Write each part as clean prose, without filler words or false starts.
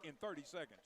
in 30 seconds.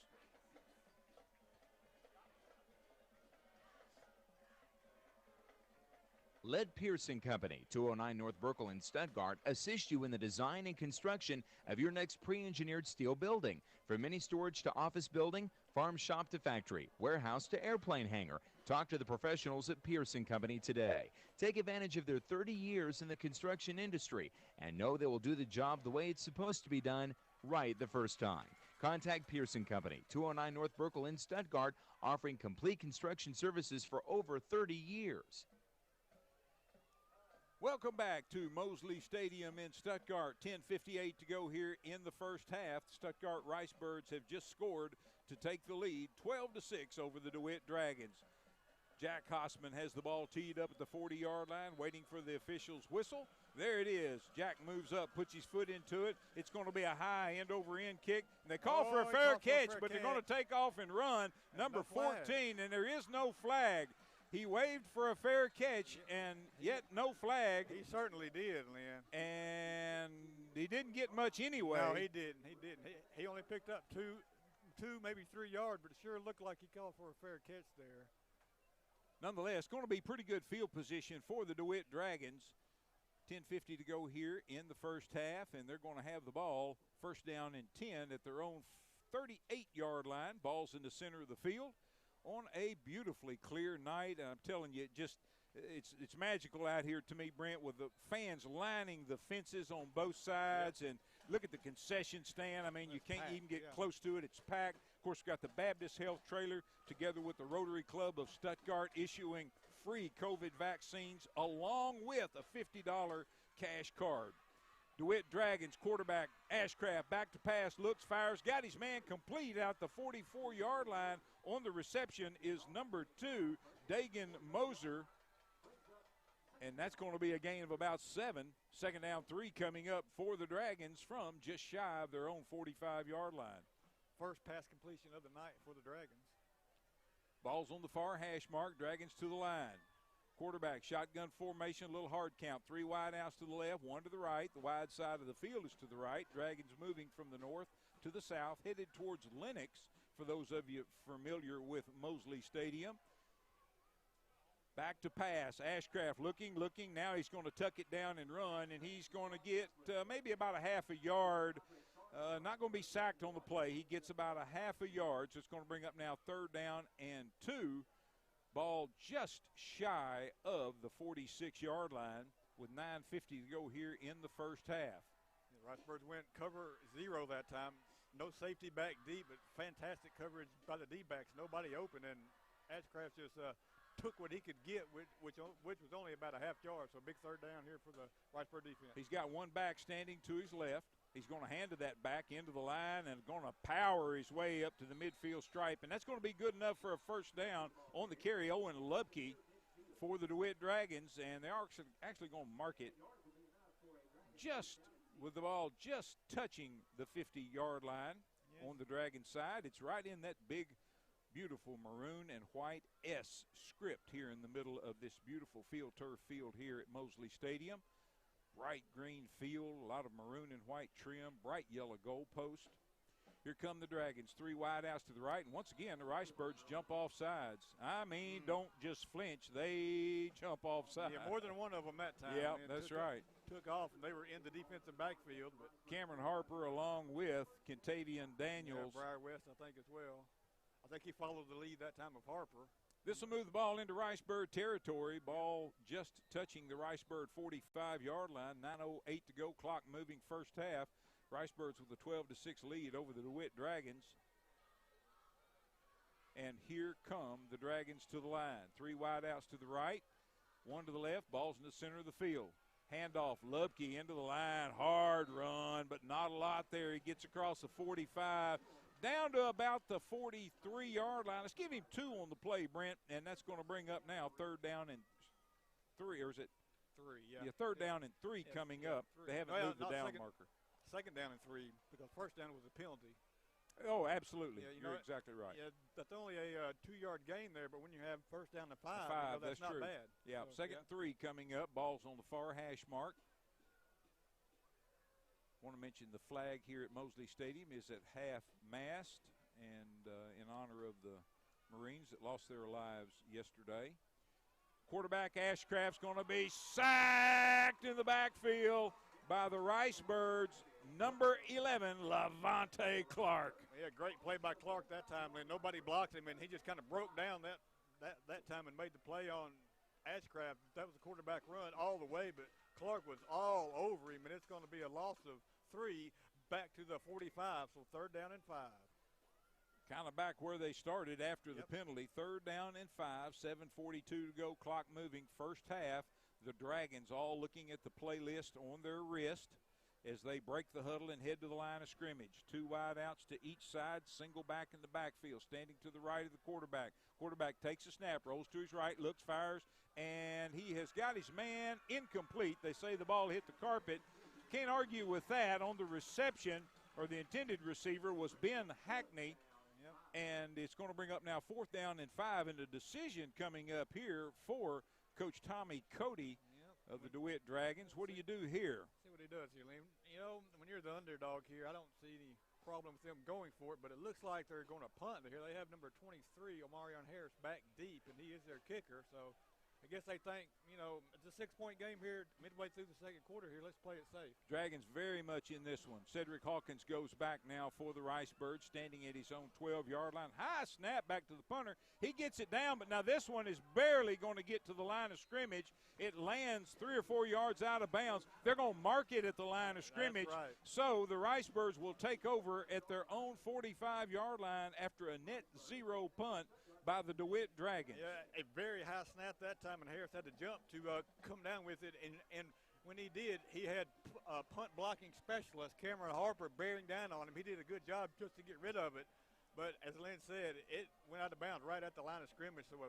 Lead Pearson Company, 209 North Burkle in Stuttgart, assist you in the design and construction of your next pre-engineered steel building. From mini storage to office building, farm shop to factory, warehouse to airplane hangar. Talk to the professionals at Pearson Company today. Take advantage of their 30 years in the construction industry and know they will do the job the way it's supposed to be done right the first time. Contact Pearson Company, 209 North Burkle in Stuttgart, offering complete construction services for over 30 years. Welcome back to Mosley Stadium in Stuttgart. 10:58 to go here in the first half. The Stuttgart Ricebirds have just scored to take the lead, 12-6 over the DeWitt Dragons. Jack Hossman has the ball teed up at the 40-yard line, waiting for the official's whistle. There it is. Jack moves up, puts his foot into it. It's going to be a high end-over-end kick. And they call for a fair catch, but they're going to take off and run. Number 14, and there is no flag. He waved for a fair catch, and yet no flag. He certainly did, Lynn. And he didn't get much anyway. No, he didn't. He only picked up two, maybe 3 yards, but it sure looked like he called for a fair catch there. Nonetheless, going to be pretty good field position for the DeWitt Dragons. 10:50 to go here in the first half, and they're going to have the ball first down and 10 at their own 38-yard line. Ball's in the center of the field. On a beautifully clear night, and I'm telling you, it's magical out here to me, Brent, with the fans lining the fences on both sides. Yep. And look at the concession stand. I mean, you can't even get close to it. It's packed. Of course, we've got the Baptist Health Trailer together with the Rotary Club of Stuttgart issuing free COVID vaccines along with a $50 cash card. DeWitt Dragons quarterback Ashcraft back to pass, looks, fires, got his man complete out the 44-yard line. On the reception is number 2, Dagan Moser. And that's going to be a gain of about 7. Second down 3 coming up for the Dragons from just shy of their own 45-yard line. First pass completion of the night for the Dragons. Ball's on the far hash mark, Dragons to the line. Quarterback, shotgun formation, a little hard count. 3 wide outs to the left, 1 to the right. The wide side of the field is to the right. Dragons moving from the north to the south, headed towards Lenox, for those of you familiar with Mosley Stadium. Back to pass. Ashcraft looking. Now he's going to tuck it down and run, and he's going to get maybe about a half a yard. Not going to be sacked on the play. He gets about a half a yard, so it's going to bring up now 3rd down and 2. Ball just shy of the 46-yard line with 9:50 to go here in the first half. The Ricebirds went cover 0 that time. No safety back deep, but fantastic coverage by the D-backs. Nobody open, and Ashcraft just took what he could get, which was only about a half yard. So big 3rd down here for the Ricebird defense. He's got one back standing to his left. He's going to hand to that back into the line and going to power his way up to the midfield stripe. And that's going to be good enough for a first down on the carry. Owen Lubke for the DeWitt Dragons. And they are actually going to mark it just with the ball just touching the 50-yard line on the Dragons side. It's right in that big, beautiful maroon and white S script here in the middle of this beautiful turf field here at Mosley Stadium. Bright green field, a lot of maroon and white trim, bright yellow goalpost. Here come the Dragons, 3 wide outs to the right, and once again the Ricebirds jump off sides. I mean, don't just flinch, they jump off sides. Yeah, more than one of them that time. Yeah, that's right. Took off, and they were in the defensive backfield. But Cameron Harper along with Kentavian Daniels. Yeah, Briar West, I think, as well. I think he followed the lead that time of Harper. This will move the ball into Ricebird territory. Ball just touching the Ricebird 45-yard line. 9:08 to go. Clock moving first half. Ricebirds with a 12-6 lead over the DeWitt Dragons. And here come the Dragons to the line. 3 wide outs to the right, 1 to the left. Ball's in the center of the field. Handoff, Lubke into the line. Hard run, but not a lot there. He gets across the 45. Down to about the 43-yard line. Let's give him 2 on the play, Brent, and that's going to bring up now 3rd down and 3, or is it? 3, yeah. Yeah, 3rd down and 3 coming up. 3. They haven't moved the down marker. 2nd down and 3, because 1st down was a penalty. Oh, absolutely. Yeah, You're exactly right. Yeah, that's only a 2-yard gain there, but when you have 1st down to 5, that's not true. bad. Yeah, so, 2nd and 3 coming up. Ball's on the far hash mark. Want to mention the flag here at Mosley Stadium is at half-mast, and in honor of the Marines that lost their lives yesterday. Quarterback Ashcraft's going to be sacked in the backfield by the Ricebirds, number 11, Levante Clark. Yeah, great play by Clark that time, Lynn. Nobody blocked him, and he just kind of broke down that time and made the play on Ashcraft. That was a quarterback run all the way, but Clark was all over him, and it's going to be a loss of 3 back to the 45, so 3rd down and 5. Kind of back where they started after the penalty. 3rd down and 5, 7:42 to go, clock moving. First half, the Dragons all looking at the play list on their wrist as they break the huddle and head to the line of scrimmage. 2 wide outs to each side, single back in the backfield, standing to the right of the quarterback. Quarterback takes a snap, rolls to his right, looks, fires, and he has got his man incomplete. They say the ball hit the carpet. Can't argue with that. On the reception, or the intended receiver, was Ben Hackney. And it's going to bring up now 4th down and 5, and a decision coming up here for Coach Tommy Cody of the DeWitt Dragons. What do you do here? See what he does here, Liam. You know, when you're the underdog here, I don't see any problem with them going for it, but it looks like they're going to punt here. They have number 23, Omarion Harris, back deep, and he is their kicker. So I guess they think, you know, it's a 6-point game here midway through the second quarter here. Let's play it safe. Dragons very much in this one. Cedric Hawkins goes back now for the Ricebirds, standing at his own 12-yard line. High snap back to the punter. He gets it down, but now this one is barely going to get to the line of scrimmage. It lands 3 or 4 yards out of bounds. They're going to mark it at the line of scrimmage. That's right. So the Ricebirds will take over at their own 45-yard line after a net 0 punt by the DeWitt Dragons. Yeah, a very high snap that time, and Harris had to jump to come down with it. And when he did, he had punt blocking specialist Cameron Harper bearing down on him. He did a good job just to get rid of it. But as Lynn said, it went out of bounds right at the line of scrimmage. So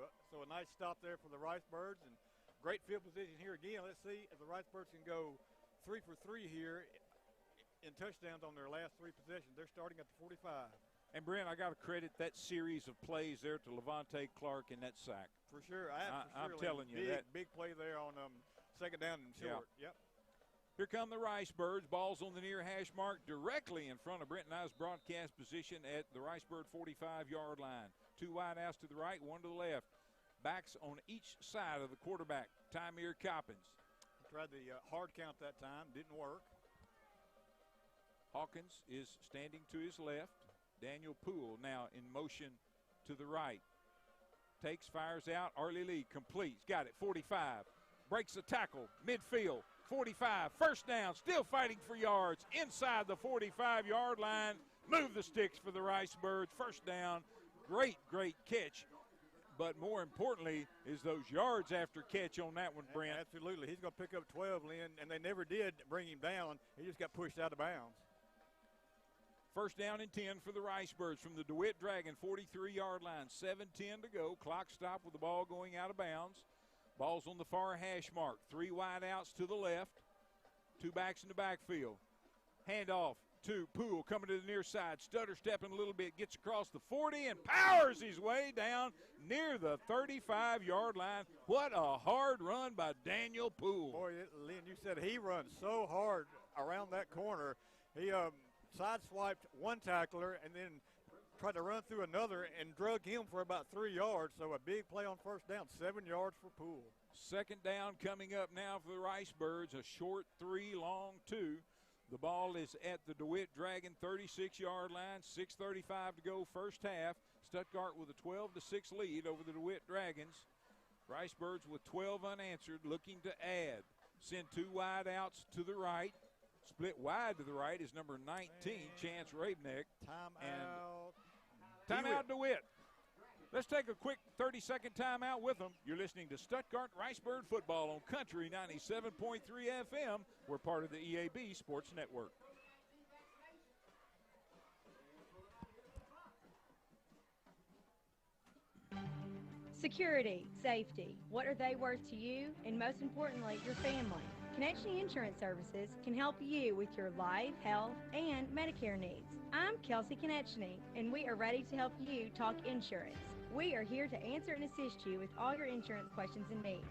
a nice stop there for the Ricebirds, and great field position here again. Let's see if the Ricebirds can go 3 for 3 here in touchdowns on their last 3 possessions. They're starting at the 45. And, Brent, I got to credit that series of plays there to Levante Clark and that sack. For sure. I'm telling you that. Big play there on 2nd down and short. Yep. Here come the Ricebirds. Ball's on the near hash mark directly in front of Brent and I's broadcast position at the Ricebird 45-yard line. 2 wide outs to the right, 1 to the left. Backs on each side of the quarterback, Tymir Coppins. He tried the hard count that time. Didn't work. Hawkins is standing to his left. Daniel Poole now in motion to the right. Takes, fires out. Arlie Lee completes. Got it. 45. Breaks the tackle. Midfield. 45. First down. Still fighting for yards. Inside the 45-yard line. Move the sticks for the Ricebirds. First down. Great catch. But more importantly is those yards after catch on that one, Brent. Absolutely. He's going to pick up 12, Lynn, and they never did bring him down. He just got pushed out of bounds. First down and 10 for the Ricebirds from the DeWitt Dragon 43-yard line. 7:10 to go. Clock stop with the ball going out of bounds. Ball's on the far hash mark. 3 wide outs to the left. 2 backs in the backfield. Handoff to Poole coming to the near side. Stutter stepping a little bit. Gets across the 40 and powers his way down near the 35-yard line. What a hard run by Daniel Poole. Boy, Lynn, you said he runs so hard around that corner. He sideswiped one tackler and then tried to run through another and drug him for about 3 yards. So a big play on first down, 7 yards for Poole. Second down coming up now for the Ricebirds. A short 3, long 2. The ball is at the DeWitt Dragon 36-yard line. 6:35 to go first half. Stuttgart with a 12-6 lead over the DeWitt Dragons. Ricebirds with 12 unanswered, looking to add. Send 2 wide outs to the right. Split wide to the right is number 19, Chance Raveneck. Timeout DeWitt. Let's take a quick 30-second timeout with them. You're listening to Stuttgart Ricebird football on Country 97.3 FM. We're part of the EAB Sports Network. Security, safety, what are they worth to you, and most importantly, your family? Connection Insurance Services can help you with your life, health, and Medicare needs. I'm Kelsey Konechny, and we are ready to help you talk insurance. We are here to answer and assist you with all your insurance questions and needs.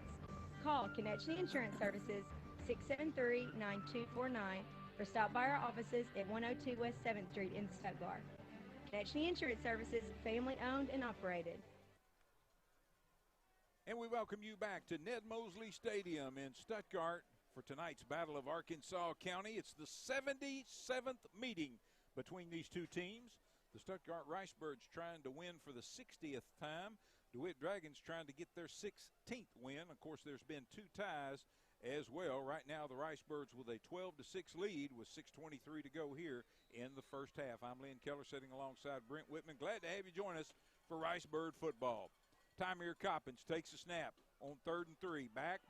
Call Konechny Insurance Services 673-9249 or stop by our offices at 102 West 7th Street in Stuttgart. Connection Insurance Services, family owned and operated. And we welcome you back to Ned Mosley Stadium in Stuttgart for tonight's Battle of Arkansas County. It's the 77th meeting between these two teams. The Stuttgart Ricebirds trying to win for the 60th time. DeWitt Dragons trying to get their 16th win. Of course, there's been two ties as well. Right now, the Ricebirds with a 12-6 lead with 6:23 to go here in the first half. I'm Lynn Keller sitting alongside Brent Whitman. Glad to have you join us for Ricebird football. Tamir Coppins takes a snap on 3rd and 3. Back,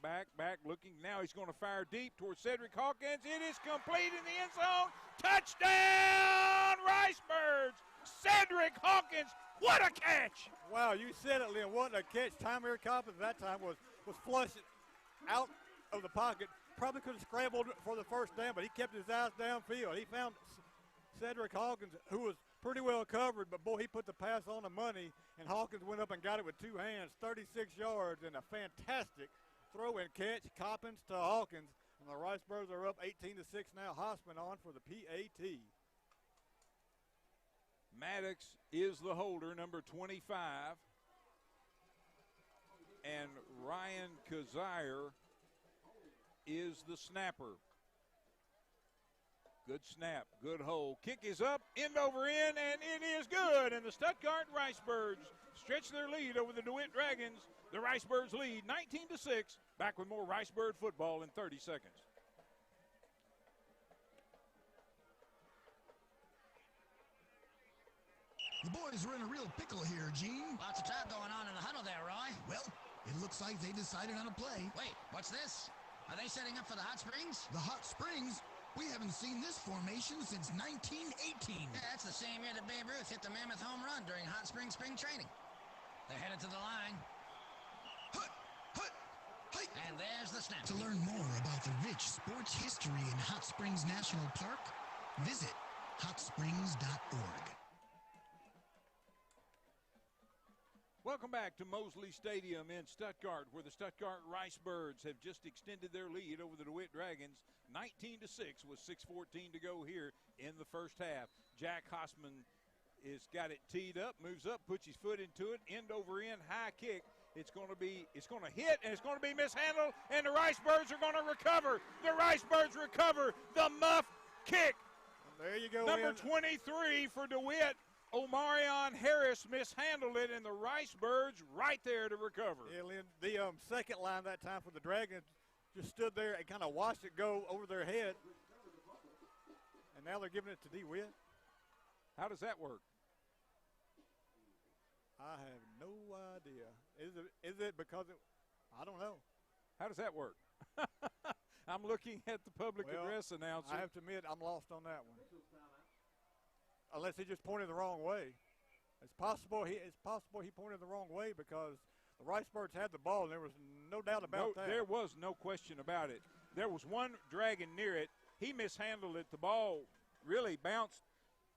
looking. Now he's going to fire deep towards Cedric Hawkins. It is complete in the end zone. Touchdown, Ricebirds! Cedric Hawkins, what a catch! Wow, you said it, Lynn. What a catch. Tamir Coppins at that time was flushed out of the pocket. Probably could have scrambled for the first down, but he kept his eyes downfield. He found Cedric Hawkins, who was pretty well covered, but, boy, he put the pass on the money, and Hawkins went up and got it with two hands, 36 yards, and a fantastic throw and catch. Coppins to Hawkins, and the Ricebirds are up 18-6 now. Hossman on for the PAT. Maddox is the holder, number 25. And Ryan Kazire is the snapper. Good snap, good hold. Kick is up, end over end, and it is good. And the Stuttgart Ricebirds stretch their lead over the DeWitt Dragons. The Ricebirds lead 19-6. Back with more Ricebird football in 30 seconds. The boys are in a real pickle here, Gene. Lots of talk going on in the huddle there, Roy. Well, it looks like they decided on a play. Wait, what's this? Are they setting up for the Hot Springs? The Hot Springs? We haven't seen this formation since 1918. Yeah, that's the same year that Babe Ruth hit the mammoth home run during Hot Springs spring training. They're headed to the line. Hut, hut, hut. And there's the snap. To learn more about the rich sports history in Hot Springs National Park, visit hotsprings.org. Welcome back to Mosley Stadium in Stuttgart, where the Stuttgart Ricebirds have just extended their lead over the DeWitt Dragons, 19-6 with 6:14 to go here in the first half. Jack Hossman has got it teed up, moves up, puts his foot into it, end over end, high kick. It's going to hit, and it's going to be mishandled, and the Ricebirds are going to recover. The Ricebirds recover the muff kick. There you go. Number 23 for DeWitt. Omarion Harris mishandled it, and the Ricebirds right there to recover. Yeah, Lynn, the second line that time for the Dragons just stood there and kind of watched it go over their head. And now they're giving it to DeWitt. How does that work? I have no idea. Is it because I don't know. How does that work? I'm looking at the public address announcer. I have to admit, I'm lost on that one. Unless he just pointed the wrong way. It's possible he pointed the wrong way because the Ricebirds had the ball, and there was no doubt about that. There was no question about it. There was one Dragon near it. He mishandled it. The ball really bounced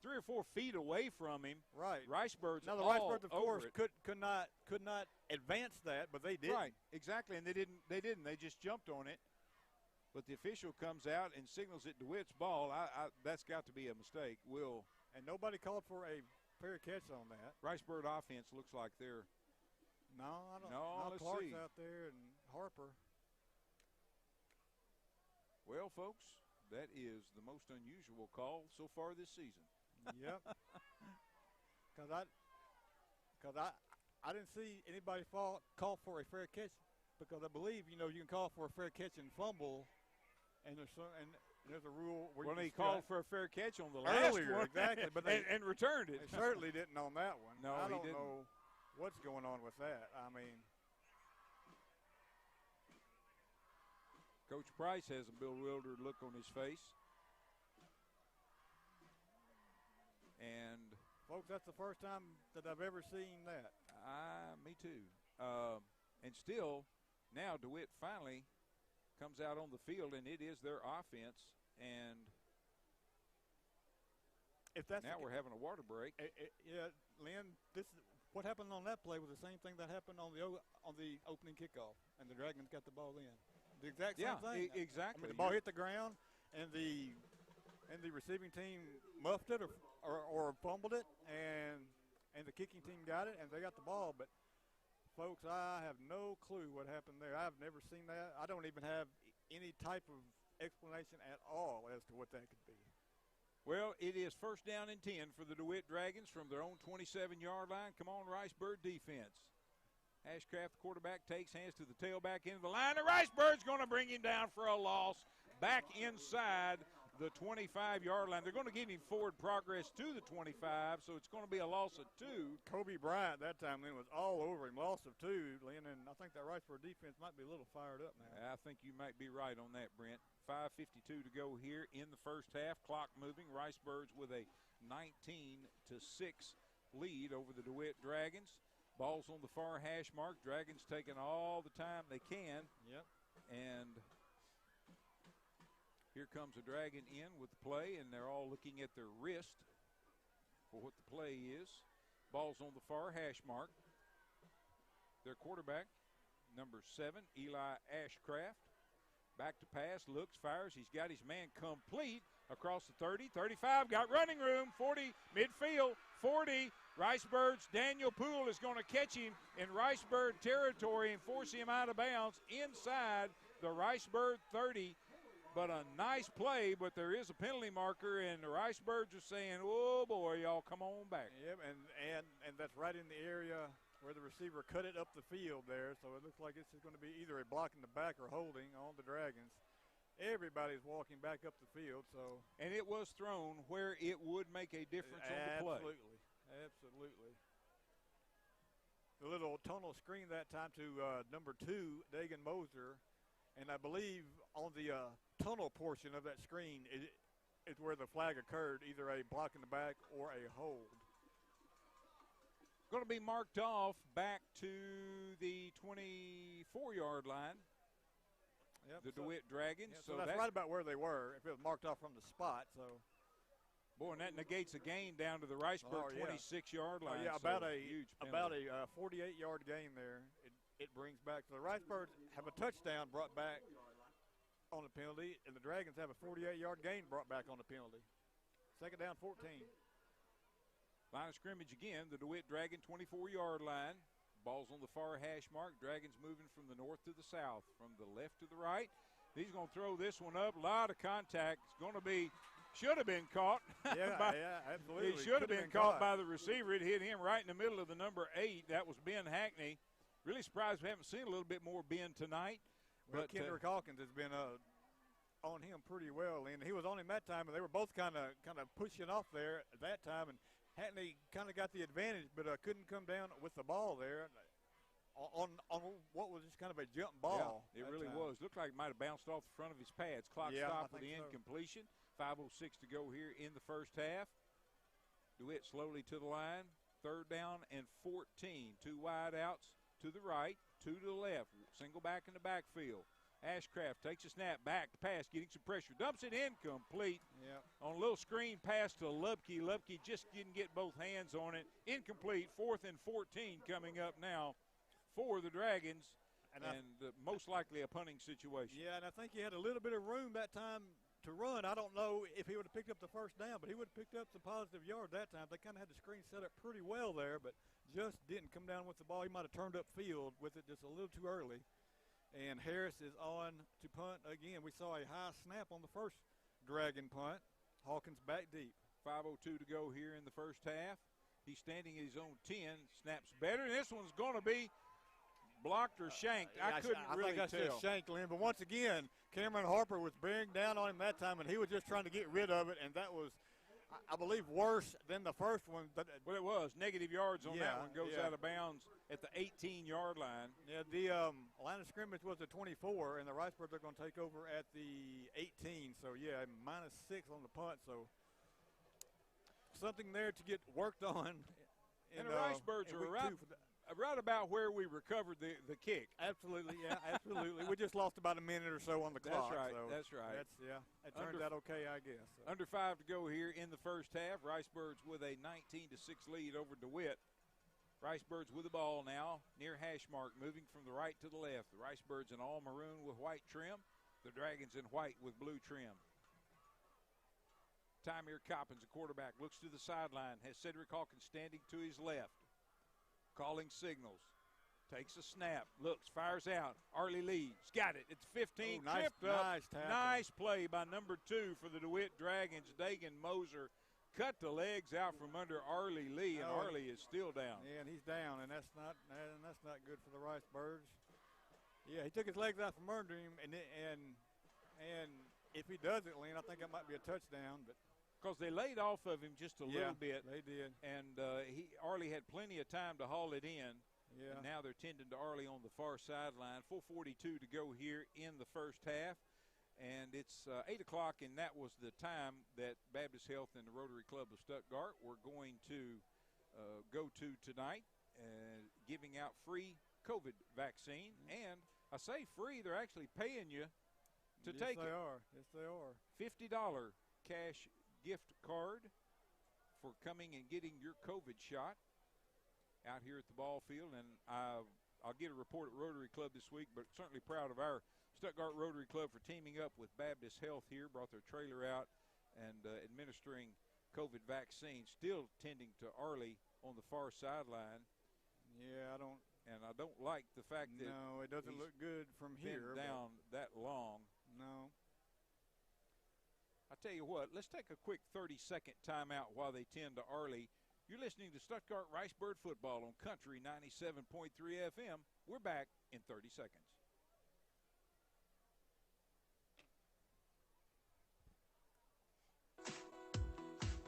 3 or 4 feet away from him. Right. Ricebirds. Now the Ricebirds, of course, could not advance that, but they did. Right. Exactly, and they didn't. They just jumped on it. But the official comes out and signals it DeWitt's ball. That's got to be a mistake. And nobody called for a fair catch on that. Ricebird offense looks like they're. No, I don't. No, let's Clark's see. Out there and Harper. Well, folks, that is the most unusual call so far this season. Yep. Because I didn't see anybody call for a fair catch because I believe you can call for a fair catch and fumble, and there's a rule where he called for a fair catch on the last earlier, one. exactly, but and returned it. They certainly didn't on that one. No, I he don't didn't. know what's going on with that. I mean, Coach Price has a bewildered look on his face. And folks, that's the first time that I've ever seen that. Me too. And still, now DeWitt finally comes out on the field, and it is their offense. And now we're having a water break. Yeah, Lynn, what happened on that play was the same thing that happened on the opening kickoff, and the Dragons got the ball in. The exact same thing. Exactly. I mean, the ball hit the ground, and the and the receiving team muffed it or fumbled it, and the kicking team got it, and they got the ball. But, folks, I have no clue what happened there. I've never seen that. I don't even have any type of explanation at all as to what that could be. Well, it is first down and 10 for the DeWitt Dragons from their own 27-yard line. Come on, Ricebird defense. Ashcraft, the quarterback, takes hands to the tailback end of the line. The Ricebird's going to bring him down for a loss back inside the 25-yard line. They're going to give him forward progress to the 25, so it's going to be a loss of 2. Kobe Bryant that time then was all over him. Loss of 2, Lynn, and I think that Ricebird defense might be a little fired up now. I think you might be right on that, Brent. 5:52 to go here in the first half. Clock moving. Ricebirds with a 19-6 lead over the DeWitt Dragons. Ball's on the far hash mark. Dragons taking all the time they can. Yep. And here comes a Dragon in with the play, and they're all looking at their wrist for what the play is. Ball's on the far hash mark. Their quarterback, number 7, Eli Ashcraft. Back to pass, looks, fires. He's got his man complete across the 30, 35, got running room, 40, midfield, 40. Ricebirds, Daniel Poole is going to catch him in Ricebird territory and force him out of bounds inside the Ricebird 30. But a nice play, but there is a penalty marker, and the Ricebirds are saying, oh, boy, y'all come on back. Yep, and that's right in the area where the receiver cut it up the field there, so it looks like this is going to be either a block in the back or holding on the Dragons. Everybody's walking back up the field, so. And it was thrown where it would make a difference on the play. Absolutely, absolutely. The little tunnel screen that time to number 2, Dagan Moser, and I believe on the tunnel portion of that screen is where the flag occurred, either a block in the back or a hold. Going to be marked off back to the 24-yard line. Yep, the DeWitt Dragons. Yeah, so that's right about where they were, if it was marked off from the spot. So, boy, and that negates a gain down to the Ricebird 26-yard line. Yeah, so about a 48-yard gain there. It brings back. So the Ricebirds have a touchdown brought back on the penalty, and the Dragons have a 48-yard gain brought back on the penalty. Second down, 14. Line of scrimmage again, the DeWitt Dragon 24-yard line. Ball's on the far hash mark. Dragons moving from the north to the south, from the left to the right. He's going to throw this one up. A lot of contact. It's going to be, should have been caught. Yeah, absolutely. He should have been caught by the receiver. It hit him right in the middle of the number 8. That was Ben Hackney. Really surprised we haven't seen a little bit more Ben tonight. Well, Kendrick Hawkins has been on him pretty well, and he was on him that time, and they were both kind of pushing off there at that time, and Hackney kind of got the advantage, but couldn't come down with the ball there on what was just kind of a jump ball. Yeah, it really was. Looked like it might have bounced off the front of his pads. Clock stopped with the incompletion. 5:06 to go here in the first half. DeWitt slowly to the line. Third down and 14. 2 wide outs to the right, 2 to the left. Single back in the backfield. Ashcraft takes a snap, back to pass, getting some pressure, dumps it incomplete. Yeah. On a little screen pass to Lupke. Lupke just didn't get both hands on it. Incomplete. 4th and 14 coming up now for the Dragons, and most likely a punting situation. Yeah, and I think he had a little bit of room that time to run. I don't know if he would have picked up the first down, but he would have picked up some positive yard that time. They kind of had the screen set up pretty well there, but just didn't come down with the ball. He might have turned up field with it just a little too early. And Harris is on to punt again. We saw a high snap on the first Dragon punt. Hawkins back deep. 5:02 to go here in the first half. He's standing at his own 10. Snaps better. And this one's going to be blocked or shanked. I couldn't really tell. I think I said shanked, Lynn. But once again, Cameron Harper was bearing down on him that time, and he was just trying to get rid of it. And that was, I believe, worse than the first one. Well, it was. Negative yards on that one. Goes out of bounds at the 18-yard line. Yeah, the line of scrimmage was the 24, and the Ricebirds are going to take over at the 18. So, yeah, -6 on the punt. So, something there to get worked on. And the Ricebirds are right about where we recovered the kick. Absolutely, yeah, absolutely. We just lost about a minute or so on the clock. That's right, so that's right. It turned out okay, I guess. So. Under 5 to go here in the first half. Ricebirds with a 19-6 lead over DeWitt. Ricebirds with the ball now, near hash mark, moving from the right to the left. The Ricebirds in all maroon with white trim. The Dragons in white with blue trim. Tymir Coppins, the quarterback, looks to the sideline, has Cedric Hawkins standing to his left, calling signals. Takes a snap, looks, fires out. Arlie Lee's got it. It's 15, tripped up. Nice tackle. Nice play by number 2 for the DeWitt Dragons. Dagan Moser cut the legs out from under Arlie Lee, and Arlie is still down. Yeah, and he's down, and that's not good for the Ricebirds. Yeah, he took his legs out from under him, and if he doesn't, Lynn, I think that might be a touchdown. But because they laid off of him just a little bit. They did. And Arlie had plenty of time to haul it in. Yeah. And now they're tending to Arlie on the far sideline. 4:42 to go here in the first half. And it's 8 o'clock, and that was the time that Baptist Health and the Rotary Club of Stuttgart were going to go to tonight, giving out free COVID vaccine. And I say free, they're actually paying you to take it. Yes, they are. $50 cash gift card for coming and getting your COVID shot out here at the ball field. And I'll get a report at Rotary Club this week, but certainly proud of our Stuttgart Rotary Club for teaming up with Baptist Health here, brought their trailer out and administering COVID vaccine, still tending to Arlie on the far sideline. Yeah, I don't like the fact that it doesn't look good from here. Down that long. No. I tell you what, let's take a quick 30-second timeout while they tend to Arlie. You're listening to Stuttgart Ricebird football on Country 97.3 FM. We're back in 30 seconds.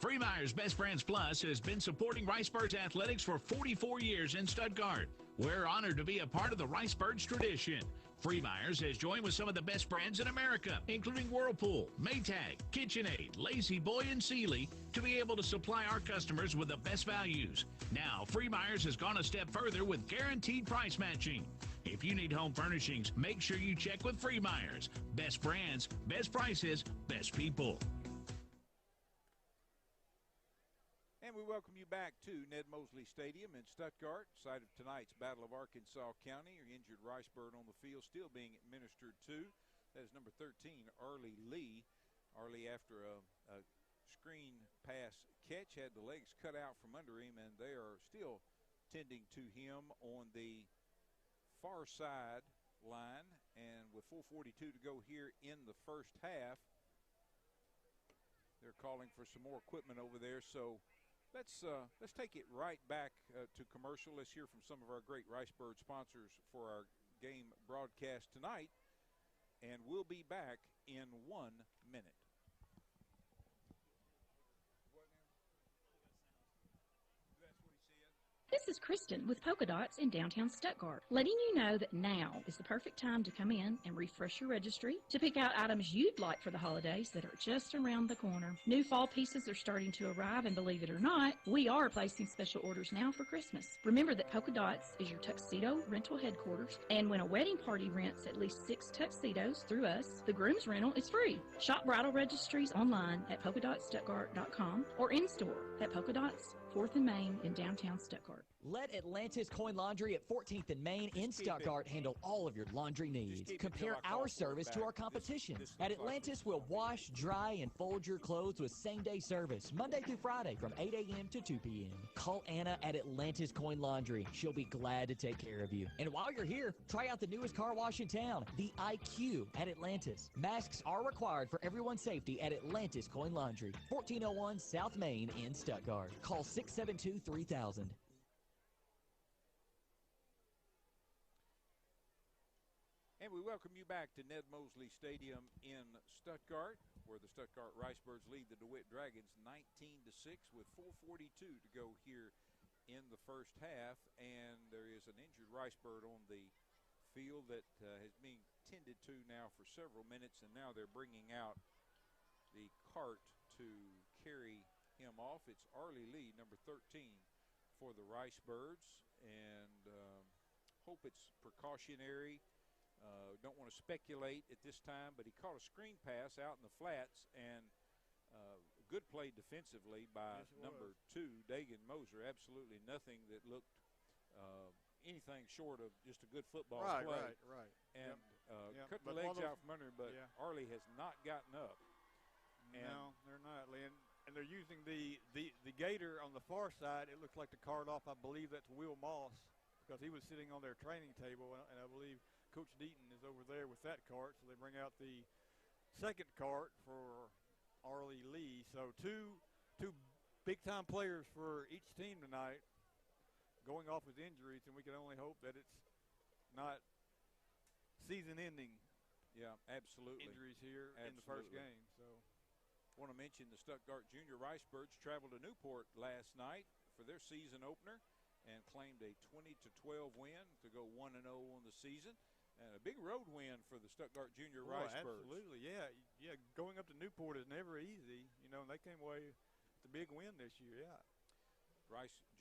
Freemeyer's Best Friends Plus has been supporting Ricebirds athletics for 44 years in Stuttgart. We're honored to be a part of the Ricebirds tradition. Freemeyer's has joined with some of the best brands in America, including Whirlpool, Maytag, KitchenAid, Lazy Boy, and Sealy, to be able to supply our customers with the best values. Now, Freemeyer's has gone a step further with guaranteed price matching. If you need home furnishings, make sure you check with Freemeyer's. Best brands, best prices, best people. And we welcome you back to Ned Mosley Stadium in Stuttgart, site of tonight's Battle of Arkansas County. Your injured Ricebird on the field still being administered to. That is number 13, Arlie Lee. Arlie, after a screen pass catch, had the legs cut out from under him, and they are still tending to him on the far side line. And with 4:42 to go here in the first half, they're calling for some more equipment over there. So let's take it right back to commercial. Let's hear from some of our great Ricebird sponsors for our game broadcast tonight, and we'll be back in 1 minute. This is Kristen with Polka Dots in downtown Stuttgart, letting you know that now is the perfect time to come in and refresh your registry to pick out items you'd like for the holidays that are just around the corner. New fall pieces are starting to arrive, and believe it or not, we are placing special orders now for Christmas. Remember that Polka Dots is your tuxedo rental headquarters, and when a wedding party rents at least 6 tuxedos through us, the groom's rental is free. Shop bridal registries online at polkadotstuttgart.com or in-store at Polka Dots, 4th and Main in downtown Stuttgart. Let Atlantis Coin Laundry at 14th and Main in Stuttgart handle all of your laundry needs. Compare our service to our competition. At Atlantis, we'll wash, dry, and fold your clothes with same-day service, Monday through Friday from 8 a.m. to 2 p.m. Call Anna at Atlantis Coin Laundry. She'll be glad to take care of you. And while you're here, try out the newest car wash in town, the IQ at Atlantis. Masks are required for everyone's safety at Atlantis Coin Laundry, 1401 South Main in Stuttgart. Call 672-3000. And we welcome you back to Ned Mosley Stadium in Stuttgart, where the Stuttgart Ricebirds lead the DeWitt Dragons 19-6 with 4:42 to go here in the first half. And there is an injured Ricebird on the field that has been tended to now for several minutes, and now they're bringing out the cart to carry him off. It's Arlie Lee, number 13, for the Ricebirds, and hope it's precautionary. Don't want to speculate at this time, but he caught a screen pass out in the flats, and good play defensively by number 2, Dagan Moser. Absolutely nothing that looked anything short of just a good football play. Right. And cut the legs out from under him, but Arlie has not gotten up. No, they're not, Lynn. And they're using the gator on the far side. It looks like the cart off. I believe that's Will Moss because he was sitting on their training table, and I believe Coach Deaton is over there with that cart. So they bring out the second cart for Arlie Lee. So two big-time players for each team tonight going off with injuries, and we can only hope that it's not season-ending. Yeah, absolutely. Injuries here in the first game. So, want to mention the Stuttgart Junior Ricebirds traveled to Newport last night for their season opener and claimed a 20-12 win to go 1-0 on the season. And a big road win for the Stuttgart Junior Ricebirds. Absolutely, yeah. Going up to Newport is never easy, and they came away with a big win this year, yeah.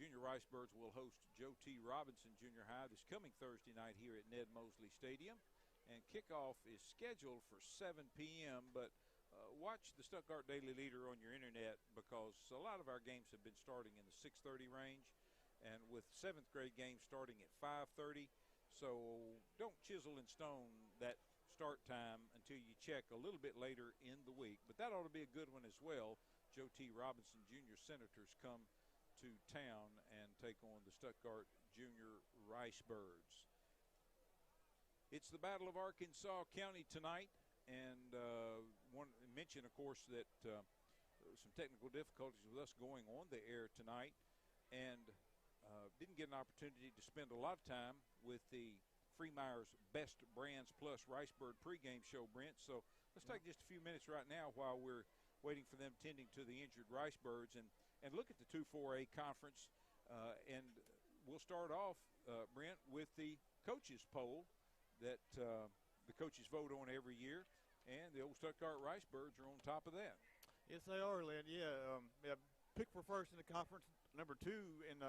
Junior Ricebirds will host Joe T. Robinson Junior High this coming Thursday night here at Ned Mosley Stadium. And kickoff is scheduled for 7 p.m., but watch the Stuttgart Daily Leader on your internet because a lot of our games have been starting in the 6:30 range, and with 7th grade games starting at 5:30. So don't chisel in stone that start time until you check a little bit later in the week. But that ought to be a good one as well. Joe T. Robinson Jr. Senators come to town and take on the Stuttgart Junior Ricebirds. It's the Battle of Arkansas County tonight, and want to mention, of course, that some technical difficulties with us going on the air tonight, and didn't get an opportunity to spend a lot of time with the Freemeyer's Best Brands Plus Ricebird pregame show, Brent. So let's take just a few minutes right now while we're waiting for them tending to the injured Ricebirds and look at the 2-4A conference. And we'll start off, Brent, with the coaches poll that the coaches vote on every year, and the old Stuttgart Ricebirds are on top of that. Yes, they are, Lynn. Picked for first in the conference, number 2 in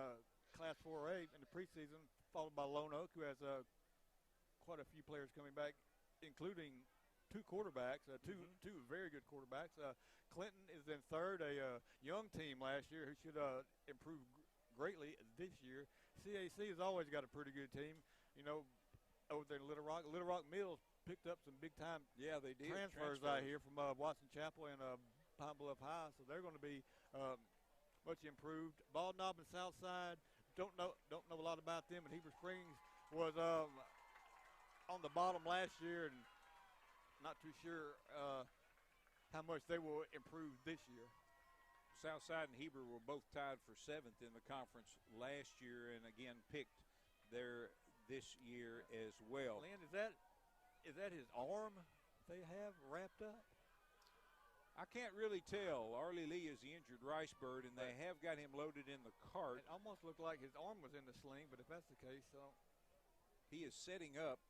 Class 4A in the preseason, followed by Lone Oak, who has quite a few players coming back, including 2 quarterbacks, two very good quarterbacks. Clinton is in third, a young team last year who should improve greatly this year. CAC has always got a pretty good team, over there in Little Rock. Little Rock Mills picked up some big-time transfers out here from Watson Chapel and Pine Bluff High, so they're going to be much improved. Bald Knob and Southside, don't know a lot about them, and Heber Springs was on the bottom last year, and not too sure how much they will improve this year. Southside and Heber were both tied for 7th in the conference last year, and again picked there this year as well. Lynn, is that his arm they have wrapped up? I can't really tell. Arlie Lee is the injured Ricebird, and they have got him loaded in the cart. It almost looked like his arm was in the sling, but if that's the case, so. He is setting up.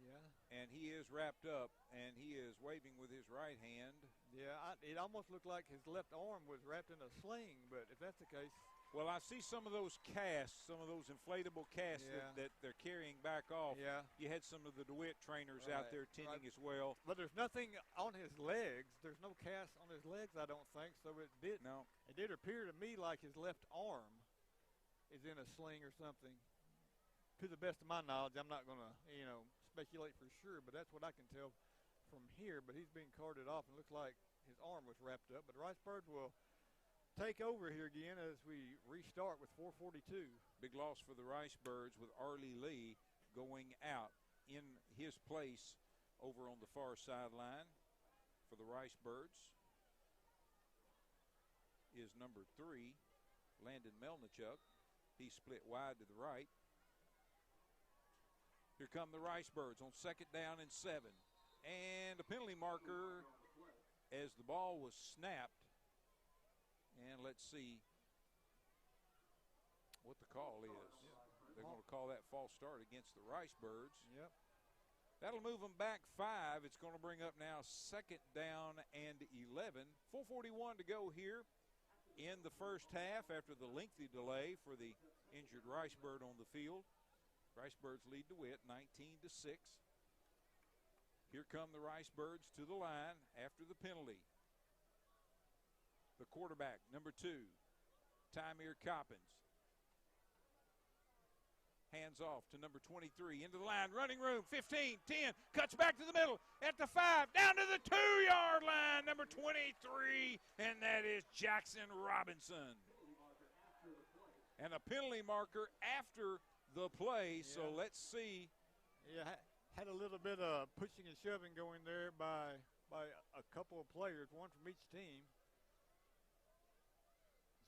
Yeah. And he is wrapped up, and he is waving with his right hand. Yeah, it almost looked like his left arm was wrapped in a sling, but if that's the case. Well, I see some of those casts, some of those inflatable casts that they're carrying back off. Yeah. You had some of the DeWitt trainers out there tending as well. But there's nothing on his legs. There's no cast on his legs, I don't think. So it did appear to me like his left arm is in a sling or something. To the best of my knowledge, I'm not going to, speculate for sure, but that's what I can tell from here. But he's being carted off and looks like his arm was wrapped up. But Ricebirds will take over here again as we restart with 4:42. Big loss for the Ricebirds with Arlie Lee going out. In his place over on the far sideline for the Ricebirds is number 3, Landon Melnichuk. He split wide to the right. Here come the Ricebirds on 2nd down and 7. And a penalty marker as the ball was snapped. And let's see what the call is. They're going to call that false start against the Ricebirds. Yep. That'll move them back 5. It's going to bring up now 2nd down and 11. 4:41 to go here in the first half after the lengthy delay for the injured Ricebird on the field. Ricebirds lead DeWitt 19-6. Here come the Ricebirds to the line after the penalty. The quarterback, number 2, Tymir Coppins. Hands off to number 23, into the line, running room, 15, 10, cuts back to the middle, at the 5, down to the 2-yard line, number 23, and that is Jackson Robinson. And a penalty marker after the play, so let's see. Yeah, had a little bit of pushing and shoving going there by a couple of players, one from each team.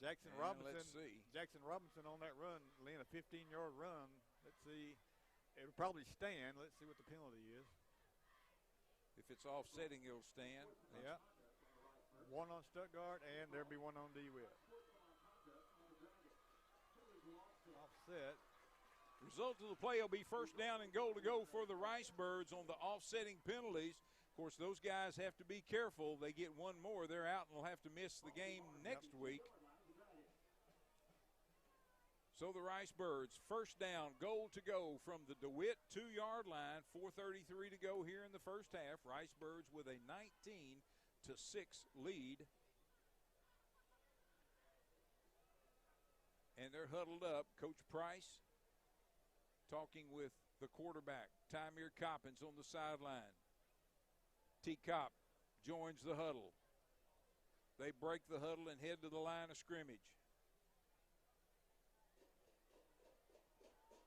Jackson Robinson on that run, laying a 15-yard run. Let's see. It'll probably stand. Let's see what the penalty is. If it's offsetting, it'll stand. Yeah. One on Stuttgart, and there'll be one on DeWitt. Offset. Result of the play will be first down and goal to go for the Ricebirds on the offsetting penalties. Of course, those guys have to be careful. They get one more, they're out and will have to miss the game next week. So the Ricebirds, first down, goal to go from the DeWitt 2-yard line, 4:33 to go here in the first half. Ricebirds with a 19-6 lead. And they're huddled up. Coach Price talking with the quarterback, Tymir Coppins, on the sideline. T. Kopp joins the huddle. They break the huddle and head to the line of scrimmage.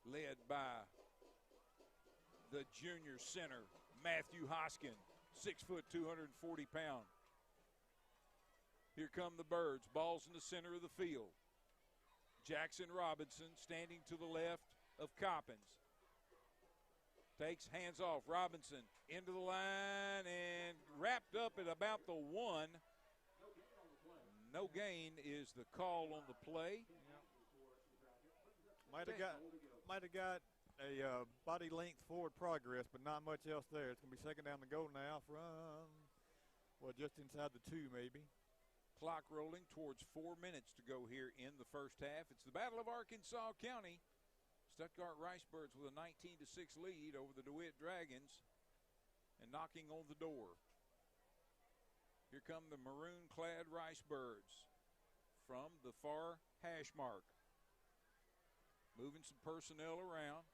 Led by the junior center, Matthew Hoskin, 6 foot, 240 pounds. Here come the Birds. Ball's in the center of the field. Jackson Robinson standing to the left of Coppins. Takes, hands off. Robinson into the line and wrapped up at about the 1. No gain is the call on the play. Might have got a body length forward progress, but not much else there. It's going to be second down to go now from, well, just inside the 2 maybe. Clock rolling towards 4 minutes to go here in the first half. It's the Battle of Arkansas County. Stuttgart Ricebirds with a 19-6 lead over the DeWitt Dragons and knocking on the door. Here come the maroon-clad Ricebirds from the far hash mark. Moving some personnel around.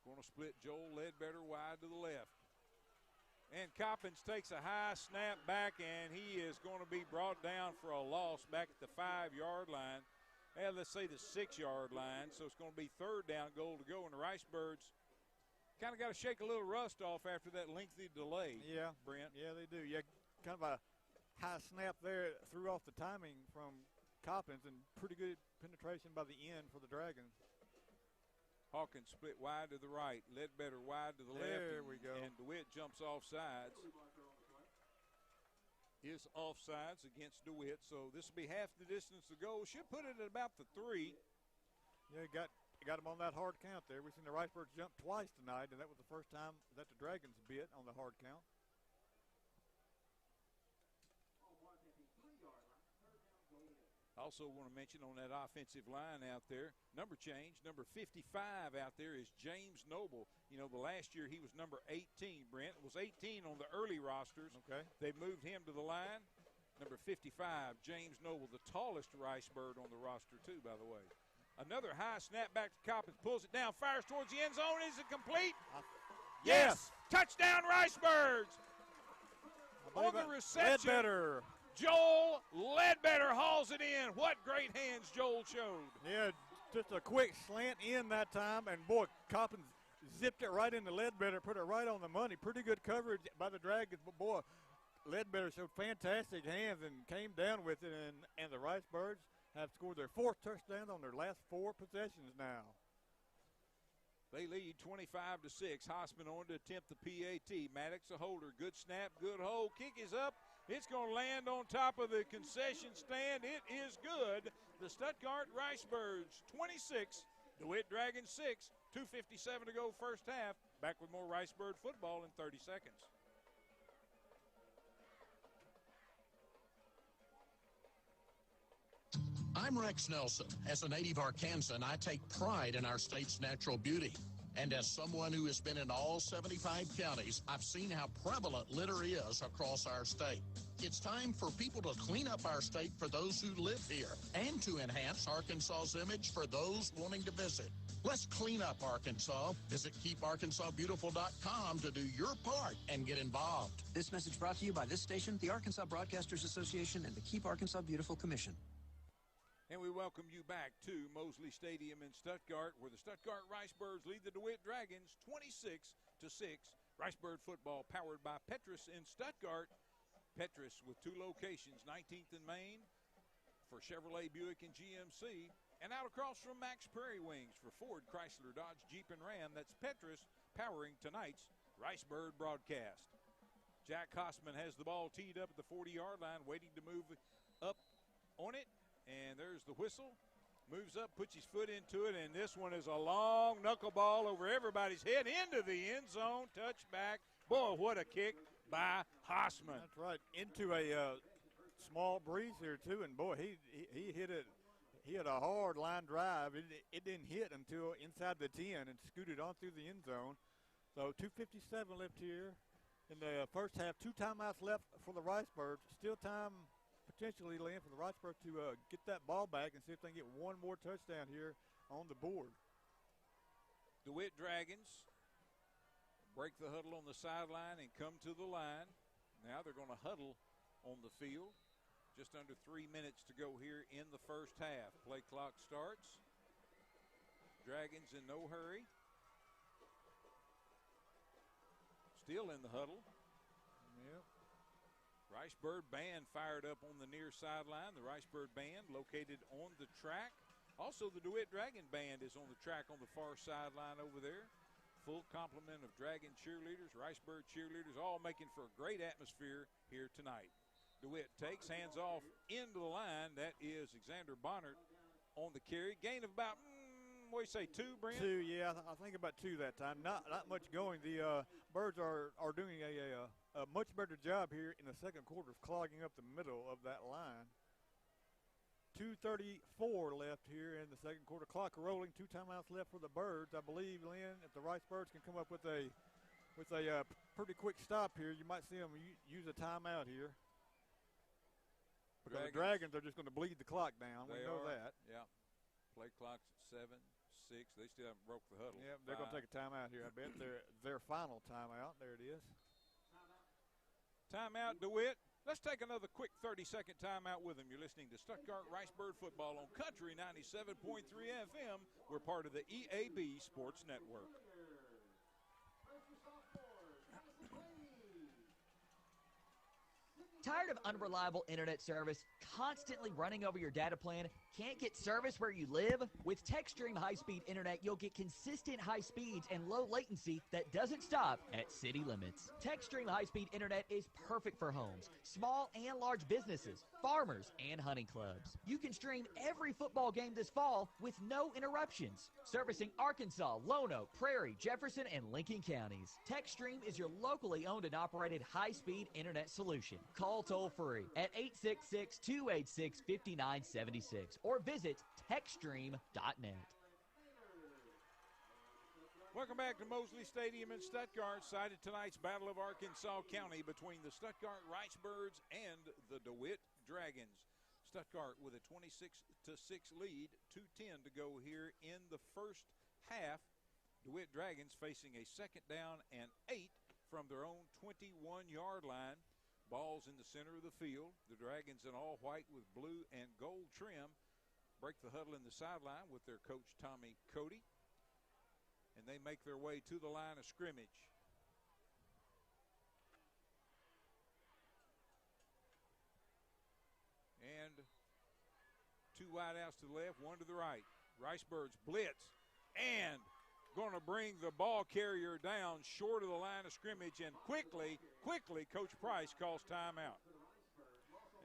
Going to split Joel Ledbetter wide to the left. And Coppins takes a high snap back, and he is going to be brought down for a loss back at the 5-yard line. And let's say the 6-yard line. So it's going to be third down, goal to go. And the Ricebirds kind of got to shake a little rust off after that lengthy delay. Yeah, Brent. Yeah, they do. Yeah, kind of a high snap there, threw off the timing from Coppins, and pretty good penetration by the end for the Dragons. Hawkins split wide to the right. Ledbetter wide to the left. There we go. And DeWitt jumps off sides. Is offsides against DeWitt, so this will be half the distance to go. Should put it at about the 3. Yeah, got him on that hard count there. We've seen the Ricebirds jump twice tonight, and that was the first time that the Dragons bit on the hard count. Also want to mention on that offensive line out there, number change, number 55 out there is James Noble. You know, the last year he was number 18, Brent. It was 18 on the early rosters. Okay. They moved him to the line. Number 55, James Noble, the tallest Ricebird on the roster too, by the way. Another high snap back to Coppins, pulls it down, fires towards the end zone. Is it complete? Yes! Touchdown Ricebirds! On the reception. Ledbetter. Joel Ledbetter hauls it in. What great hands Joel showed. Yeah, just a quick slant in that time, and boy, Coppins zipped it right into Ledbetter, put it right on the money. Pretty good coverage by the Dragons, but boy, Ledbetter showed fantastic hands and came down with it, and the Ricebirds have scored their 4th touchdown on their last 4 possessions now. They lead 25-6. Hossman on to attempt the PAT. Maddox a holder. Good snap, good hold. Kick is up. It's going to land on top of the concession stand. It is good. The Stuttgart Ricebirds 26, DeWitt Dragons 6, 2:57 to go first half. Back with more Ricebird football in 30 seconds. I'm Rex Nelson. As a native Arkansan, I take pride in our state's natural beauty. And as someone who has been in all 75 counties, I've seen how prevalent litter is across our state. It's time for people to clean up our state for those who live here and to enhance Arkansas's image for those wanting to visit. Let's clean up Arkansas. Visit keeparkansasbeautiful.com to do your part and get involved. This message brought to you by this station, the Arkansas Broadcasters Association, and the Keep Arkansas Beautiful Commission. And we welcome you back to Mosley Stadium in Stuttgart, where the Stuttgart Ricebirds lead the DeWitt Dragons 26-6. Ricebird football powered by Petrus in Stuttgart. Petrus with 2 locations, 19th and Main for Chevrolet, Buick, and GMC. And out across from Max Prairie Wings for Ford, Chrysler, Dodge, Jeep, and Ram. That's Petrus powering tonight's Ricebird broadcast. Jack Hossman has the ball teed up at the 40-yard line, waiting to move up on it. And there's the whistle. Moves up, puts his foot into it, and this one is a long knuckleball over everybody's head into the end zone. Touchback. Boy, what a kick by Hossman. That's right. Into a small breeze here, too. And, boy, he hit it. He had a hard line drive. It didn't hit until inside the 10 and scooted on through the end zone. So 2:57 left here in the first half. 2 timeouts left for the Ricebirds. Still time potentially, Lynn, for the Ricebirds to get that ball back and see if they can get one more touchdown here on the board. DeWitt Dragons break the huddle on the sideline and come to the line. Now they're going to huddle on the field. Just under 3 minutes to go here in the first half. Play clock starts. Dragons in no hurry. Still in the huddle. Yep. Ricebird band fired up on the near sideline. The Ricebird band located on the track. Also, the DeWitt Dragon band is on the track on the far sideline over there. Full complement of Dragon cheerleaders, Ricebird cheerleaders, all making for a great atmosphere here tonight. DeWitt takes, hands off into the line. That is Xander Bonnert on the carry. Gain of about, what do you say, 2, Brent? 2, yeah. I think about 2 that time. Not much going. The Birds are doing a much better job here in the second quarter of clogging up the middle of that line. 2:34 left here in the second quarter. Clock rolling. 2 timeouts left for the Birds. I believe, Lynn, if the Ricebirds can come up with a pretty quick stop here, you might see them use a timeout here. Because the Dragons are just going to bleed the clock down. We know that. Yeah. Play clock's at 7, 6. They still haven't broke the huddle. Yeah, they're going to take a timeout here. I bet their final timeout. There it is. Timeout, DeWitt. Let's take another quick 30-second timeout with them. You're listening to Stuttgart Ricebird football on Country 97.3 FM. We're part of the EAB Sports Network. Tired of unreliable internet service, constantly running over your data plan? Can't get service where you live? With TextStream high-speed internet, you'll get consistent high speeds and low latency that doesn't stop at city limits. TextStream high-speed internet is perfect for homes, small and large businesses, farmers, and hunting clubs. You can stream every football game this fall with no interruptions. Servicing Arkansas, Lono, Prairie, Jefferson, and Lincoln counties. TextStream is your locally owned and operated high-speed internet solution. Call toll-free at 866-286-5976 or visit techstream.net. Welcome back to Mosley Stadium in Stuttgart. Side of tonight's Battle of Arkansas County between the Stuttgart Ricebirds and the DeWitt Dragons. Stuttgart with a 26-6 lead, 2:10 to go here in the first half. DeWitt Dragons facing a second down and 8 from their own 21-yard line. Ball's in the center of the field. The Dragons in all white with blue and gold trim break the huddle in the sideline with their coach Tommy Cody. And they make their way to the line of scrimmage. And 2 wideouts to the left, 1 to the right. Ricebirds blitz and going to bring the ball carrier down short of the line of scrimmage, and quickly, Coach Price calls timeout.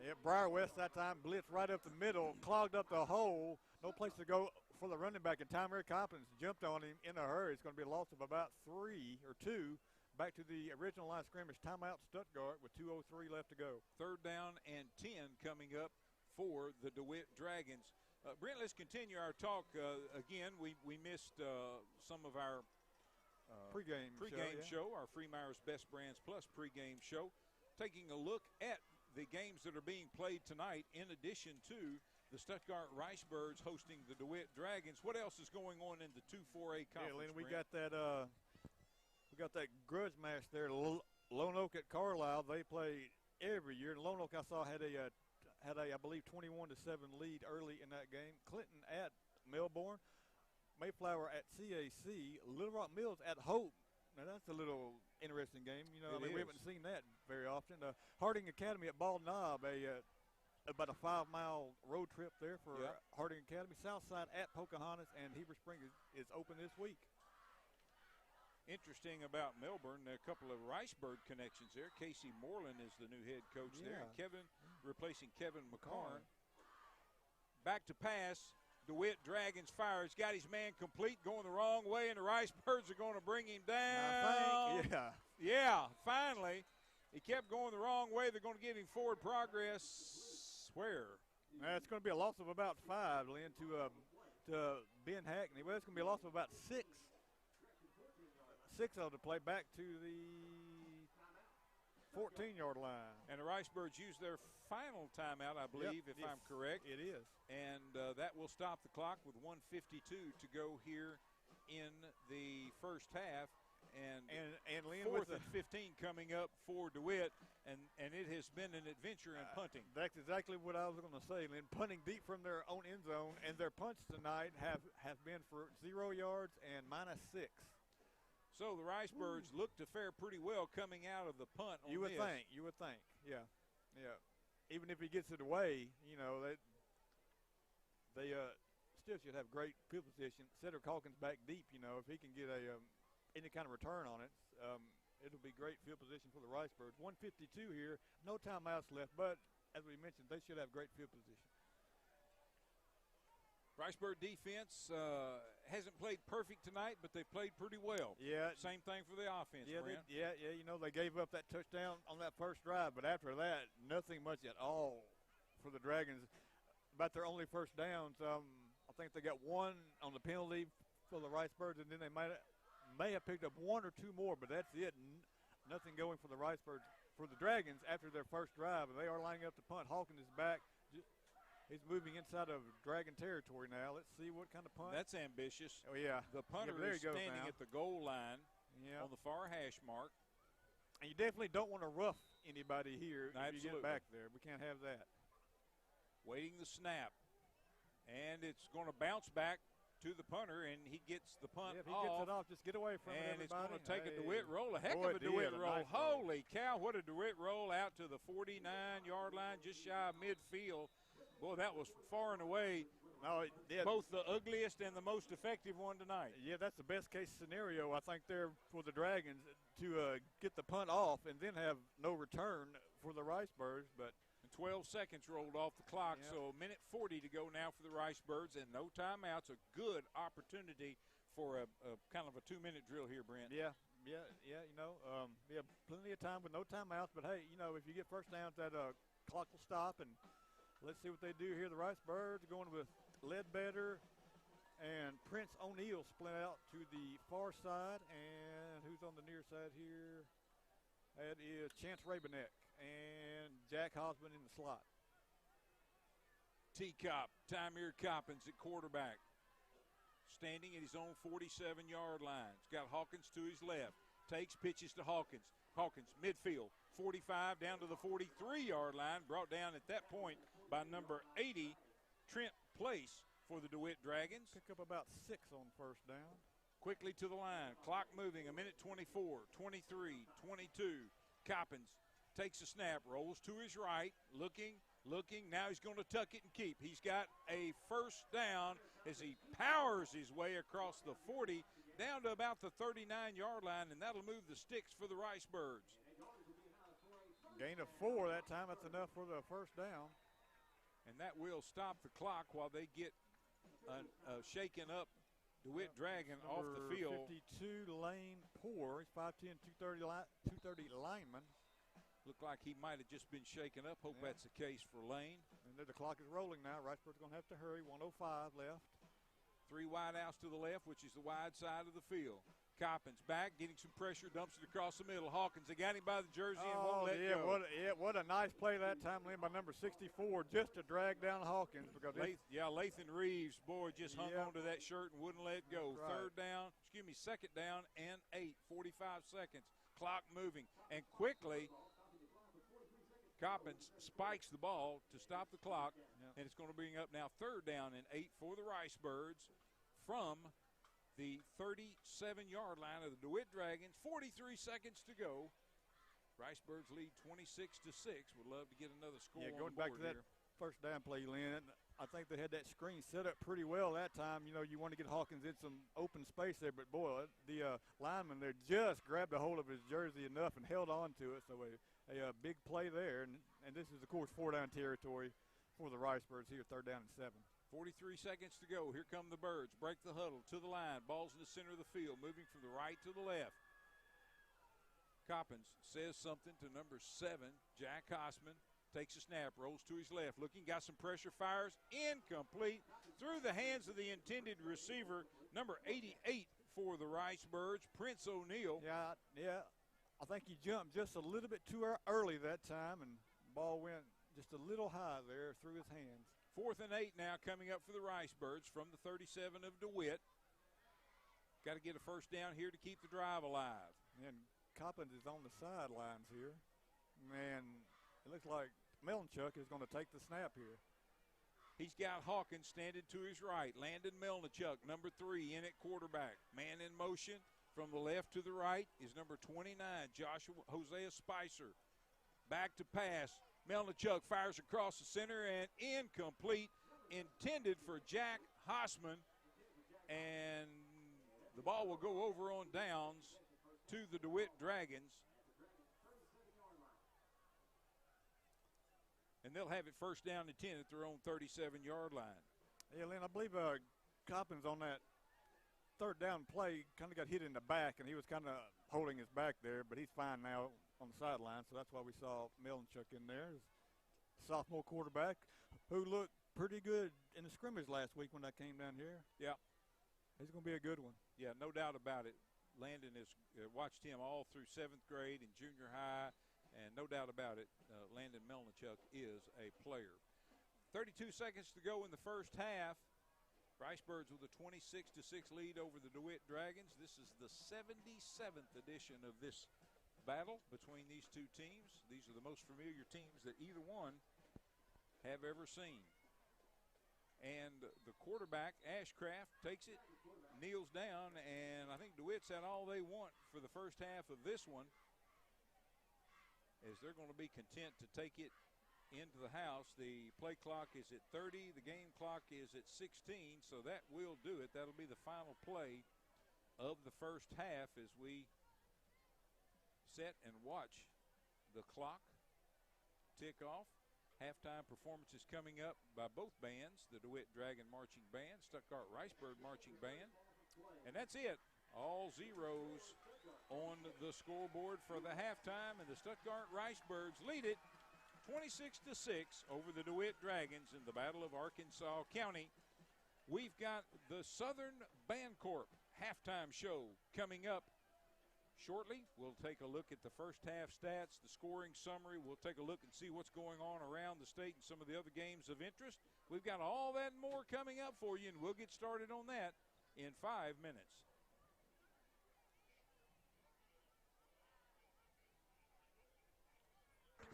Yeah, Briar West that time blitzed right up the middle, clogged up the hole, no place to go for the running back, and Tyler Coppins jumped on him in a hurry. It's going to be a loss of about 3 or 2 back to the original line of scrimmage. Timeout Stuttgart with 2:03 left to go. 3rd down and 10 coming up for the DeWitt Dragons. Brent, let's continue our talk. Again, we missed some of our pregame show, our Freemeier's Best Brands Plus pregame show, taking a look at the games that are being played tonight in addition to the Stuttgart Ricebirds hosting the DeWitt Dragons. What else is going on in the 2-4A conference? Yeah, Lynn, we got that grudge match there. Lone Oak at Carlisle. They play every year. And Lone Oak, I saw, had a I believe 21-7 lead early in that game. Clinton at Melbourne, Mayflower at CAC, Little Rock Mills at Hope. Now that's a little interesting game. You know, we haven't seen that very often. Harding Academy at Bald Knob, about a 5-mile road trip there for Harding Academy. Southside at Pocahontas, and Heber Springs is open this week. Interesting about Melbourne, a couple of Ricebird connections there. Casey Moreland is the new head coach there. And Kevin replacing Kevin McCarn. Back to pass. DeWitt Dragons fire. He's got his man complete, going the wrong way, and the Ricebirds are going to bring him down. Yeah, finally. He kept going the wrong way. They're going to give him forward progress. Where? It's going to be a loss of about 5, Lynn, to Ben Hackney. Well, it's going to be a loss of about 6. 6 of them to play back to the 14-yard line. And the Ricebirds use their final timeout, I believe, if I'm correct. It is. And that will stop the clock with 1:52 to go here in the first half. And Lynn, 4th and 15 coming up for DeWitt, and it has been an adventure in punting. That's exactly what I was going to say, Lynn. Punting deep from their own end zone, and their punts tonight have been for 0 yards and -6. So the Ricebirds look to fare pretty well coming out of the punt on You would think, yeah. Even if he gets it away, you know, they still should have great field position. Cedric Hawkins back deep, you know, if he can get any kind of return on it, it'll be great field position for the Ricebirds. 1:52 here, no timeouts left, but as we mentioned, they should have great field position. Ricebird defense hasn't played perfect tonight, but they played pretty well. Yeah. Same thing for the offense, Brent. You know, they gave up that touchdown on that first drive, but after that, nothing much at all for the Dragons. About their only first downs, I think they got 1 on the penalty for the Ricebirds, and then they may have picked up 1 or 2 more, but that's it. Nothing going for the Ricebirds. For the Dragons, after their first drive, and they are lining up to punt. Hawkins is back. He's moving inside of Dragon territory now. Let's see what kind of punt. That's ambitious. Oh, yeah. The punter is standing at the goal line on the far hash mark. And you definitely don't want to rough anybody here if you get back there. We can't have that. Waiting the snap. And it's going to bounce back to the punter, and he gets the punt if he gets it off, just get away from it, and everybody. It's going to take a DeWitt roll. A heck of a DeWitt roll. Nice Holy cow, what a DeWitt roll out to the 49-yard line, just shy of midfield. Boy, that was far and away both the ugliest and the most effective one tonight. Yeah, that's the best-case scenario, I think, there for the Dragons to get the punt off and then have no return for the Ricebirds. But 12 seconds rolled off the clock, so a minute 40 to go now for the Ricebirds, and no timeouts. A good opportunity for a kind of a 2-minute drill here, Brent. Yeah, you know, plenty of time with no timeouts. But, hey, you know, if you get first downs, that clock will stop, and let's see what they do here. The Ricebirds are going with Ledbetter and Prince O'Neill split out to the far side. And who's on the near side here? That is Chance Rabenek and Jack Hosman in the slot. T-Cop, Tymir Coppins at quarterback. Standing at his own 47-yard line. He's got Hawkins to his left. Takes, pitches to Hawkins. Hawkins, midfield, 45 down to the 43-yard line. Brought down at that point by number 80, Trent Place for the DeWitt Dragons. Pick up about 6 on first down. Quickly to the line. Clock moving. A minute 24, 23, 22. Coppins takes a snap, rolls to his right, looking. Now he's going to tuck it and keep. He's got a first down as he powers his way across the 40 down to about the 39-yard line, and that'll move the sticks for the Ricebirds. Gain of 4 that time. That's enough for the first down. And that will stop the clock while they get shaken up DeWitt Dragon off the field. 52, Lane Poor. He's 5'10", 230 lineman. Looked like he might have just been shaken up. Hope that's the case for Lane. And the clock is rolling now. Ricebirds going to have to hurry. 1:05 left. 3 wide outs to the left, which is the wide side of the field. Coppins back, getting some pressure, dumps it across the middle. Hawkins, they got him by the jersey and won't let go. What a nice play that time, Lynn, by number 64, just to drag down Hawkins. Because Lathan Reeves, boy, just hung onto that shirt and wouldn't let go. Right. Second down and 8, 45 seconds. Clock moving. And quickly, Coppins spikes the ball to stop the clock, and it's going to bring up now 3rd down and 8 for the Ricebirds from the 37-yard line of the DeWitt Dragons. 43 seconds to go. Ricebirds lead 26-6. Would love to get another score on going the back board to that here. first down play, Lynn, I think they had that screen set up pretty well that time. You know, you want to get Hawkins in some open space there, but, boy, the lineman there just grabbed a hold of his jersey enough and held on to it. So a big play there, and this is, of course, 4-down territory for the Ricebirds here, 3rd down and 7. 43 seconds to go. Here come the Birds. Break the huddle to the line. Ball's in the center of the field, moving from the right to the left. Coppins says something to number 7, Jack Hossman. Takes a snap, rolls to his left. Looking, got some pressure, fires. Incomplete. Through the hands of the intended receiver, number 88 for the Ricebirds, Prince O'Neal. Yeah. I think he jumped just a little bit too early that time, and the ball went just a little high there through his hands. 4th and 8 now coming up for the Ricebirds from the 37 of DeWitt. Got to get a first down here to keep the drive alive. And Coppins is on the sidelines here. Man, it looks like Melnichuk is going to take the snap here. He's got Hawkins standing to his right. Landon Melnichuk, number 3, in at quarterback. Man in motion from the left to the right is number 29, Hosea Spicer. Back to pass. Melnichuk fires across the center and incomplete, intended for Jack Hossman. And the ball will go over on downs to the DeWitt Dragons. And they'll have it first down and 10 at their own 37-yard line. Yeah, Lynn, I believe Coppins on that 3rd down play kind of got hit in the back, and he was kind of holding his back there, but he's fine now on the sideline, so that's why we saw Melnichuk in there. Sophomore quarterback who looked pretty good in the scrimmage last week when I came down here. Yeah. He's going to be a good one. Yeah, no doubt about it. Landon has watched him all through 7th grade and junior high, and no doubt about it, Landon Melnichuk is a player. 32 seconds to go in the first half. Ricebirds with a 26-6 lead over the DeWitt Dragons. This is the 77th edition of this battle between these two teams. These are the most familiar teams that either one have ever seen. And the quarterback, Ashcraft, takes it, kneels down, and I think DeWitt's had all they want for the first half of this one, as they're going to be content to take it into the house. The play clock is at 30. The game clock is at 16, so that will do it. That'll be the final play of the first half as we set and watch the clock tick off. Halftime performances coming up by both bands, the DeWitt Dragon Marching Band, Stuttgart Ricebird Marching Band. And that's it. All zeros on the scoreboard for the halftime, and the Stuttgart Ricebirds lead it 26-6 over the DeWitt Dragons in the Battle of Arkansas County. We've got the Southern Bancorp halftime show coming up shortly. We'll take a look at the first half stats, the scoring summary. We'll take a look and see what's going on around the state and some of the other games of interest. We've got all that and more coming up for you, and we'll get started on that in 5 minutes.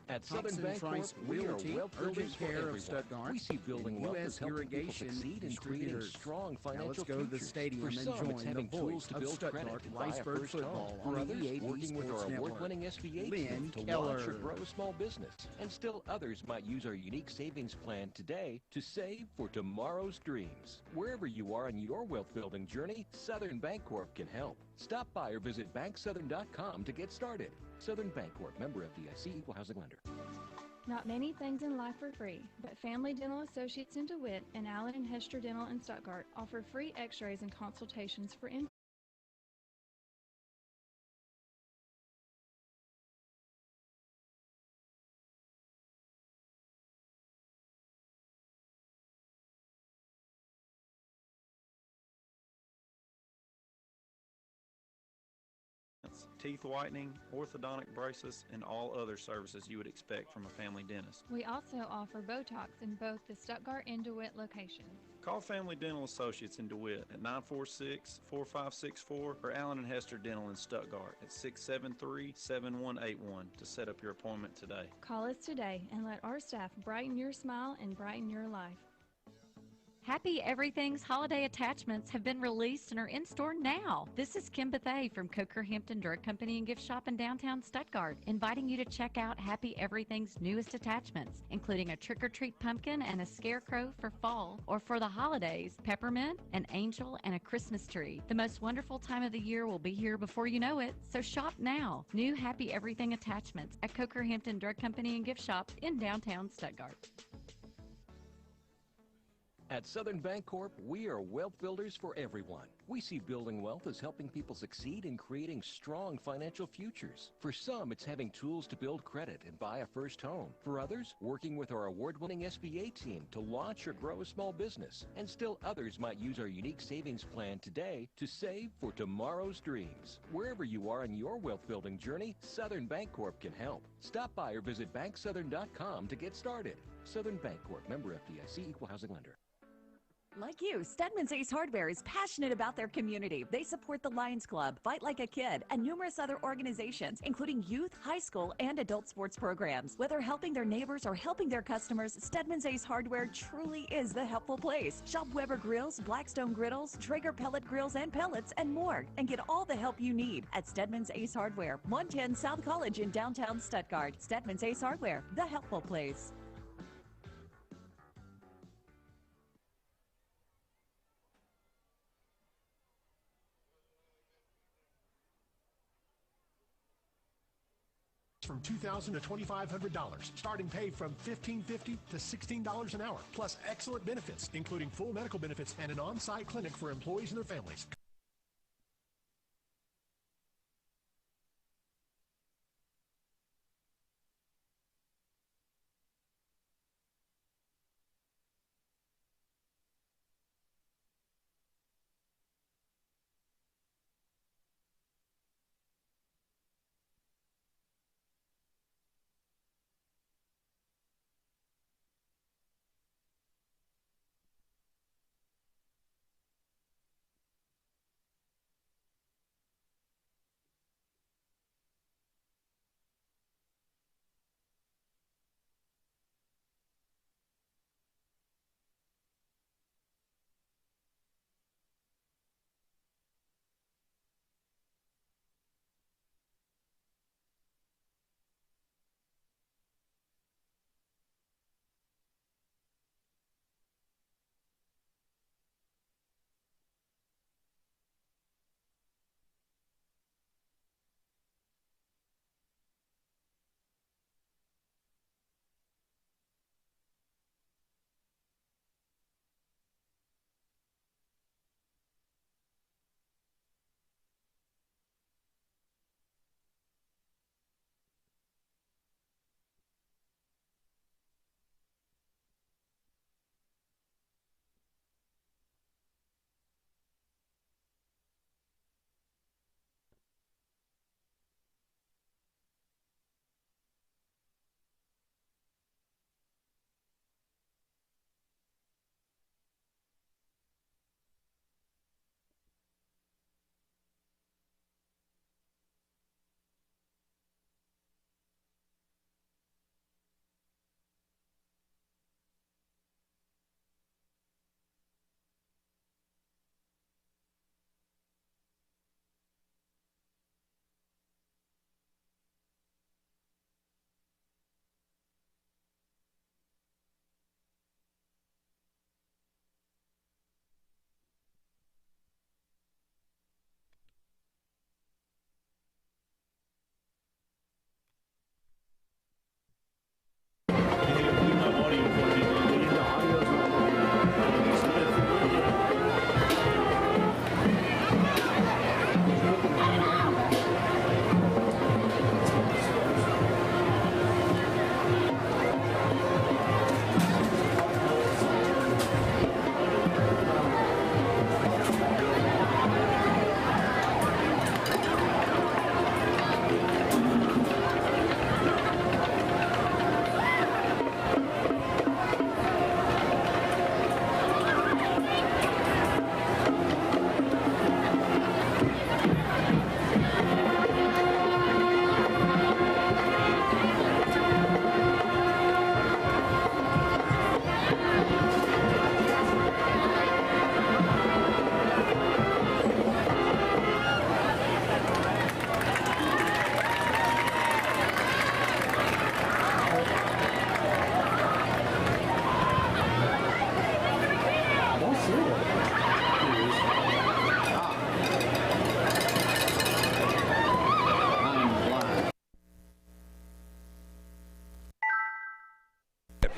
At Southern Bancorp, we are well urgent care of Stuttgart. We see building U.S. irrigation distributor strong financial. Now let's go to the stadium and join the voice of Stuttgart Ricebird football on the EAD working with our award-winning SBA team to launch or grow a small business. And still others might use our unique savings plan today to save for tomorrow's dreams. Wherever you are in your wealth-building journey, Southern Bancorp can help. Stop by or visit banksouthern.com to get started. Southern Bancorp, member FDIC, equal housing lender. Not many things in life are free, but Family Dental Associates in DeWitt and Allen and Hester Dental in Stuttgart offer free x-rays and consultations for teeth whitening, orthodontic braces, and all other services you would expect from a family dentist. We also offer Botox in both the Stuttgart and DeWitt locations. Call Family Dental Associates in DeWitt at 946-4564 or Allen & Hester Dental in Stuttgart at 673-7181 to set up your appointment today. Call us today and let our staff brighten your smile and brighten your life. Happy Everything's holiday attachments have been released and are in store now. This is Kim Bethea from Coker Hampton Drug Company and Gift Shop in downtown Stuttgart, inviting you to check out Happy Everything's newest attachments, including a trick-or-treat pumpkin and a scarecrow for fall, or for the holidays, peppermint, an angel, and a Christmas tree. The most wonderful time of the year will be here before you know it, so shop now. New Happy Everything attachments at Coker Hampton Drug Company and Gift Shop in downtown Stuttgart. At Southern Bancorp, we are wealth builders for everyone. We see building wealth as helping people succeed in creating strong financial futures. For some, it's having tools to build credit and buy a first home. For others, working with our award-winning SBA team to launch or grow a small business. And still others might use our unique savings plan today to save for tomorrow's dreams. Wherever you are in your wealth building journey, Southern Bancorp can help. Stop by or visit banksouthern.com to get started. Southern Bancorp, member FDIC, equal housing lender. Like you, Stedman's Ace Hardware is passionate about their community. They support the Lions Club, Fight Like a Kid, and numerous other organizations, including youth, high school, and adult sports programs. Whether helping their neighbors or helping their customers, Stedman's Ace Hardware truly is the helpful place. Shop Weber Grills, Blackstone Griddles, Traeger Pellet Grills and Pellets, and more, and get all the help you need at Stedman's Ace Hardware, 110 South College in downtown Stuttgart. Stedman's Ace Hardware, the helpful place. From $2,000 to $2,500, starting pay from $15.50 to $16 an hour, plus excellent benefits, including full medical benefits and an on-site clinic for employees and their families.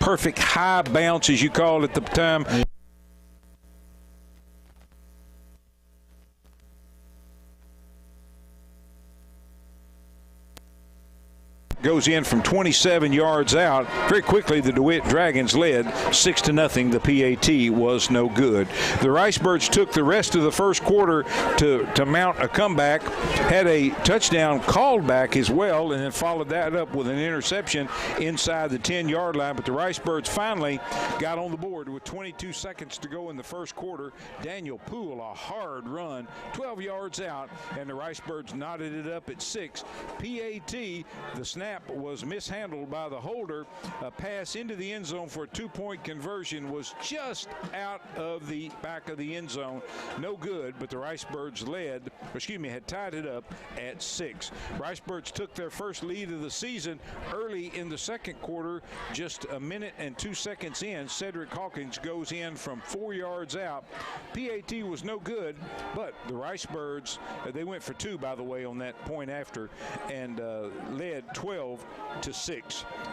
perfect high bounce, as you called it at the time. Goes in from 27 yards out. Very quickly, the DeWitt Dragons led 6-0. The PAT was no good. The Ricebirds took the rest of the first quarter to mount a comeback, had a touchdown called back as well, and then followed that up with an interception inside the 10-yard line. But the Ricebirds finally got on the board with 22 seconds to go in the first quarter. Daniel Poole, a hard run, 12 yards out, and the Ricebirds knotted it up at 6. PAT, the snap was mishandled by the holder. A pass into the end zone for a 2-point conversion was just out of the back of the end zone. No good, but the Ricebirds had tied it up at 6. Ricebirds took their first lead of the season early in the second quarter. Just a minute and 2 seconds in, Cedric Hawkins goes in from 4 yards out. PAT was no good, but the Ricebirds, they went for 2, by the way, on that point after, and led 12-6.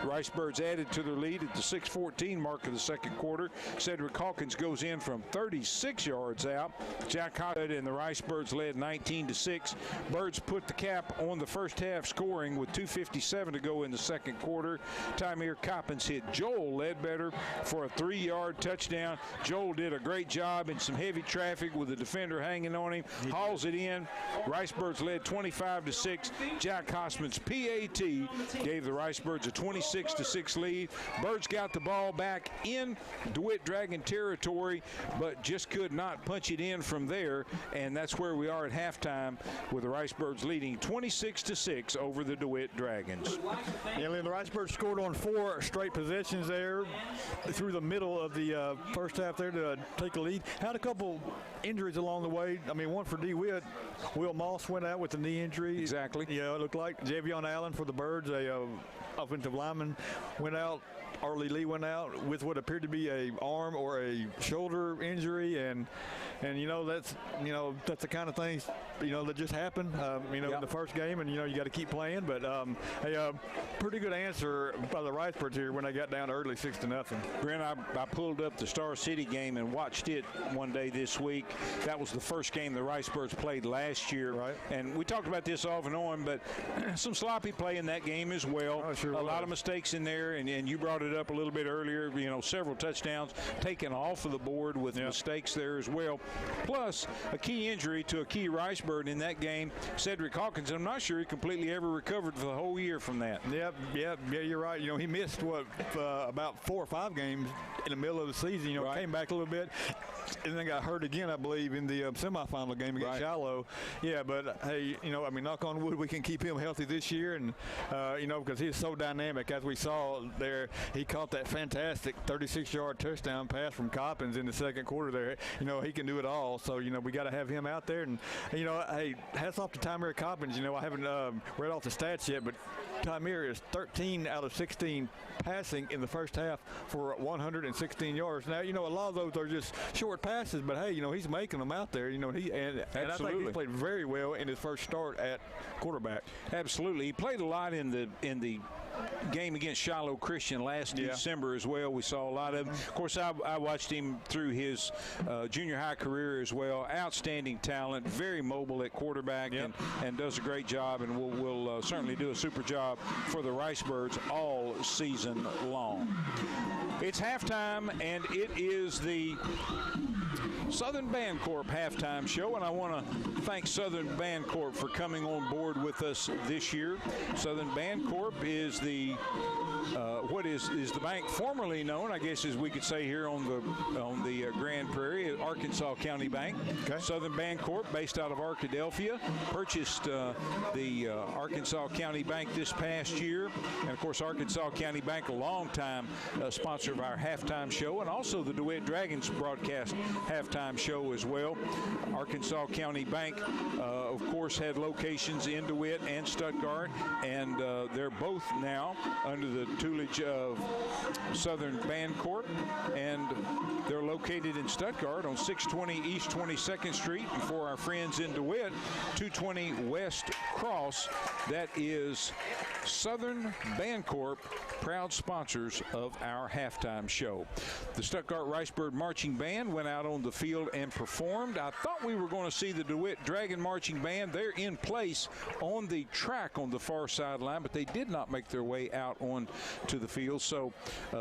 Ricebirds added to their lead at the 6:14 mark of the second quarter. Cedric Hawkins goes in from 36 yards out. Jack Hockett and the Ricebirds led 19-6. Birds put the cap on the first half scoring with 2:57 to go in the second quarter. Tymere Coppins hit Joel Ledbetter for a 3-yard touchdown. Joel did a great job in some heavy traffic with the defender hanging on him. Hauls it in. Ricebirds led 25-6. Jack Hossman's PAT gave the Ricebirds a 26-6 lead. Birds got the ball back in DeWitt Dragon territory, but just could not punch it in from there, and that's where we are at halftime with the Ricebirds leading 26-6 over the DeWitt Dragons. Yeah, the Ricebirds scored on 4 straight possessions there through the middle of the first half there to take the lead. Had a couple injuries along the way. I mean, one for DeWitt. Will Moss went out with a knee injury. Exactly. Yeah, it looked like Javion Allen for the Birds, a offensive lineman, went out. Arlie Lee went out with what appeared to be a arm or a shoulder injury, and that's the kind of things that just happened in the first game, and you got to keep playing. But a pretty good answer by the Ricebirds here when they got down early 6-0. Brent, I pulled up the Star City game and watched it one day this week. That was the first game the Ricebirds played last year, right? And we talked about this off and on, but some sloppy play in that game as well. A lot of mistakes in there, and you brought it up a little bit earlier. Several touchdowns taken off of the board with mistakes there as well. Plus, a key injury to a key Ricebird in that game, Cedric Hawkins. I'm not sure he completely ever recovered for the whole year from that. Yeah, you're right. He missed about 4 or 5 games in the middle of the season. Came back a little bit, and then got hurt again, I believe, in the semifinal game against Shiloh. Yeah, but hey, knock on wood, we can keep him healthy this year, and because he's so dynamic. As we saw there, he caught that fantastic 36-yard touchdown pass from Coppins in the second quarter there. He can do it all. So, we got to have him out there. And, hey, hats off to Tymere Coppins. I haven't read off the stats yet, but Tymere is 13 out of 16 passing in the first half for 116 yards. Now, a lot of those are just short passes, but hey, he's making them out there. And I think he played very well in his first start at quarterback. Absolutely. He played a lot in the game against Shiloh Christian last December as well. We saw a lot of him. Of course, I watched him through his junior high career as well. Outstanding talent, very mobile at quarterback, and does a great job, and will certainly do a super job for the Ricebirds all season long. It's halftime, and it is the Southern Bancorp halftime show, and I want to thank Southern Bancorp for coming on board with us this year. Southern Bancorp is the what is the bank formerly known, I guess, as we could say here on the Grand Prairie, Arkansas County Bank. Okay. Southern Bancorp, based out of Arkadelphia, purchased the Arkansas County Bank this past year, and of course Arkansas County Bank, a long-time sponsor of our halftime show, and also the DeWitt Dragons broadcast halftime show as well. Arkansas County Bank, of course, had locations in DeWitt and Stuttgart, and they're both now now under the tutelage of Southern Band Corp, and they're located in Stuttgart on 620 East 22nd Street. And for our friends in DeWitt, 220 West Cross. That is Southern Band Corp, proud sponsors of our halftime show. The Stuttgart Ricebird Marching Band went out on the field and performed. I thought we were going to see the DeWitt Dragon Marching Band. They're in place on the track on the far sideline, but they did not make their way out on to the field, so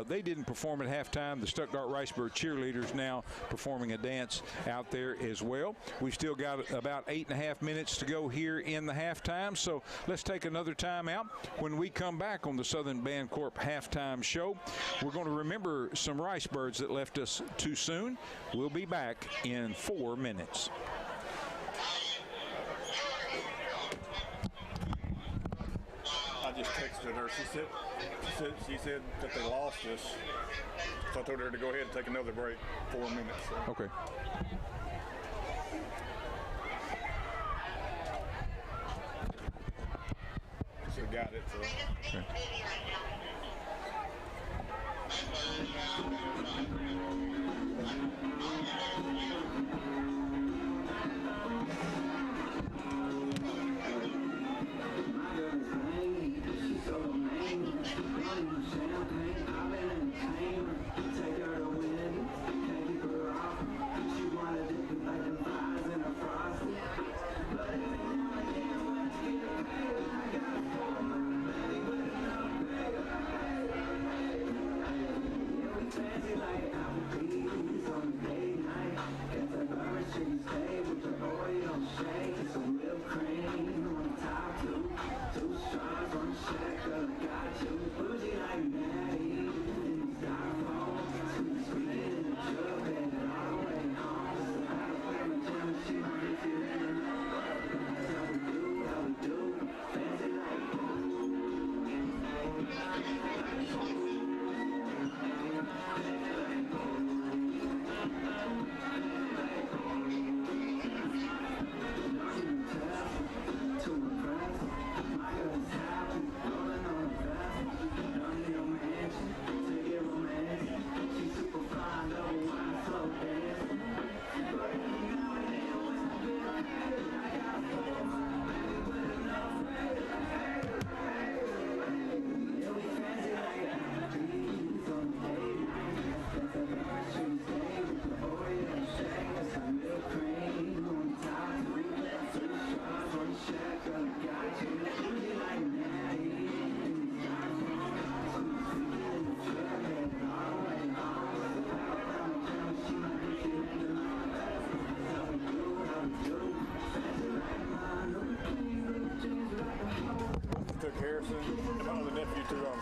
they didn't perform at halftime. The Stuttgart Ricebird cheerleaders now performing a dance out there as well. We've still got about 8.5 minutes to go here in the halftime, so let's take another time out. When we come back on the Southern Band Corp halftime show, we're going to remember some Ricebirds that left us too soon. We'll be back in 4 minutes. I just texted her. She said that they lost us. So I told her to go ahead and take another break, 4 minutes. So. Okay. She got it. So. Okay.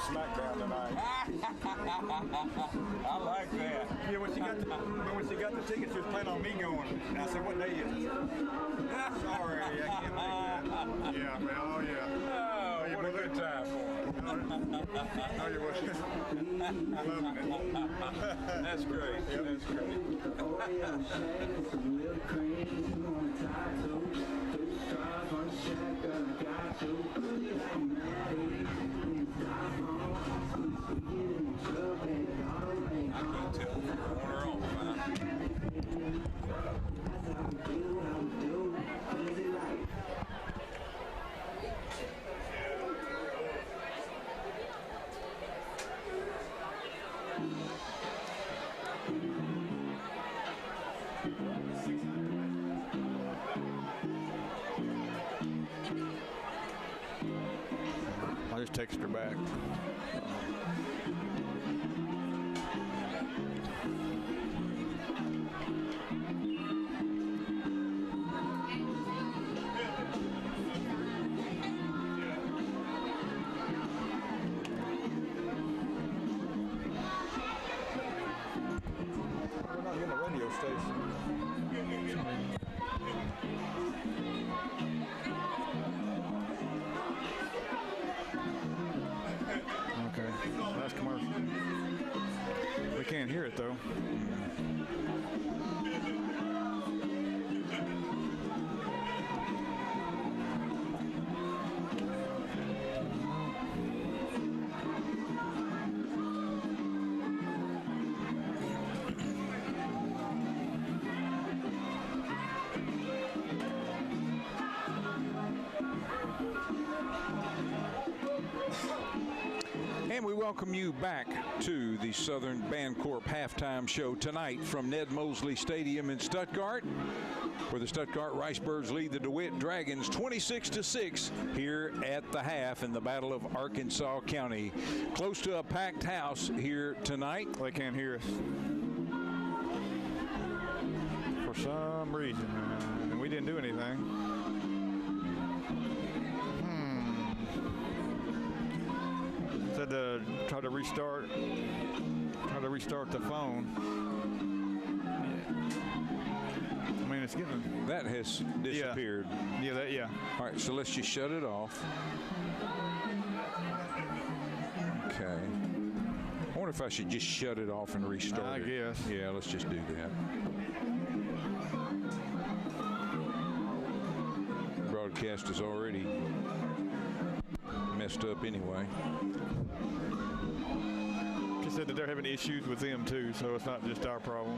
SmackDown tonight. I like that. Yeah, when she got the tickets, she was planning on me going. And I said, "What day is it?" Sorry, I can't make that. Yeah, man. Oh yeah. Oh, what a good time for her. Oh, you was loving it. That's great. Yeah, that's great. I can't tell who won her off, man. I just texted her back. We're not in the radio station. Okay, last commercial. We can't hear it though. And we welcome you back to the Southern Bancorp halftime show tonight from Ned Mosley Stadium in Stuttgart, where the Stuttgart Ricebirds lead the DeWitt Dragons 26-6 here at the half in the Battle of Arkansas County. Close to a packed house here tonight. They can't hear us for some reason, and we didn't do anything. Said to try to restart the phone. I mean, it's getting... That has disappeared. Yeah. All right, so let's just shut it off. Okay. I wonder if I should just shut it off and restart it. I guess. Yeah, let's just do that. Broadcast is already messed up anyway. She said that they're having issues with them too, so it's not just our problem.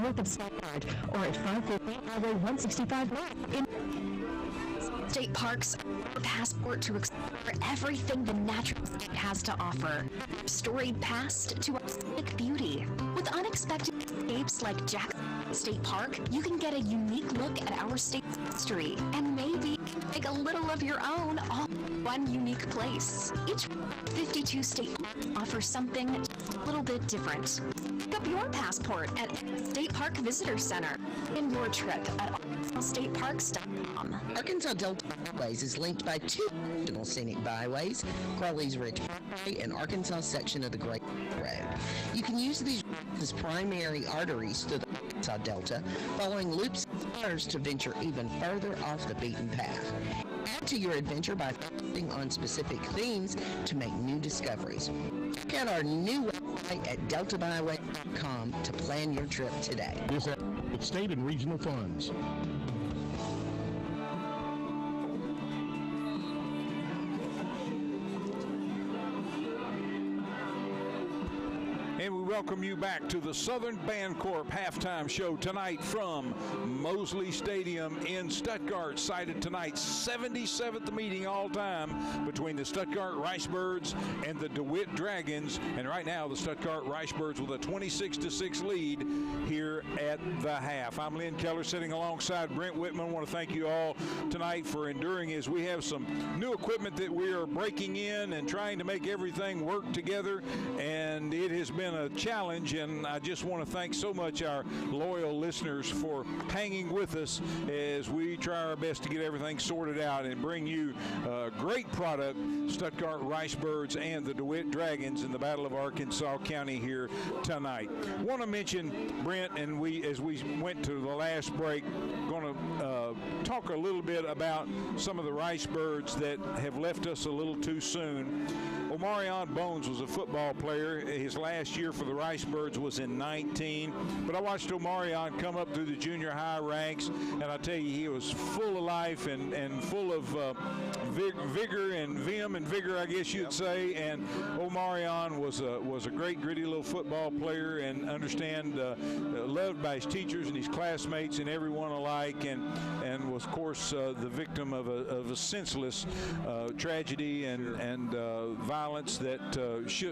North of Stuttgart, or at 550 Highway 165 North. In state parks, a passport to explore everything the natural state has to offer. Storied past to our scenic beauty. With unexpected escapes like Jackson State Park, you can get a unique look at our state's history and maybe make a little of your own all in one unique place. Each 52 state parks offers something just a little bit different. Pick up your passport at State Park Visitor Center. In your trip at ArkansasStateParks.com. Arkansas Delta Byways is linked by two regional scenic byways, Crowley's Ridge Highway and Arkansas section of the Great Road. You can use these as primary arteries to the Arkansas Delta, following loops and spurs to venture even further off the beaten path. Add to your adventure by focusing on specific themes to make new discoveries. Check out our new website at deltabyway.com to plan your trip today. With state and regional funds. And we welcome you back to the Southern Bancorp halftime show tonight from Mosley Stadium in Stuttgart. Cited tonight's 77th meeting all time between the Stuttgart Ricebirds and the DeWitt Dragons. And right now, the Stuttgart Ricebirds with a 26-6 lead here at the half. I'm Lynn Keller sitting alongside Brent Whitman. I want to thank you all tonight for enduring as we have some new equipment that we are breaking in and trying to make everything work together. And it has been been a challenge, and I just want to thank so much our loyal listeners for hanging with us as we try our best to get everything sorted out and bring you a great product, Stuttgart Ricebirds and the DeWitt Dragons in the Battle of Arkansas County here tonight. Want to mention, Brent, and as we went to the last break, going to talk a little bit about some of the Ricebirds that have left us a little too soon. Omarion Bones was a football player. His last year for the Ricebirds was in 19. But I watched Omarion come up through the junior high ranks, and I tell you, he was full of life and full of vigor and vim and vigor, I guess you'd say. And Omarion was a great, gritty little football player, and loved by his teachers and his classmates and everyone alike, and was, of course, the victim of a senseless tragedy and violence that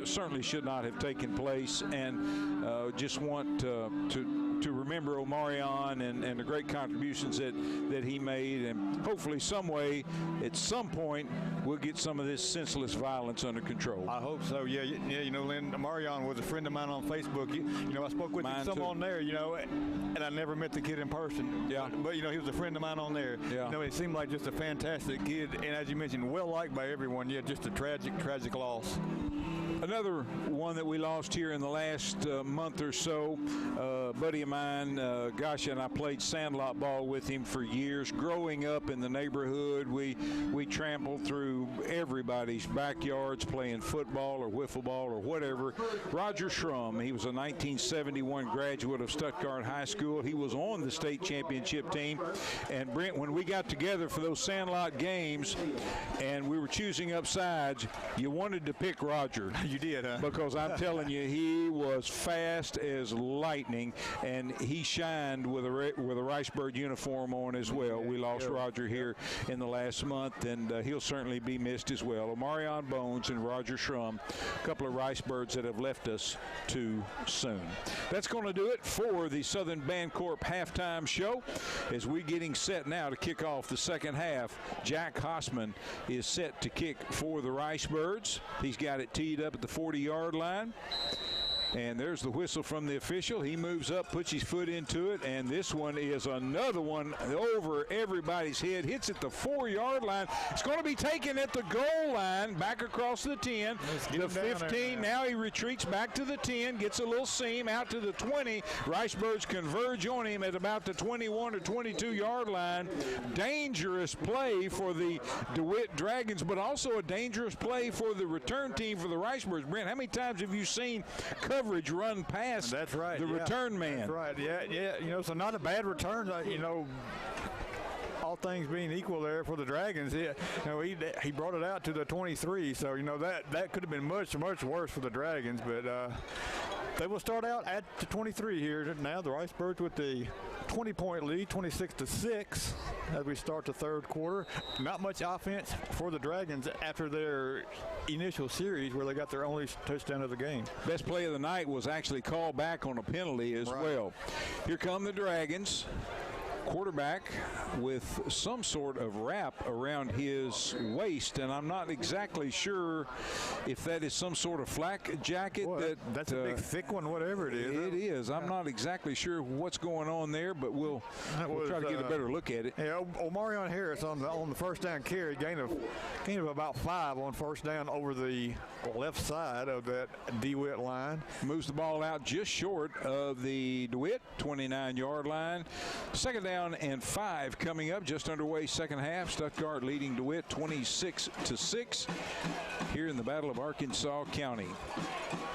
certainly should not have taken place. And just want to remember Omarion and the great contributions that he made, and hopefully some way, at some point, we'll get some of this senseless violence under control. I hope so. Yeah. You know, Lynn, Omarion was a friend of mine on Facebook. You know, I spoke with him some on there. You know, and I never met the kid in person. Yeah. But you know, he was a friend of mine on there. Yeah. You know, he seemed like just a fantastic kid, and as you mentioned, well liked by everyone. Yeah, just a tragic loss. Another one that we lost here in the last month or so, buddy of mine, and I played sandlot ball with him for years. Growing up in the neighborhood, we trampled through everybody's backyards playing football or wiffle ball or whatever. Roger Schrum, he was a 1971 graduate of Stuttgart High School. He was on the state championship team. And Brent, when we got together for those sandlot games and we were choosing up sides, you wanted to pick Roger. You did, huh? Because I'm telling you, he was fast as lightning, and he shined with a Ricebird uniform on as well. We lost Roger here in the last month, and he'll certainly be missed as well. Omarion Bones and Roger Schrum, a couple of Ricebirds that have left us too soon. That's going to do it for the Southern Bancorp halftime show. As we're getting set now to kick off the second half, Jack Hossman is set to kick for the Ricebirds. He's got it teed up at the 40-yard line. And there's the whistle from the official. He moves up, puts his foot into it, and this one is another one over everybody's head. Hits at the 4-yard line. It's going to be taken at the goal line, back across the 10, the 15. Now he retreats back to the 10, gets a little seam out to the 20. Ricebirds converge on him at about the 21 or 22-yard line. Dangerous play for the DeWitt Dragons, but also a dangerous play for the return team for the Ricebirds. Brent, how many times have you seen coverage run past the return man? That's right. Yeah. You know, so not a bad return. You know, all things being equal there for the Dragons. You know, he brought it out to the 23. So you know that could have been much worse for the Dragons. But they will start out at the 23 here now. The Ricebirds with the 20-point lead, 26-6, as we start the third quarter. Not much offense for the Dragons after their initial series where they got their only touchdown of the game. Best play of the night was actually called back on a penalty as well. Here come the Dragons. Quarterback with some sort of wrap around his waist, and I'm not exactly sure if that is some sort of flak jacket. That's a big thick one, whatever it is. It is. I'm not exactly sure what's going on there, but we'll try to get a better look at it. Yeah, Omarion Harris on the first down carry, gain of about 5 on first down over the left side of that DeWitt line. Moves the ball out just short of the DeWitt 29-yard line. Second down and 5 coming up, just underway second half. Stuttgart leading DeWitt 26-6 here in the Battle of Arkansas County.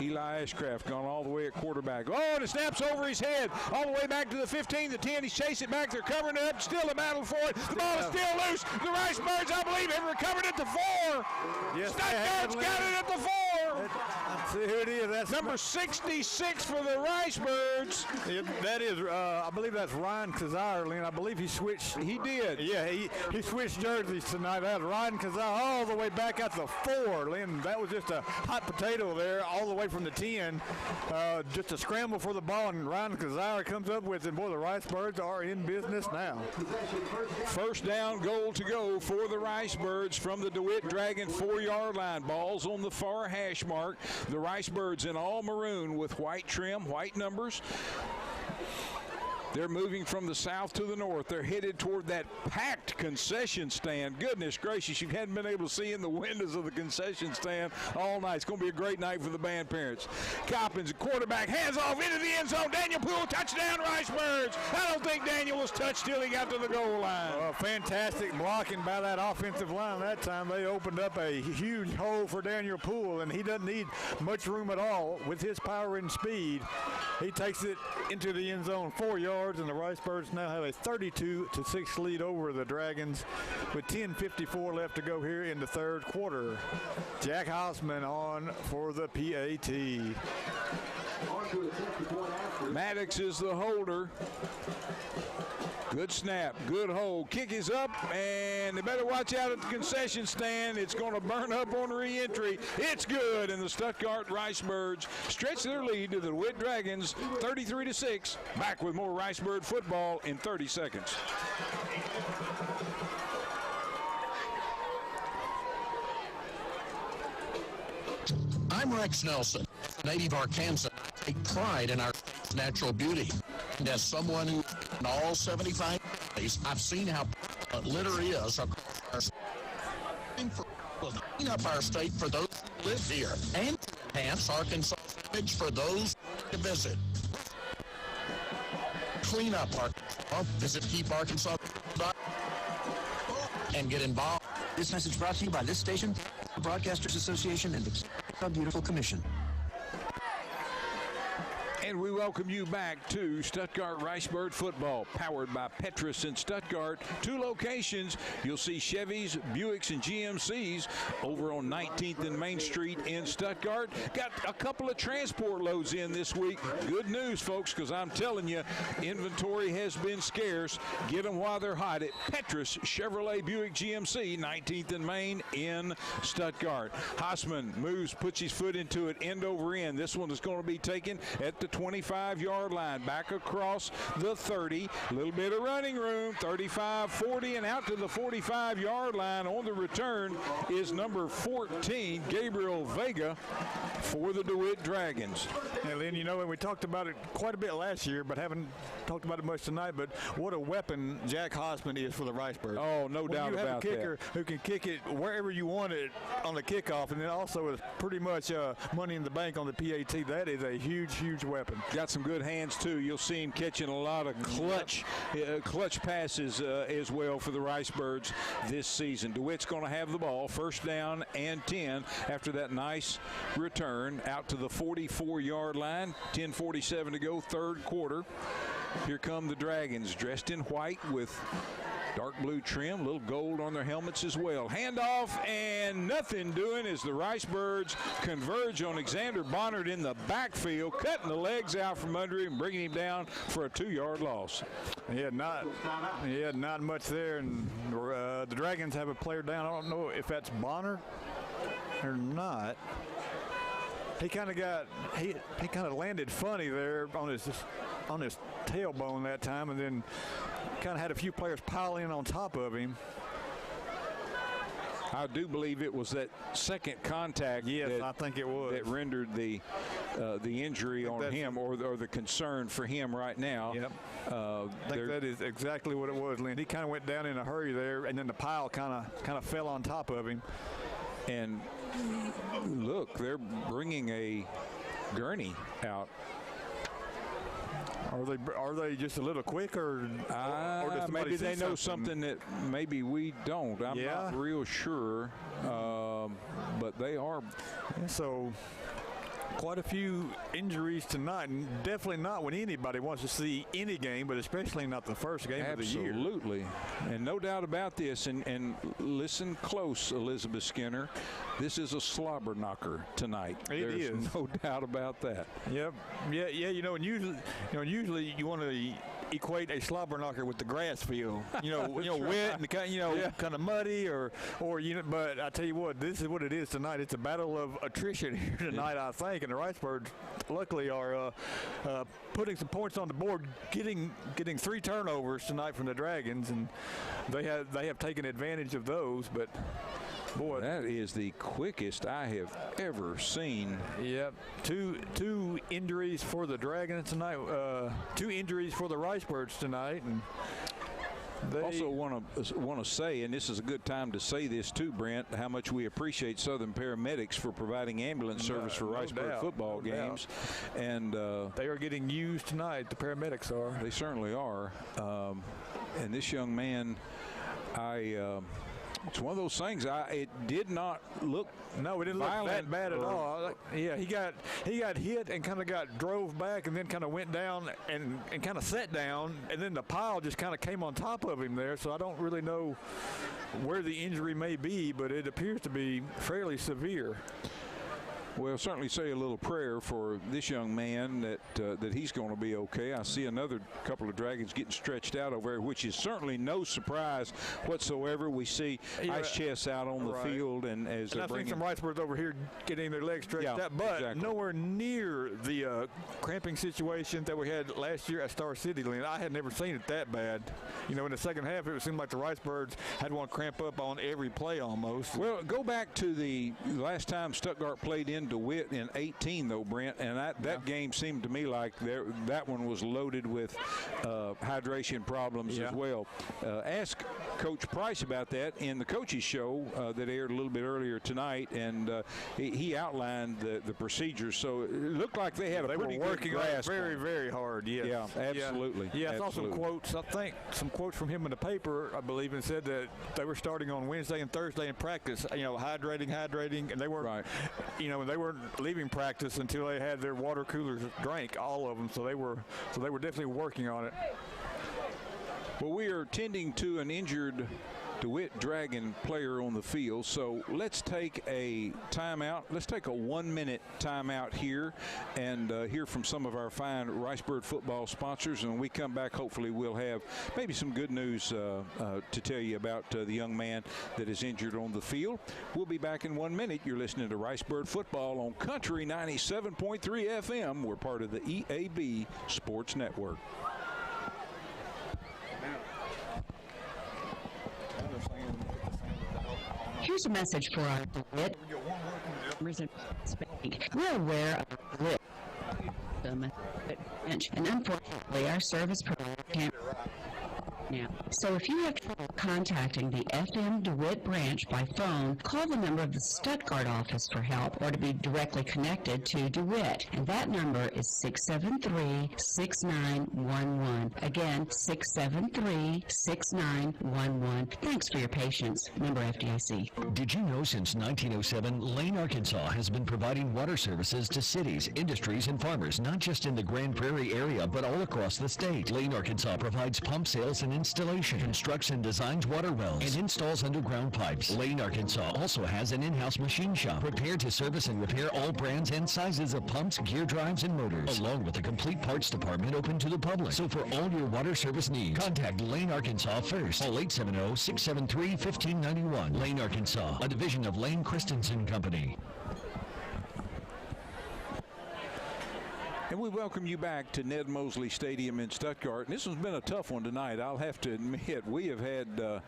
Eli Ashcraft gone all the way at quarterback. Oh, and it snaps over his head all the way back to the 15, the 10. He's chasing it back. They're covering it up. Still a battle for it. The ball is still loose. The Ricebirds, I believe, have recovered at the 4. Yes, Stuttgart's got it at the 4. Let's see who it is. That's number 66 for the Ricebirds. That is, I believe that's Ryan Kazar. I believe he switched. He did. Yeah, he switched jerseys tonight. That's Ryan Kazar all the way back at the 4. Lynn, that was just a hot potato there all the way from the 10. Just a scramble for the ball, and Ryan Kazar comes up with it. Boy, the Ricebirds are in business now. First down, goal to go for the Ricebirds from the DeWitt Dragon 4-yard line. Ball's on the far hash mark. The Ricebirds in all maroon with white trim, white numbers. They're moving from the south to the north. They're headed toward that packed concession stand. Goodness gracious, you hadn't been able to see in the windows of the concession stand all night. It's going to be a great night for the band parents. Coppins, quarterback, hands off into the end zone. Daniel Poole, touchdown, Ricebirds. I don't think Daniel was touched till he got to the goal line. Fantastic blocking by that offensive line that time. They opened up a huge hole for Daniel Poole, and he doesn't need much room at all. With his power and speed, he takes it into the end zone 4 yards. And the Ricebirds now have a 32-6 lead over the Dragons with 10:54 left to go here in the third quarter. Jack Hausman on for the PAT. Maddox is the holder. Good snap, good hold. Kick is up, and they better watch out at the concession stand. It's going to burn up on re-entry. It's good, and the Stuttgart Ricebirds stretch their lead to the DeWitt Dragons, 33-6. Back with more Ricebird football in 30 seconds. I'm Rex Nelson, native Arkansas. I take pride in our state's natural beauty. And as someone who in all 75 counties, I've seen how litter is across our state. Clean up our state for those who live here and enhance Arkansas' image for those to visit. Clean up Arkansas. Visit keeparkansas.com and get involved. This message brought to you by this station, the Broadcasters Association, and the Beautiful Commission. And we welcome you back to Stuttgart Ricebird football, powered by Petrus in Stuttgart. 2 locations. You'll see Chevys, Buicks, and GMCs over on 19th and Main Street in Stuttgart. Got a couple of transport loads in this week. Good news, folks, because I'm telling you, inventory has been scarce. Get them while they're hot at Petrus Chevrolet Buick GMC, 19th and Main in Stuttgart. Hausman moves, puts his foot into it, end over end. This one is going to be taken at the 25-yard line, back across the 30. A little bit of running room, 35, 40, and out to the 45-yard line. On the return is number 14, Gabriel Vega, for the DeWitt Dragons. Hey, Lynn, you know, we talked about it quite a bit last year, but haven't talked about it much tonight, but what a weapon Jack Hausman is for the Ricebirds. Oh, no doubt about that. You have a kicker who can kick it wherever you want it on the kickoff, and then also is pretty much money in the bank on the PAT. That is a huge, huge weapon. Got some good hands, too. You'll see him catching a lot of clutch passes as well for the Ricebirds this season. DeWitt's going to have the ball, first down and 10 after that nice return out to the 44-yard line. 10:47 to go, third quarter. Here come the Dragons, dressed in white with dark blue trim, a little gold on their helmets as well. Handoff, and nothing doing as the Ricebirds converge on Xander Bonnert in the backfield, cutting the legs out from under him, bringing him down for a 2-yard loss. He had not much there, and the Dragons have a player down. I don't know if that's Bonnert or not. He kind of landed funny there on his tailbone that time, and then kind of had a few players pile in on top of him. I do believe it was that second contact. Yes, I think it was. That rendered the injury on him, or the concern for him right now. Yep. I think that is exactly what it was, Lynn. He kind of went down in a hurry there, and then the pile kind of fell on top of him. And look, they're bringing a gurney out. Are they just a little quick, or maybe they know something that maybe we don't? I'm not real sure, but they are. Yeah, so quite a few injuries tonight, and definitely not when anybody wants to see any game, but especially not the first game of the year. Absolutely, and no doubt about this. And listen close, Elizabeth Skinner. This is a slobber knocker tonight. There's no doubt about that. Yep. Yeah. You know, and usually you want to equate a slobber knocker with the grass field. Wet and kind of muddy, or But I tell you what, this is what it is tonight. It's a battle of attrition here tonight, I think, and the Ricebirds luckily are putting some points on the board, getting 3 turnovers tonight from the Dragons, and they have taken advantage of those, but Boy, that is the quickest I have ever seen. Yep. Two injuries for the Dragons tonight. 2 injuries for the Ricebirds tonight, and they also want to say, and this is a good time to say this too, Brent, how much we appreciate Southern Paramedics for providing ambulance service for Ricebird football games. And they are getting used tonight. The paramedics are. They certainly are. And this young man, it's one of those things. It did not look. No, it didn't look that bad at all. Yeah, he got hit and kind of drove back and then kind of went down and kind of sat down, and then the pile just kind of came on top of him there. So I don't really know where the injury may be, but it appears to be fairly severe. Well, certainly say a little prayer for this young man that he's going to be okay. I see another couple of Dragons getting stretched out over there, which is certainly no surprise whatsoever. We see ice chests out on the field, and as they're bringing some Ricebirds over here getting their legs stretched out, but nowhere near the cramping situation that we had last year at Star City. I had never seen it that bad. You know, in the second half, it seemed like the Ricebirds had one cramp up on every play almost. Well, go back to the last time Stuttgart played in DeWitt in 18, though, Brent, and that game seemed to me like that one was loaded with hydration problems as well. Ask Coach Price about that in the coaches show that aired a little bit earlier tonight, and he outlined the procedures. So it looked like they had a pretty good grasp. Very, very hard. Yes. Yeah, absolutely. Yeah, I saw some quotes. I think some quotes from him in the paper, I believe, and said that they were starting on Wednesday and Thursday in practice. You know, hydrating, and they weren't. You know, they weren't leaving practice until they had their water coolers drank, all of them. So they were definitely working on it. Well, we are tending to an injured DeWitt Dragon player on the field, so let's take a timeout. Let's take a 1-minute timeout here and hear from some of our fine Ricebird football sponsors. And when we come back, hopefully we'll have maybe some good news to tell you about the young man that is injured on the field. We'll be back in 1 minute. You're listening to Ricebird football on Country 97.3 FM. We're part of the EAB Sports Network. Here's a message for our DeWitt. We're aware of the bench, and unfortunately, our service provider can't now. So if you have trouble contacting the FM DeWitt branch by phone, call the number of the Stuttgart office for help or to be directly connected to DeWitt. And that number is 673-6911. Again, 673-6911. Thanks for your patience. Member FDIC. Did you know since 1907, Lane, Arkansas has been providing water services to cities, industries, and farmers, not just in the Grand Prairie area, but all across the state. Lane, Arkansas provides pump sales and installation, constructs and designs water wells, and installs underground pipes. Lane, Arkansas also has an in-house machine shop prepared to service and repair all brands and sizes of pumps, gear drives, and motors, along with a complete parts department open to the public. So for all your water service needs, contact Lane, Arkansas first. Call 870-673-1591. Lane, Arkansas, a division of Lane Christensen Company. And we welcome you back to Ned Mosley Stadium in Stuttgart. And this one's been a tough one tonight. I'll have to admit, we have had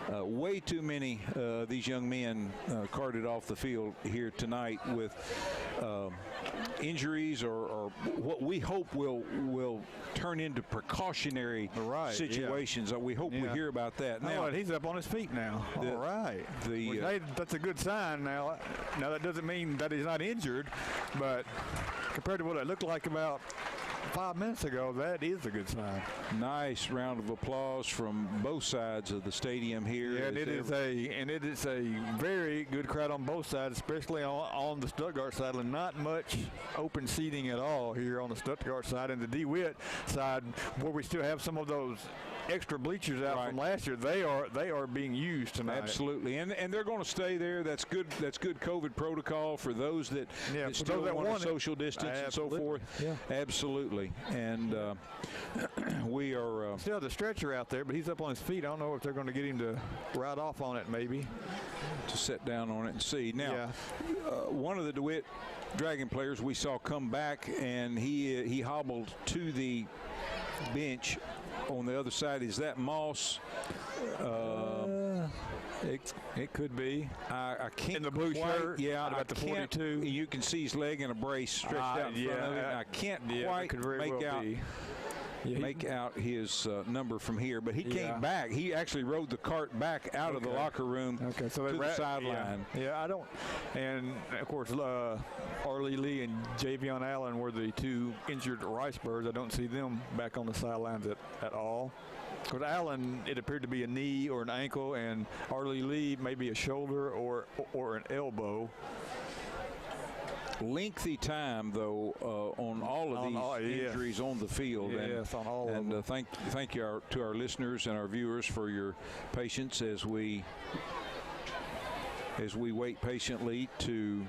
way too many these young men carted off the field here tonight with injuries or what we hope will turn into precautionary situations. We hope we hear about that. Now he's up on his feet now. All right. That's a good sign now. Now that doesn't mean that he's not injured, but compared to what it looked like about 5 minutes ago, that is a good sign. Nice round of applause from both sides of the stadium here. Yeah, it is a very good crowd on both sides, especially on the Stuttgart side. And not much open seating at all here on the Stuttgart side. And the DeWitt side, where we still have some of those extra bleachers out from last year, they are being used tonight. Absolutely, and they're going to stay there. That's good COVID protocol for those that still want to social distance and so forth. Yeah. Absolutely, and we are still have the stretcher out there, but he's up on his feet. I don't know if they're going to get him to ride off on it, maybe to sit down on it and see. Now, one of the DeWitt Dragon players we saw come back, and he hobbled to the bench. On the other side, is that Moss? It could be. I I can't in the blue shirt. Yeah, about the 42. You can see his leg in a brace stretched out in front of him. I can't quite make out his number from here, but he came back. He actually rode the cart back out of the locker room so to the sideline. Yeah, I don't. And of course, Arlie Lee and Javion Allen were the two injured Ricebirds. I don't see them back on the sidelines at all. Because Allen, it appeared to be a knee or an ankle, and Arlie Lee maybe a shoulder or an elbow. Lengthy time, though, on all of these injuries on the field. Yes, on all of them. Thank you to our listeners and our viewers for your patience as we wait patiently to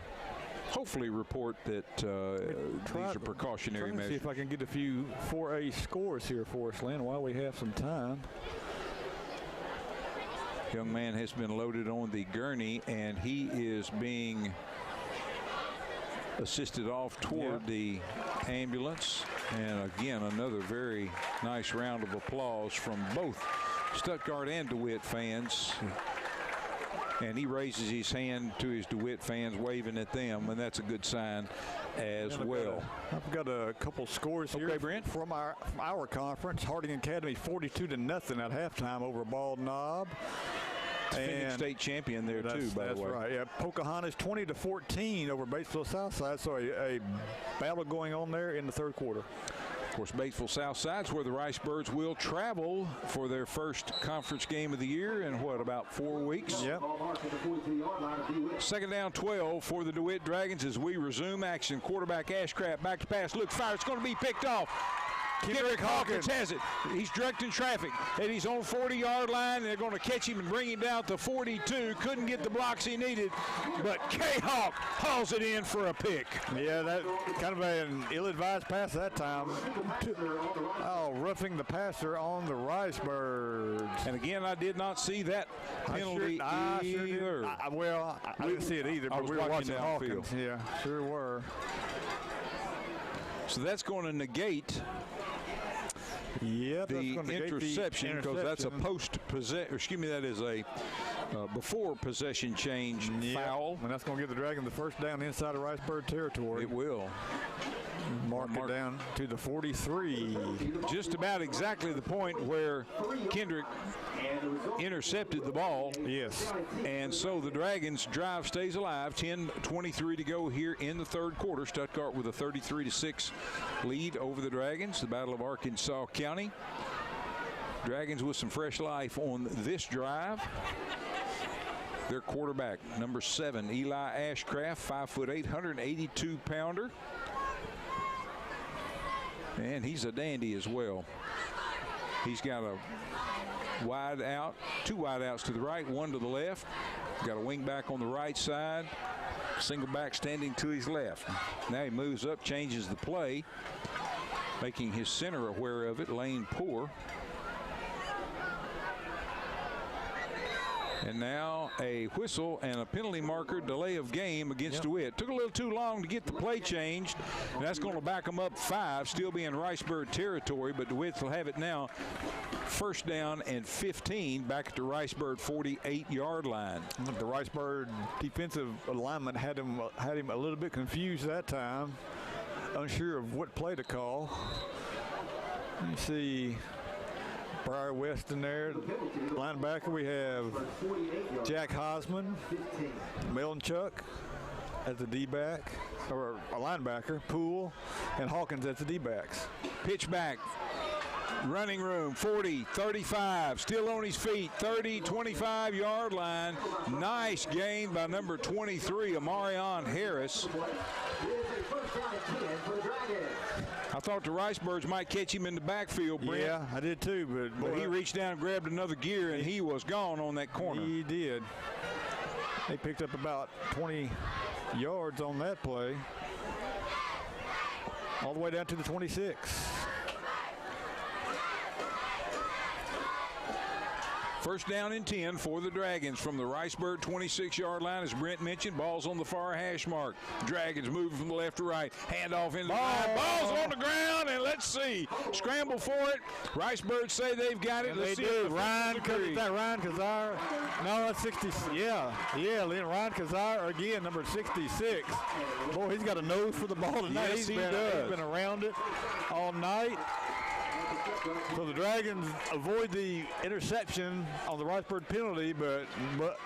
hopefully report that these are precautionary measures. See if I can get a few 4A scores here for us, Lynn, while we have some time. Young man has been loaded on the gurney, and he is being assisted off toward the ambulance. And again, another very nice round of applause from both Stuttgart and DeWitt fans. And he raises his hand to his DeWitt fans, waving at them, and that's a good sign as well. I've got a couple scores here from our conference. Harding Academy 42-0 at halftime over Bald Knob. And state champion there too, by the way. That's right. Yeah, Pocahontas 20-14 over Batesville Southside. So a battle going on there in the third quarter. Of course, Batesville Southside's where the Ricebirds will travel for their first conference game of the year in about 4 weeks. Yep. Second down 12 for the DeWitt Dragons as we resume action. Quarterback Ashcraft back to pass, looks fire. It's going to be picked off. Kendrick Hawkins has it. He's directing traffic, and he's on 40-yard line. And they're going to catch him and bring him down to 42. Couldn't get the blocks he needed, but K-Hawk hauls it in for a pick. Yeah, that kind of an ill-advised pass that time. Roughing the passer on the Ricebirds. And again, I did not see that penalty either. I didn't see it either, but we were watching Hawkins. Yeah, sure were. So that's going to negate the interception, because that's a that is a before possession change foul. And that's going to give the Dragon the first down inside of Ricebird territory. It will. Mark it down to the 43. Just about exactly the point where Kendrick intercepted the ball. Yes. And so the Dragons' drive stays alive. 10:23 to go here in the third quarter. Stuttgart with a 33-6 lead over the Dragons. The Battle of Arkansas County. Dragons with some fresh life on this drive. Their quarterback, number 7, Eli Ashcraft, 5'8", 182-pounder. And he's a dandy as well. He's got a wide out, 2 wide outs to the right, 1 to the left. Got a wing back on the right side, single back standing to his left. Now he moves up, changes the play, making his center aware of it, Lane Poor. And now a whistle and a penalty marker, delay of game against DeWitt. Took a little too long to get the play changed, and that's going to back them up 5, still be in Ricebird territory, but DeWitt will have it now. First down and 15 back at the Ricebird 48-yard line. The Ricebird defensive alignment had him a little bit confused that time, unsure of what play to call. You see Briar West in there. Linebacker, we have Jack Hosman, Melnchuk as the D-back, or a linebacker, Poole, and Hawkins as the D-backs. Pitch back. Running room, 40, 35, still on his feet, 30, 25-yard line. Nice gain by number 23, Amarion Harris. I thought the Ricebirds might catch him in the backfield, Brent. Yeah, I did too, but he reached down and grabbed another gear, and he was gone on that corner. He did. They picked up about 20 yards on that play, all the way down to the 26. First down and 10 for the Dragons from the Ricebird 26-yard line. As Brent mentioned, ball's on the far hash mark. Dragons moving from the left to right. Handoff into the line. Ball's on the ground, and let's see. Scramble for it. Ricebirds say they've got it. Let's see it. Ryan Kazar. No, that's 60. Yeah, Ryan Kazar again, number 66. Boy, he's got a nose for the ball tonight. Yes, he does. He's been around it all night. So the Dragons avoid the interception on the Ricebird penalty, but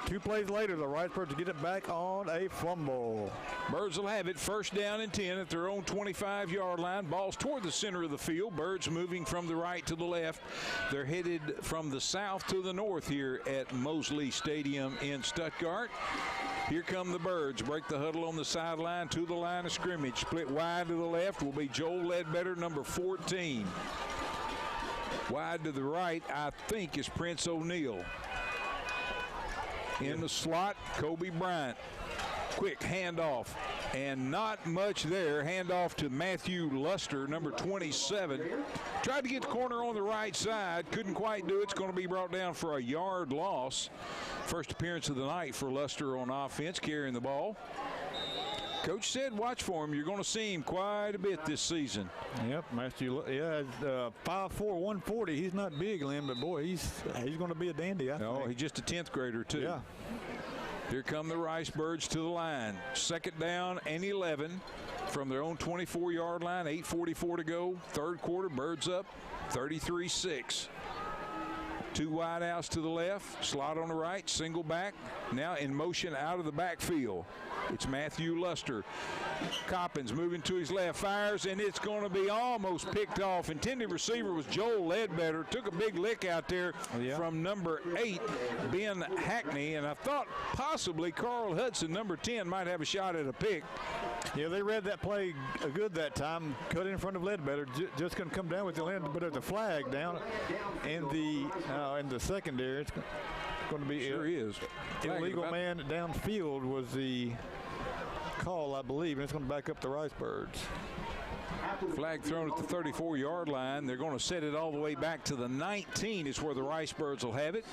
2 plays later, the Ricebirds get it back on a fumble. Birds will have it first down and 10 at their own 25-yard line. Ball's toward the center of the field. Birds moving from the right to the left. They're headed from the south to the north here at Mosley Stadium in Stuttgart. Here come the Birds. Break the huddle on the sideline to the line of scrimmage. Split wide to the left will be Joel Ledbetter, number 14. Wide to the right, I think, is Prince O'Neill. In the slot, Kobe Bryant. Quick handoff, and not much there. Handoff to Matthew Luster, number 27. Tried to get the corner on the right side. Couldn't quite do it. It's going to be brought down for a yard loss. First appearance of the night for Luster on offense, carrying the ball. Coach said watch for him. You're going to see him quite a bit this season. Yep, Matthew. Yeah, 5'4", 140. He's not big, Lynn, but boy, he's going to be a dandy, I think. Oh, he's just a 10th grader, too. Yeah. Here come the Ricebirds to the line. Second down and 11 from their own 24-yard line. 8:44 to go. Third quarter, Birds up 33-6. 2 wide outs to the left. Slot on the right. Single back. Now in motion out of the backfield. It's Matthew Luster. Coppins moving to his left, fires, and it's going to be almost picked off. Intended receiver was Joel Ledbetter. Took a big lick out there from number 8, Ben Hackney, and I thought possibly Carl Hudson, number 10, might have a shot at a pick. Yeah, they read that play good that time. Cut in front of Ledbetter. Just going to come down with the land, but there's a flag down in the secondary. It's going to be illegal man downfield was the call, I believe, and it's going to back up the Ricebirds. Flag thrown at the 34-yard line. They're going to set it all the way back to the 19 is where the Ricebirds will have it.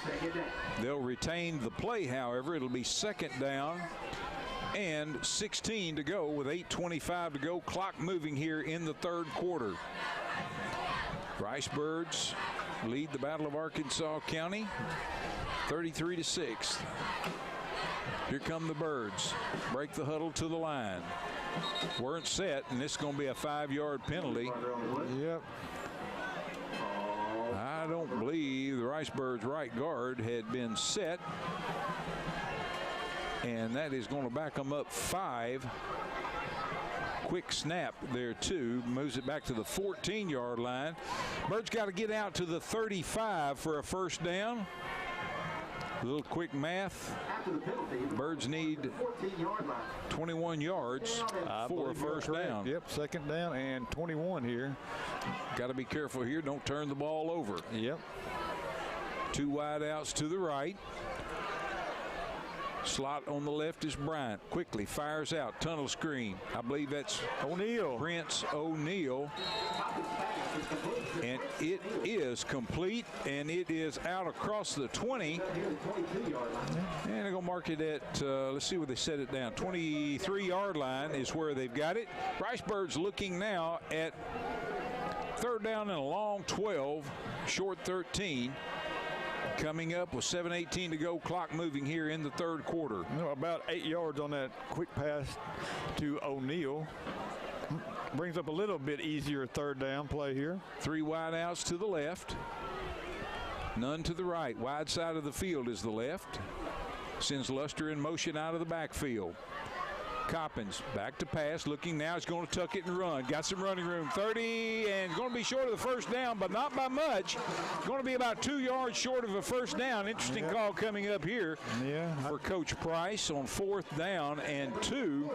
They'll retain the play, however. It'll be second down and 16 to go with 8:25 to go. Clock moving here in the third quarter. Ricebirds lead the Battle of Arkansas County 33-6. Here come the Birds. Break the huddle to the line. Weren't set, and this is going to be a 5-yard penalty. Yep. I don't believe the Ricebirds' right guard had been set. And that is going to back them up 5. Quick snap there, too. Moves it back to the 14-yard line. Birds got to get out to the 35 for a first down. A little quick math. Birds need 21 yards for a first down. Yep, second down and 21 here. Got to be careful here. Don't turn the ball over. Yep. 2 wide outs to the right. Slot on the left is Bryant. Quickly fires out. Tunnel screen. I believe that's O'Neill. Prince O'Neill. And it is complete, and it is out across the 20. And they're going to mark it at, let's see where they set it down. 23-yard line is where they've got it. Ricebirds looking now at third down and a long 12, short 13. Coming up with 7:18 to go, clock moving here in the third quarter. About 8 yards on that quick pass to O'Neill. Brings up a little bit easier third down play here. 3 wide outs to the left. None to the right. Wide side of the field is the left. Sends Luster in motion out of the backfield. Coppins back to pass, looking now. He's going to tuck it and run. Got some running room. 30, and going to be short of the first down, but not by much. Going to be about 2 yards short of a first down. Interesting call coming up here for Coach Price on 4th down and 2,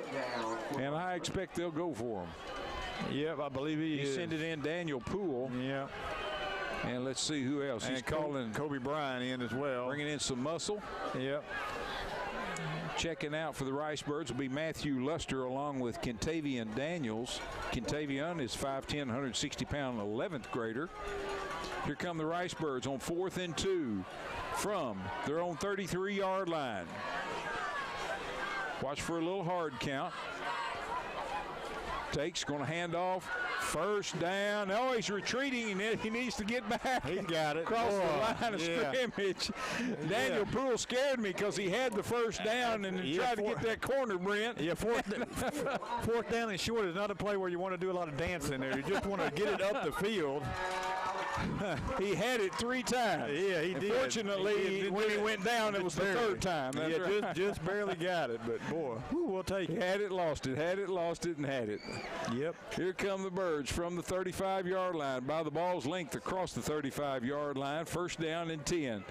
and I expect they'll go for him. Yep, I believe he is. Send it in Daniel Poole. Yeah. And let's see who else. And he's calling Kobe Bryant in as well. Bringing in some muscle. Yep. Checking out for the Ricebirds will be Matthew Luster along with Kentavian Daniels. Kentavian is 5'10", 160-pound 11th grader. Here come the Ricebirds on 4th and 2. from their own 33-yard line. Watch for a little hard count. Takes, going to hand off. First down. Oh, he's retreating. He needs to get back. He got it. Across the line of scrimmage. Daniel Poole scared me because he had the first down and tried to get that corner, Brent. Yeah, fourth down and short is not a play where you want to do a lot of dancing there. You just want to get it up the field. He had it 3 times. Yeah, he did. Fortunately, when he went down, it was the 3rd time. That's right. just barely got it, but boy, we'll take it. Had it, lost it, had it, lost it, and had it. Yep. Here come the Birds from the 35-yard line by the ball's length across the 35-yard line. First down and 10.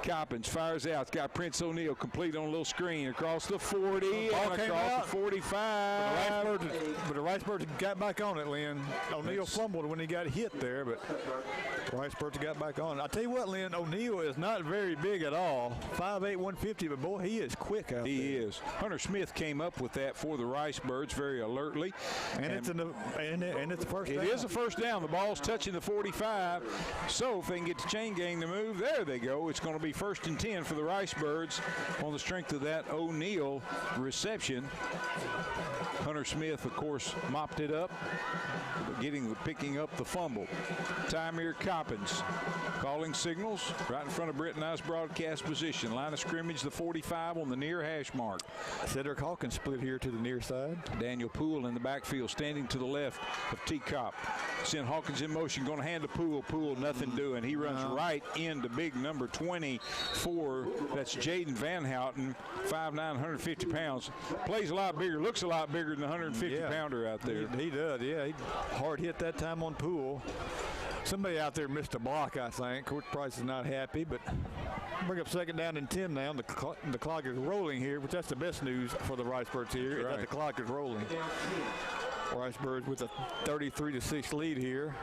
Coppins fires out. It's got Prince O'Neal complete on a little screen across the 40 and across the 45. But the Ricebirds got back on it, Lynn. O'Neal fumbled when he got hit there, but the Ricebirds got back on it. I tell you what, Lynn, O'Neal is not very big at all. 5'8", 150, but boy, he is quick out there. He is. Hunter Smith came up with that for the Ricebirds very alertly. And it's a first down. It is a first down. The ball's touching the 45. So if they can get the chain gang to move, there they go. It's going to be first and 10 for the Ricebirds on the strength of that O'Neal reception. Hunter Smith, of course, mopped it up, picking up the fumble. Tymere Coppins calling signals right in front of Brent and I's broadcast position. Line of scrimmage, the 45 on the near hash mark. Cedric Hawkins split here to the near side. Daniel Poole in the backfield, standing to the left of T-Cop. Send Hawkins in motion, going to hand to Poole. Poole, nothing doing. He runs right into big number 24. That's Jaden Van Houten, 5'9", 150 pounds. Plays a lot bigger, looks a lot bigger than the 150-pounder out there. He does, yeah. He hard hit that time on Poole. Somebody out there missed a block, I think. Coach Price is not happy, but bring up second down and 10 now. The clock is rolling here, which that's the best news for the Ricebirds here, that the clock is rolling. Ricebirds with a 33-6 lead here.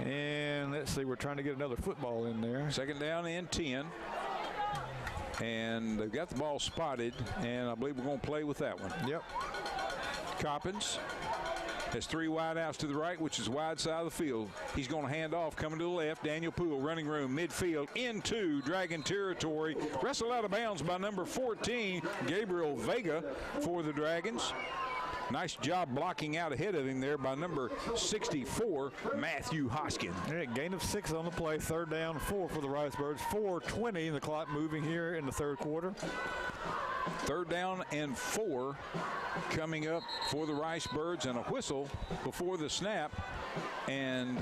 And let's see, we're trying to get another football in there. Second down and 10. And they've got the ball spotted, and I believe we're going to play with that one. Yep. Coppins has 3 wide outs to the right, which is wide side of the field. He's going to hand off, coming to the left. Daniel Poole, running room, midfield, into Dragon territory. Wrestled out of bounds by number 14, Gabriel Vega for the Dragons. Nice job blocking out ahead of him there by number 64, Matthew Hoskin. Yeah, gain of 6 on the play. Third down, 4 for the Ricebirds. 4:20, the clock moving here in the third quarter. Third down and 4 coming up for the Ricebirds, and a whistle before the snap. And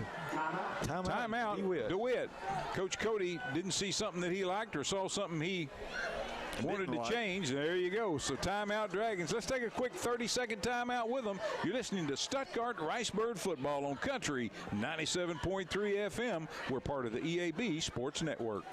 timeout, DeWitt. Coach Cody didn't see something that he liked or saw something he wanted to change. There you go. So timeout, Dragons. Let's take a quick 30-second timeout with them. You're listening to Stuttgart Ricebird football on Country 97.3 FM. We're part of the EAB Sports Network.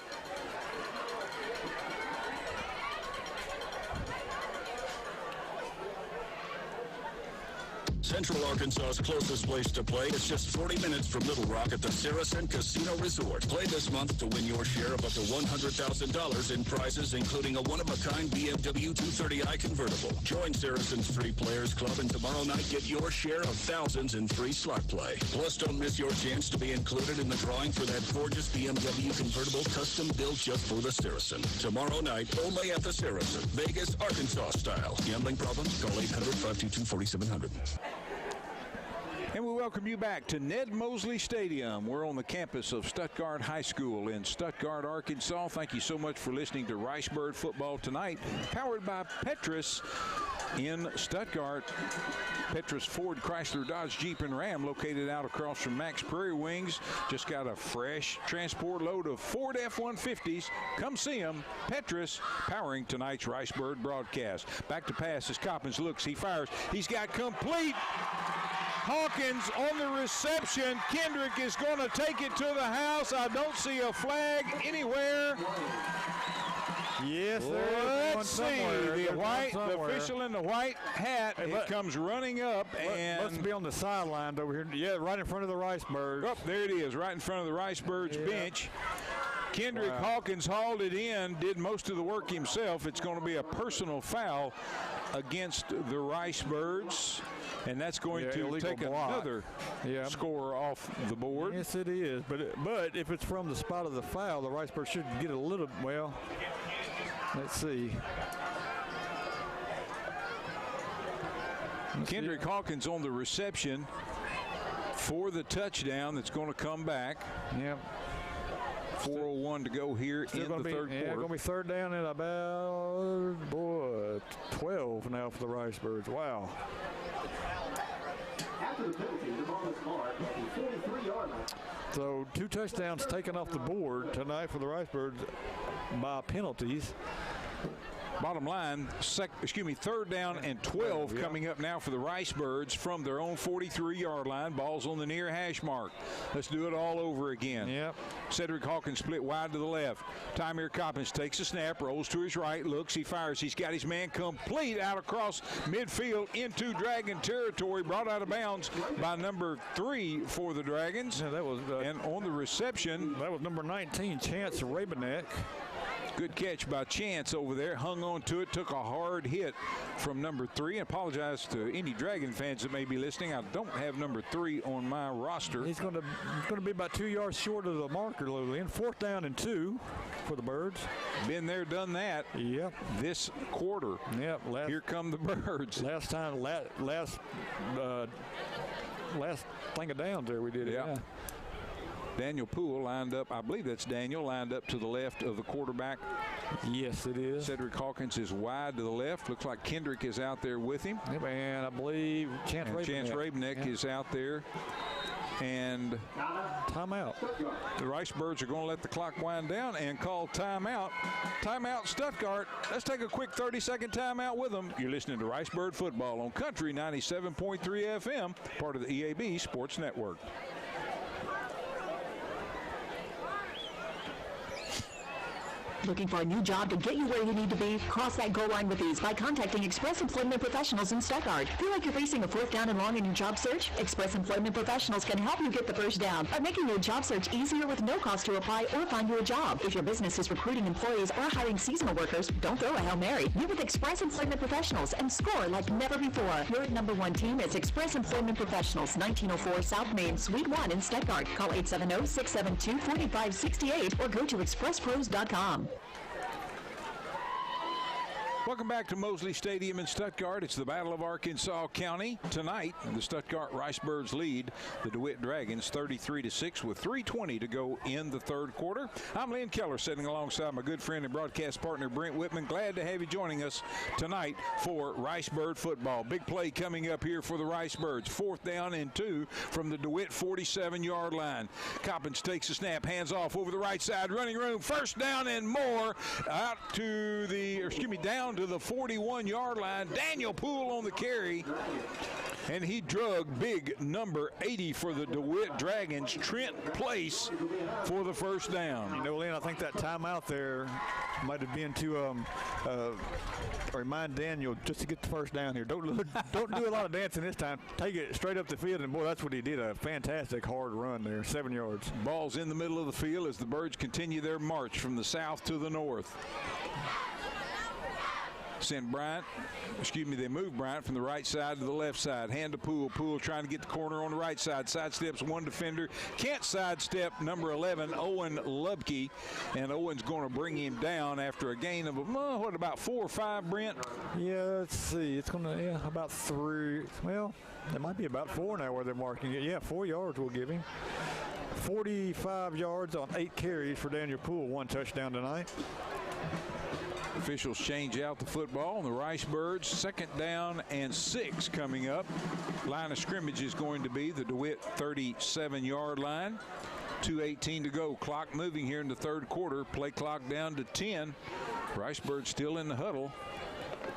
Central Arkansas's closest place to play is just 40 minutes from Little Rock at the Saracen Casino Resort. Play this month to win your share of up to $100,000 in prizes, including a one-of-a-kind BMW 230i convertible. Join Saracen's Free Players Club, and tomorrow night get your share of thousands in free slot play. Plus, don't miss your chance to be included in the drawing for that gorgeous BMW convertible custom built just for the Saracen. Tomorrow night, only at the Saracen. Vegas, Arkansas style. Gambling problems? Call 800-522-4700. And we welcome you back to Ned Mosley Stadium. We're on the campus of Stuttgart High School in Stuttgart, Arkansas. Thank you so much for listening to Ricebird football tonight, powered by Petrus in Stuttgart. Petrus Ford, Chrysler, Dodge, Jeep, and Ram, located out across from Max Prairie Wings. Just got a fresh transport load of Ford F-150s. Come see them. Petrus powering tonight's Ricebird broadcast. Back to pass as Coppins looks. He fires. He's got complete. Hawkins on the reception. Kendrick is going to take it to the house. I don't see a flag anywhere. Yes, let's see. The official in the white hat, it comes running up. And must be on the sideline over here. Yeah, right in front of the Ricebirds. Oh, there it is, right in front of the Ricebirds bench. Kendrick Hawkins hauled it in, did most of the work himself. It's going to be a personal foul against the Ricebirds, and that's going to take another score off the board. Yes, it is. But if it's from the spot of the foul, the Ricebirds should get a little, well, let's see. Kendrick Hawkins on the reception for the touchdown that's going to come back. Yep. 4:01 to go here in the third quarter. Yeah, going to be third down and about, 12 now for the Ricebirds. Wow. So 2 touchdowns taken off the board tonight for the Ricebirds by penalties. Bottom line, third down and 12 coming up now for the Ricebirds from their own 43-yard line. Ball's on the near hash mark. Let's do it all over again. Yep. Cedric Hawkins split wide to the left. Tymir Coppins takes a snap, rolls to his right, looks, he fires. He's got his man complete out across midfield into Dragon territory, brought out of bounds by number 3 for the Dragons. Yeah, that was and on the reception, that was number 19, Chance Rabenek. Good catch by Chance over there. Hung on to it. Took a hard hit from number 3. And apologize to any Dragon fans that may be listening. I don't have number 3 on my roster. He's going to be about 2 yards short of the marker, Lillian. 4th down and 2 for the Birds. Been there, done that. Yep. This quarter. Yep. Here come the Birds. Last time, last thing of downs there we did it. Yeah. Daniel Poole lined up, I believe that's Daniel, lined up to the left of the quarterback. Yes, it is. Cedric Hawkins is wide to the left. Looks like Kendrick is out there with him. Yep, and I believe Chance Rabenek is out there. And timeout. The Ricebirds are going to let the clock wind down and call timeout. Timeout Stuttgart. Let's take a quick 30-second timeout with them. You're listening to Ricebird Football on Country 97.3 FM, part of the EAB Sports Network. Looking for a new job to get you where you need to be? Cross that goal line with ease by contacting Express Employment Professionals in Stuttgart. Feel like you're facing a 4th down and long in your job search? Express Employment Professionals can help you get the first down by making your job search easier with no cost to apply or find you a job. If your business is recruiting employees or hiring seasonal workers, don't throw a Hail Mary. Meet with Express Employment Professionals and score like never before. Your #1 team is Express Employment Professionals, 1904 South Main, Suite 1 in Stuttgart. Call 870-672-4568 or go to expresspros.com. Welcome back to Mosley Stadium in Stuttgart. It's the Battle of Arkansas County. Tonight, the Stuttgart Ricebirds lead the DeWitt Dragons 33-6 with 3:20 to go in the third quarter. I'm Lynn Keller, sitting alongside my good friend and broadcast partner Brent Whitman. Glad to have you joining us tonight for Ricebird football. Big play coming up here for the Ricebirds. 4th down and 2 from the DeWitt 47-yard line. Coppins takes a snap, hands off over the right side, running room, 1st down and more, out to the, down to the 41-yard line. Daniel Poole on the carry, and he drug big number 80 for the DeWitt Dragons, Trent Place, for the 1st down. You know, Lynn, I think that timeout there might have been to remind Daniel just to get the 1st down here. Don't do a lot of dancing this time. Take it straight up the field, and boy, that's what he did. A fantastic hard run there, 7 yards. Ball's in the middle of the field as the Birds continue their march from the south to the north. They move Bryant from the right side to the left side. Hand to Poole. Poole trying to get the corner on the right side. Sidesteps one defender. Can't sidestep number 11, Owen Lubke. And Owen's going to bring him down after a gain of, about 4 or 5, Brent? Yeah, let's see. It's going to, about 3. Well, it might be about 4 now where they're marking it. Yeah, 4 yards we'll give him. 45 yards on 8 carries for Daniel Poole. 1 touchdown tonight. Officials change out the football, and the Ricebirds 2nd down and 6 coming up. Line of scrimmage is going to be the DeWitt 37-yard line. 2:18 to go. Clock moving here in the third quarter. Play clock down to 10. Ricebirds still in the huddle.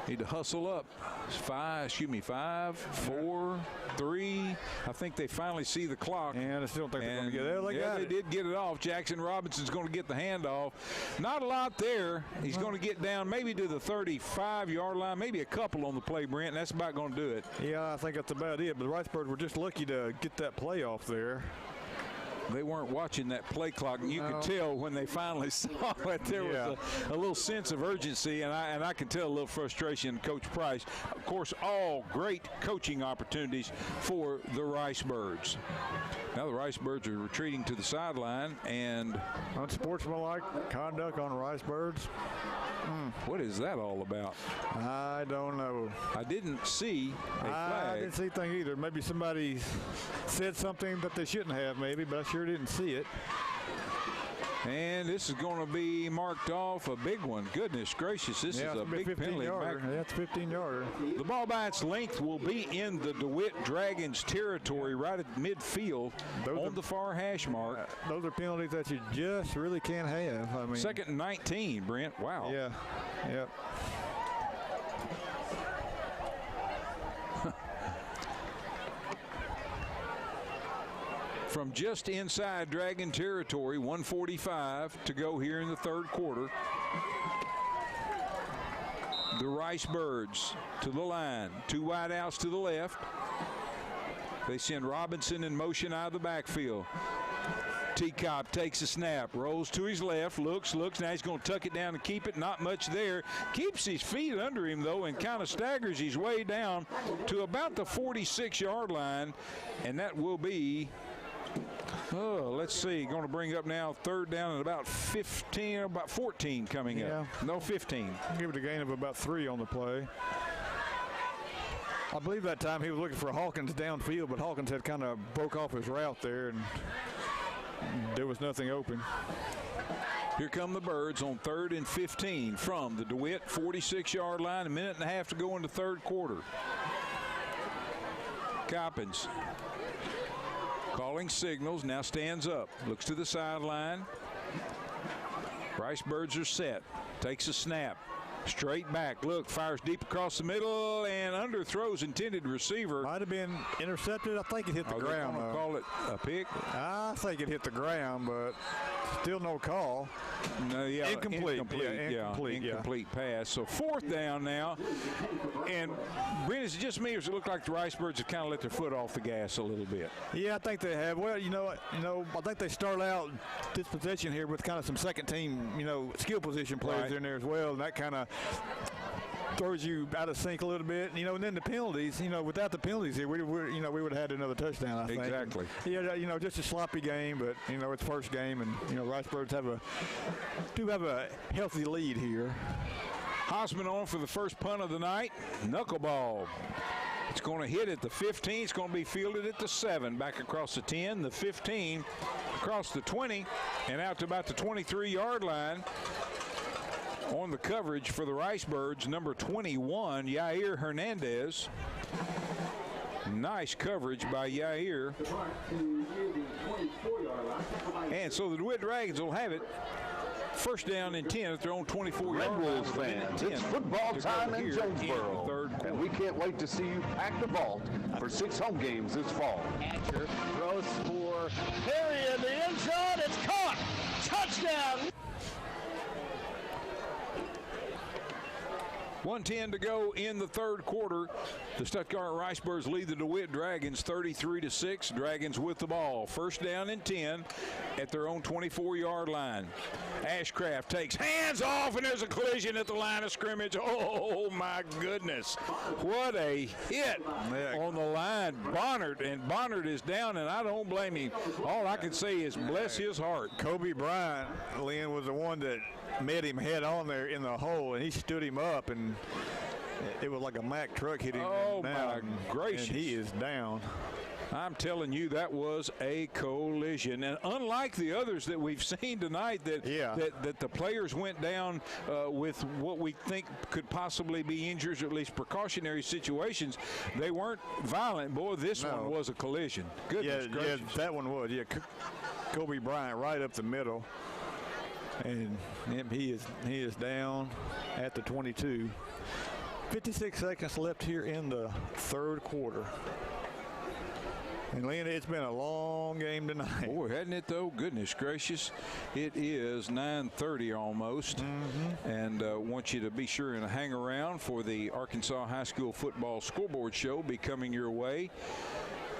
Need to hustle up. 5, 4, 3. I think they finally see the clock. And I still think they're going to get it. They did get it off. Jackson Robinson's going to get the handoff. Not a lot there. He's going to get down maybe to the 35-yard line, maybe a couple on the play, Brent, and that's about going to do it. Yeah, I think that's about it. But the Ricebirds were just lucky to get that play off there. They weren't watching that play clock, and you could tell when they finally saw it. There was a little sense of urgency, and I could tell a little frustration in Coach Price. Of course, all great coaching opportunities for the Ricebirds. Now the Ricebirds are retreating to the sideline, and unsportsmanlike conduct on Ricebirds. What is that all about? I don't know. I didn't see a flag. I didn't see anything either. Maybe somebody said something that they shouldn't have, maybe, but I sure didn't see it. And this is going to be marked off, a big one. Goodness gracious, this is a big penalty. That's 15-yarder. The ball by its length will be in the DeWitt Dragons territory right at midfield on the far hash mark. Those are penalties that you just really can't have. I mean, 2nd and 19, Brent. Wow. Yeah. Yep. From just inside Dragon territory, 1:45 to go here in the third quarter. The Ricebirds to the line. 2 wideouts to the left. They send Robinson in motion out of the backfield. Teacock takes a snap, rolls to his left, looks. Now he's going to tuck it down and keep it. Not much there. Keeps his feet under him, though, and kind of staggers his way down to about the 46-yard line. And that will be, let's see, going to bring up now 3rd down and about 15, about 14 coming up. No, 15. Give it a gain of about 3 on the play. I believe that time he was looking for Hawkins downfield, but Hawkins had kind of broke off his route there, and there was nothing open. Here come the Birds on 3rd and 15 from the DeWitt 46-yard line. 1.5 minutes to go in the third quarter. Coppins calling signals, now stands up, looks to the sideline. Ricebirds are set, takes a snap, straight back, look, fires deep across the middle and underthrows intended receiver. Might have been intercepted. I think it hit the ground. They call it a pick? I think it hit the ground, but still no call. No, incomplete Incomplete pass. So 4th down now. And Brent, is it just me, or does it look like the Ricebirds have kind of let their foot off the gas a little bit? Yeah, I think they have. Well, I think they start out this possession here with kind of some second team, skill position players in there as well, and that kind of throws you out of sync a little bit, and then the penalties, without the penalties here, we would have had another touchdown, I think. Exactly. Yeah, just a sloppy game, but, it's first game, and, Ricebirds do have a healthy lead here. Hosman on for the first punt of the night. Knuckleball. It's going to hit at the 15. It's going to be fielded at the 7. Back across the 10, the 15, across the 20, and out to about the 23-yard line. On the coverage for the Ricebirds, number 21, Yair Hernandez. Nice coverage by Yair. And so the DeWitt Dragons will have it. 1st down and 10 at their own 24-yard line. Red Wolves fans, it's football time in Jonesboro, and we can't wait to see you pack the vault for 6 home games this fall. Hatcher throws for Perry in the end zone. It's caught. Touchdown. 1:10 to go in the third quarter. The Stuttgart Ricebirds lead the DeWitt Dragons 33-6. Dragons with the ball. 1st down and 10 at their own 24-yard line. Ashcraft takes hands off, and there's a collision at the line of scrimmage. Oh, my goodness. What a hit on the line. Bonnard is down, and I don't blame him. All I can say is bless his heart. Kobe Bryant, Lynn, was the one that met him head on there in the hole, and he stood him up, and it was like a Mack truck hitting him. Oh, my gracious. And he is down. I'm telling you, that was a collision. And unlike the others that we've seen tonight, that the players went down with what we think could possibly be injuries, or at least precautionary situations, they weren't violent. Boy, this one was a collision. Goodness gracious. Yeah, that one was. Yeah, Kobe Bryant right up the middle. And he is down at the 22. 56 seconds left here in the third quarter. And, Lena, it's been a long game tonight. Boy, hadn't it, though? Goodness gracious. It is 9:30 almost. And want you to be sure and hang around for the Arkansas High School Football Scoreboard Show be coming your way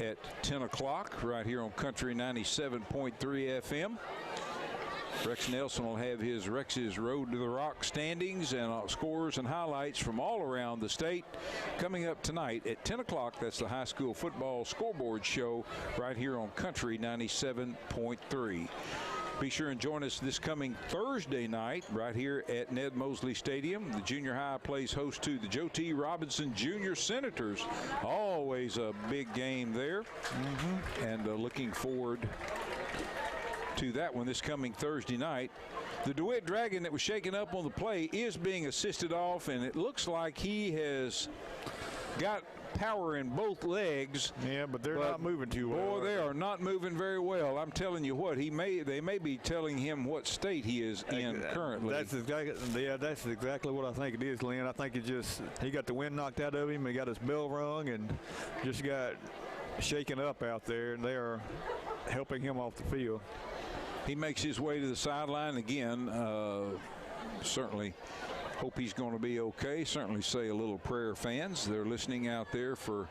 at 10 o'clock right here on Country 97.3 FM. Rex Nelson will have his Rex's Road to the Rock standings and scores and highlights from all around the state coming up tonight at 10 o'clock. That's the high school football scoreboard show right here on Country 97.3. Be sure and join us this coming Thursday night right here at Ned Mosley Stadium. The junior high plays host to the Joe T. Robinson Junior Senators. Always a big game there. And looking forward to that one this coming Thursday night. The DeWitt Dragon that was shaken up on the play is being assisted off, and it looks like he has got power in both legs. Yeah, but they're not moving too well. Boy, they are not moving very well. I'm telling you what, they may be telling him what state he is in currently. That's exactly what I think it is, Lynn. I think he got the wind knocked out of him. He got his bell rung and just got shaken up out there, and they are helping him off the field. He makes his way to the sideline again. Certainly hope he's going to be okay. Certainly say a little prayer, fans. They're listening out there for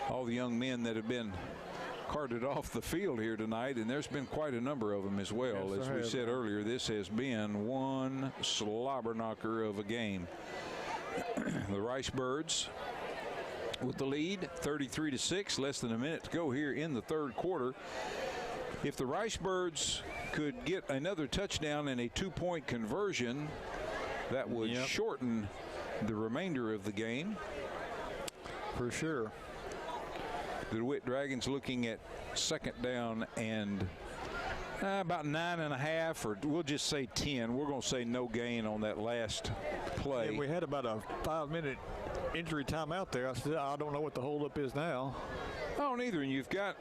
all the young men that have been carted off the field here tonight, and there's been quite a number of them as well. Yes, as we said earlier, this has been one slobber knocker of a game. The Ricebirds with the lead, 33-6, less than a minute to go here in the third quarter. If the Ricebirds could get another touchdown and a two-point conversion, that would shorten the remainder of the game. For sure. The DeWitt Dragons looking at second down and about 9.5, or we'll just say 10. We're going to say no gain on that last play. And we had about a 5-minute injury timeout there. I don't know what the holdup is now. I don't either, and you've got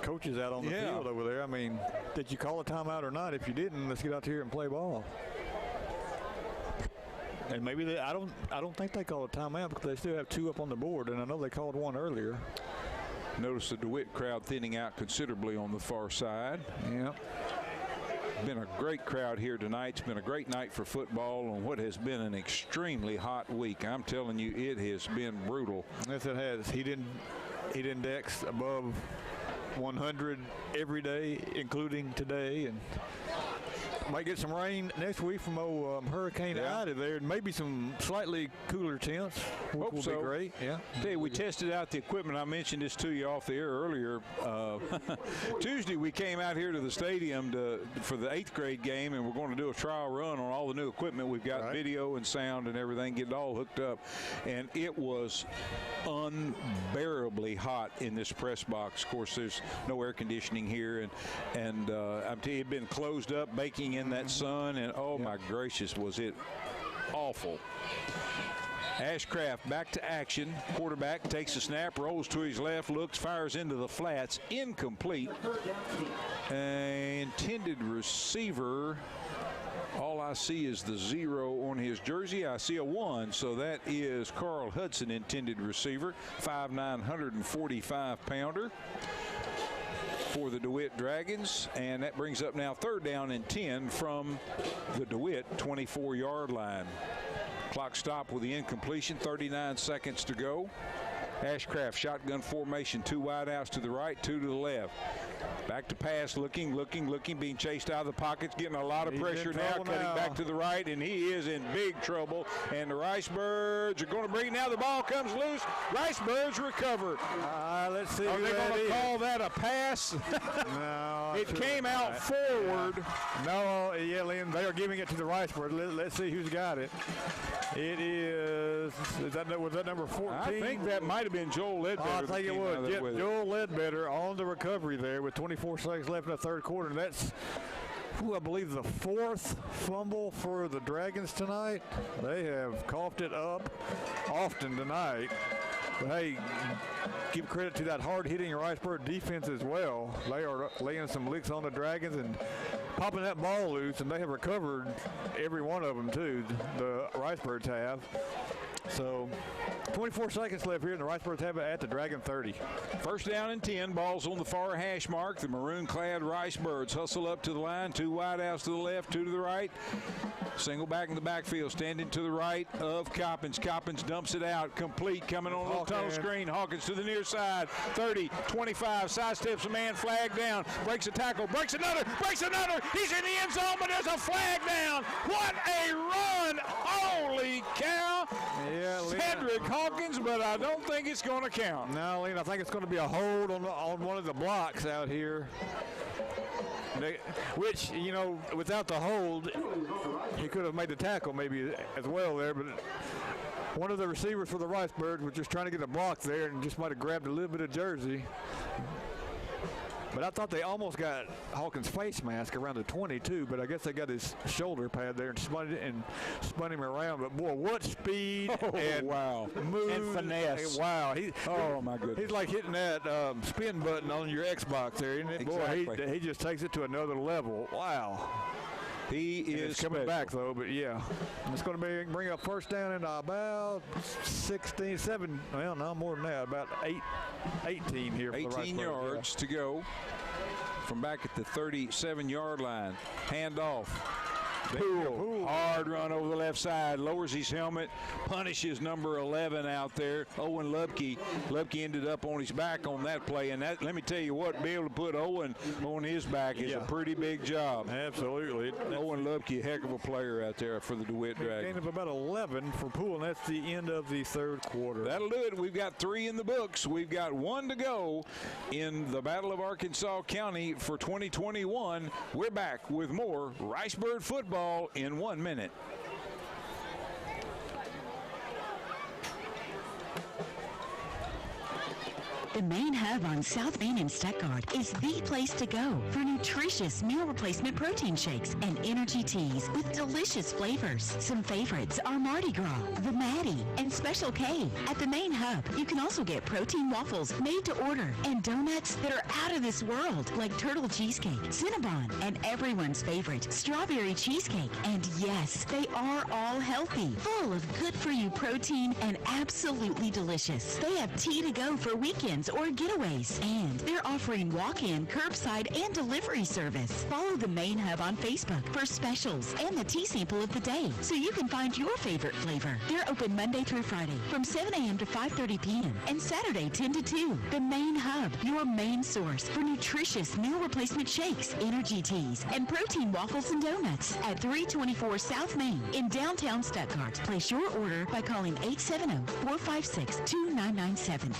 coaches out on the field over there. I mean, did you call a timeout or not? If you didn't, let's get out here and play ball. And maybe I don't think they call a timeout because they still have two up on the board, and I know they called one earlier. Notice the DeWitt crowd thinning out considerably on the far side. Yeah. Been a great crowd here tonight. It's been a great night for football on what has been an extremely hot week. I'm telling you, it has been brutal. Yes, it has. Heat index above 100 every day, including today, and might get some rain next week from Hurricane Ida there, and maybe some slightly cooler temps, which will be great. Yeah. Hey, we tested out the equipment. I mentioned this to you off the air earlier. Tuesday, we came out here to the stadium for the 8th grade game, and we're going to do a trial run on all the new equipment. We've got video and sound and everything, get it all hooked up, and it was unbearably hot in this press box. Of course, there's no air conditioning here, and I'm telling you, it had been closed up, baking in that sun, and oh my gracious, was it awful. Ashcraft back to action. Quarterback takes a snap, rolls to his left, looks, fires into the flats, incomplete. Intended receiver, all I see is the 0 on his jersey. I see a 1, so that is Carl Hudson, intended receiver, 5'9", 145-pounder. For the DeWitt Dragons, and that brings up now 3rd down and 10 from the DeWitt 24-yard line. Clock stopped with the incompletion, 39 seconds to go. Ashcraft shotgun formation, 2 wideouts to the right, 2 to the left. Back to pass, looking, being chased out of the pockets, getting a lot of pressure now, cutting back to the right, and he is in big trouble. And the Ricebirds are going to bring, now the ball comes loose. Ricebirds recover. Let's see. Are they going to call that a pass? No. It came out forward. No, Lynn, they are giving it to the Ricebirds. Let's see who's got it. It was that number 14? I think that might have been Joel Ledbetter. I think it was. Joel Ledbetter on the recovery there with 24 seconds left in the third quarter. And that's, I believe, the 4th fumble for the Dragons tonight. They have coughed it up often tonight. But, hey, give credit to that hard-hitting Ricebird defense as well. They are laying some licks on the Dragons and popping that ball loose, and they have recovered every one of them, too. The Ricebirds have. So 24 seconds left here, and the Ricebirds have it at the Dragon 30. First down and 10. Ball's on the far hash mark. The maroon-clad Ricebirds hustle up to the line. 2 wideouts to the left, 2 to the right. Single back in the backfield, standing to the right of Coppins. Coppins dumps it out, complete, coming on a little tunnel screen. Hawkins to the near side, 30, 25, sidesteps a man, flag down, breaks a tackle, breaks another, he's in the end zone, but there's a flag down. What a run! Holy cow! Yeah, Cedric Hawkins, but I don't think it's going to count. No, Lena, I think it's going to be a hold on one of the blocks out here. Which, you know, without the hold, he could have made the tackle maybe as well there, but one of the receivers for the Ricebirds was just trying to get a block there and just might have grabbed a little bit of jersey. But I thought they almost got Hawkins' face mask around the 22, but I guess they got his shoulder pad there and spun him around. But, boy, what speed and move. And finesse. Wow. My goodness. He's like hitting that spin button on your Xbox there, isn't it? Exactly. Boy, he just takes it to another level. Wow. He is coming back, though, but yeah. It's going to bring up first down in about 16, 7, well, no, more than that, about 18 here. 18 yards to go from back at the 37-yard line. Handoff. Poole. Hard run over the left side, lowers his helmet, punishes number 11 out there, Owen Lubke. Lubke ended up on his back on that play, and that, let me tell you what, be able to put Owen on his back is a pretty big job. Absolutely. Owen Lubke, heck of a player out there for the DeWitt Dragons. Gain of about 11 for Poole, and that's the end of the third quarter. That'll do it. We've got 3 in the books. We've got 1 to go in the Battle of Arkansas County for 2021. We're back with more Ricebird football in 1 minute. The main hub on South Main in Stuttgart is the place to go for nutritious meal replacement protein shakes and energy teas with delicious flavors. Some favorites are Mardi Gras, the Maddie, and Special K. At the main hub, you can also get protein waffles made to order and donuts that are out of this world, like turtle cheesecake, Cinnabon, and everyone's favorite, strawberry cheesecake. And yes, they are all healthy, full of good-for-you protein and absolutely delicious. They have tea to go for weekends or getaways, and they're offering walk-in, curbside, and delivery service. Follow the main hub on Facebook for specials and the tea sample of the day so you can find your favorite flavor. They're open Monday through Friday from 7 a.m. to 5:30 p.m. and Saturday 10 to 2. The main hub, your main source for nutritious meal replacement shakes, energy teas, and protein waffles and donuts at 324 South Main in downtown Stuttgart. Place your order by calling 870-456-2997.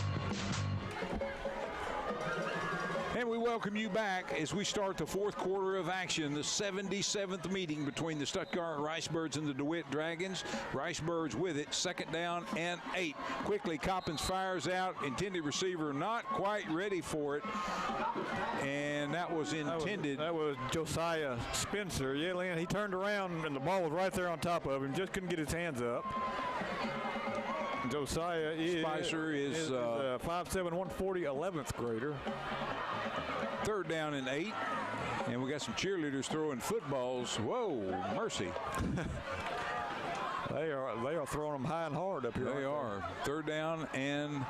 And we welcome you back as we start the fourth quarter of action, the 77th meeting between the Stuttgart Ricebirds and the DeWitt Dragons. Ricebirds with it, 2nd down and 8. Quickly, Coppins fires out, intended receiver not quite ready for it, and that was intended. That was Josiah Spencer. Yeah, Lynn, he turned around and the ball was right there on top of him, just couldn't get his hands up. Josiah Spicer is 5'7", 140, 11th grader. 3rd down and 8, and we got some cheerleaders throwing footballs. Whoa, mercy. They are throwing them high and hard up here. They are. 3rd down and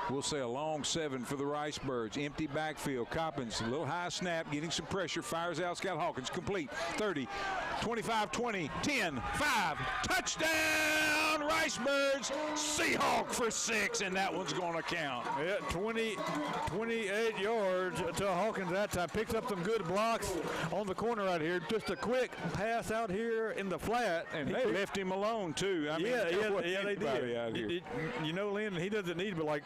we'll say a long 7 for the Ricebirds. Empty backfield. Coppins, a little high snap, getting some pressure. Fires out. Scott Hawkins, complete. 30, 25, 20, 10, 5. Touchdown, Ricebirds. Seahawk for 6, and that one's going to count. Yeah, 28 yards to Hawkins that time. Picks up some good blocks on the corner right here. Just a quick pass out here in the flat. And they left him alone, too. I mean, they did. You know, Lynn, he doesn't need but like,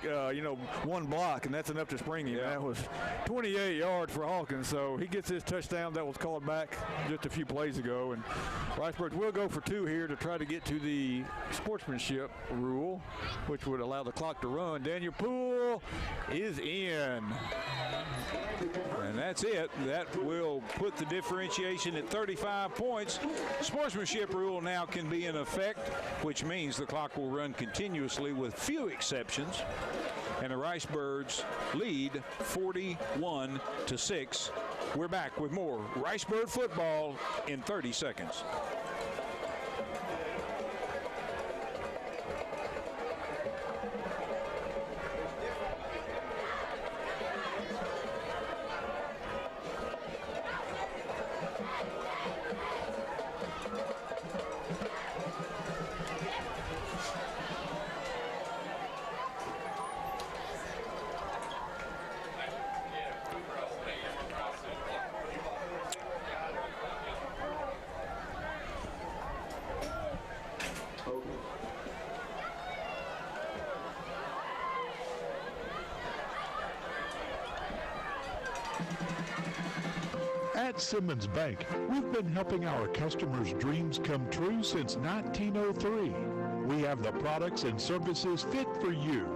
one block, and that's enough to spring him. Yeah. That was 28 yards for Hawkins, so he gets his touchdown that was called back just a few plays ago. And Ricebirds will go for 2 here to try to get to the sportsmanship rule, which would allow the clock to run. Daniel Poole is in. And that's it. That will put the differentiation at 35 points. Sportsmanship rule now can be in effect, which means the clock will run continuously with few exceptions. And the Ricebirds lead 41-6. We're back with more Ricebird football in 30 seconds. At Simmons Bank, we've been helping our customers' dreams come true since 1903. We have the products and services fit for you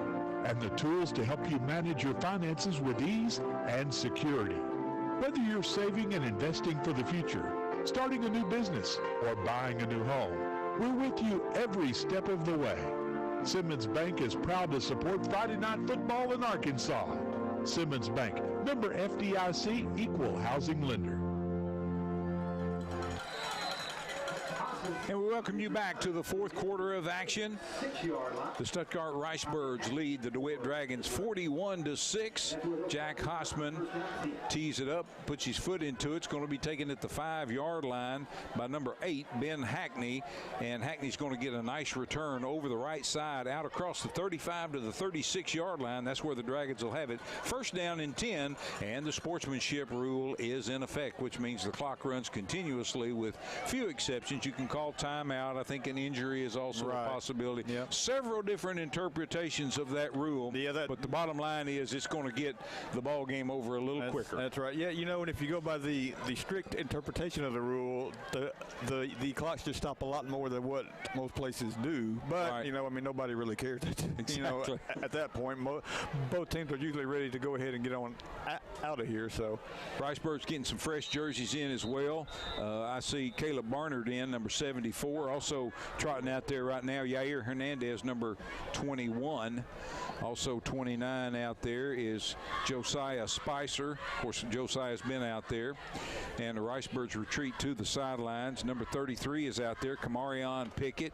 and the tools to help you manage your finances with ease and security. Whether you're saving and investing for the future, starting a new business, or buying a new home, we're with you every step of the way. Simmons Bank is proud to support Friday Night Football in Arkansas. Simmons Bank, member FDIC, equal housing lender. And we welcome you back to the fourth quarter of action. The Stuttgart Ricebirds lead the DeWitt Dragons 41-6. Jack Hossman tees it up, puts his foot into it. It's going to be taken at the 5-yard line by number 8, Ben Hackney. And Hackney's going to get a nice return over the right side out across the 35 to the 36-yard line. That's where the Dragons will have it. First down and 10, and the sportsmanship rule is in effect, which means the clock runs continuously with few exceptions. You can call timeout. I think an injury is also a possibility. Yep. Several different interpretations of that rule. Yeah, but the bottom line is it's going to get the ball game over a little quicker. That's right. Yeah, you know, and if you go by the strict interpretation of the rule, the clocks just stop a lot more than what most places do. But, you know, I mean, nobody really cares. Exactly. You know, at that point, both teams are usually ready to go ahead and get on out of here. So Ricebirds getting some fresh jerseys in as well. I see Caleb Barnard in, number 74. Also trotting out there right now, Yair Hernandez, number 21. Also 29 out there is Josiah Spicer. Of course, Josiah's been out there. And the Ricebirds retreat to the sidelines. Number 33 is out there, Kamarion Pickett.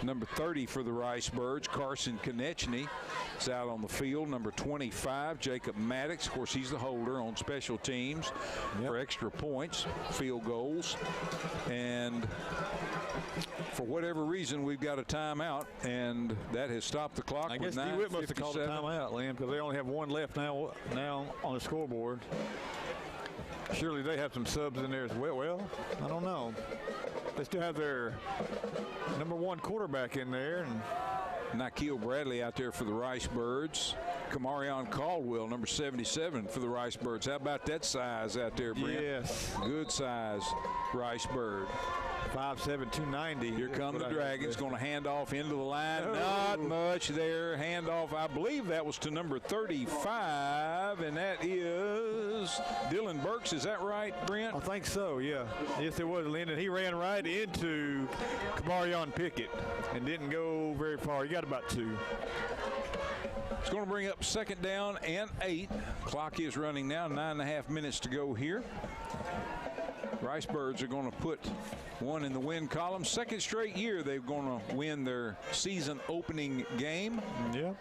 Number 30 for the Ricebirds, Carson Konechny is out on the field. Number 25, Jacob Maddox. Of course, he's the holder on special teams for extra points, field goals. And for whatever reason, we've got a timeout, and that has stopped the clock. I guess DeWitt must have called a timeout, Liam, because they only have one left now on the scoreboard. Surely they have some subs in there as well. Well, I don't know. They still have their number 1 quarterback in there. And Nikhil Bradley out there for the Ricebirds. Kamarion Caldwell, number 77 for the Ricebirds. How about that size out there, Brent? Yes. Good size Ricebird. 5'7", 290. Here come the Dragons, going to hand off into the line. Not much there. Hand off, I believe that was to number 35, and that is Dylan Burks. Is that right, Brent? I think so, yeah. Yes, it was, Lyndon. He ran right into Kamarion Pickett and didn't go very far. He got about 2. It's going to bring up second down and 8. Clock is running now, 9.5 minutes to go here. Ricebirds are going to put one in the win column. Second straight year they're going to win their season opening game. Yeah.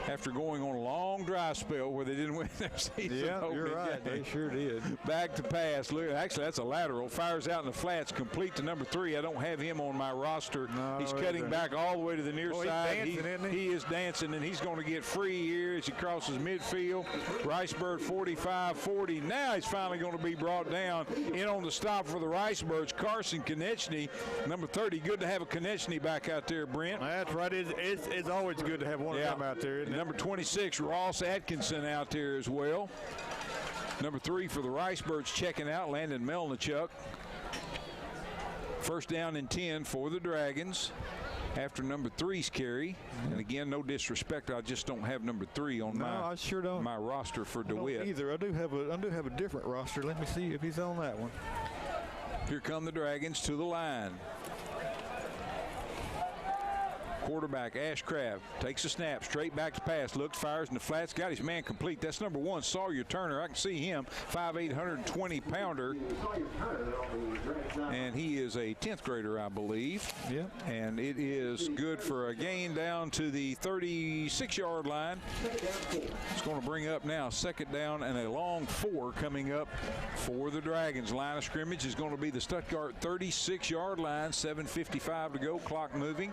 After going on a long dry spell where they didn't win their season opening you're right. game. They sure did. Back to pass. Look, actually, that's a lateral. Fires out in the flats, complete to number 3. I don't have him on my roster. No, he's cutting back all the way to the near side. He's dancing, isn't he? He is dancing, and he's going to get free here as he crosses midfield. Ricebird 45-40. Now he's finally going to be brought down. In on the stop for the Ricebirds, Carson Konechny, number 30. Good to have a Konechny back out there, Brent. That's right. It's always good to have one of them out there, isn't it? Number 26, Ross Atkinson out there as well. Number 3 for the Ricebirds checking out, Landon Melnichuk. First down and 10 for the Dragons after number 3's carry. And again, no disrespect, I just don't have number 3 on my roster for DeWitt. Either. I do have a different roster. Let me see if he's on that one. Here come the Dragons to the line. Quarterback Ashcraft takes a snap, straight back to pass, looks, fires in the flats, got his man complete. That's number 1, Sawyer Turner. I can see him, 5'8", 120-pounder. And he is a 10th grader, I believe. Yep. And it is good for a gain down to the 36-yard line. It's going to bring up now second down and a long 4 coming up for the Dragons. Line of scrimmage is going to be the Stuttgart 36-yard line, 7:55 to go, clock moving.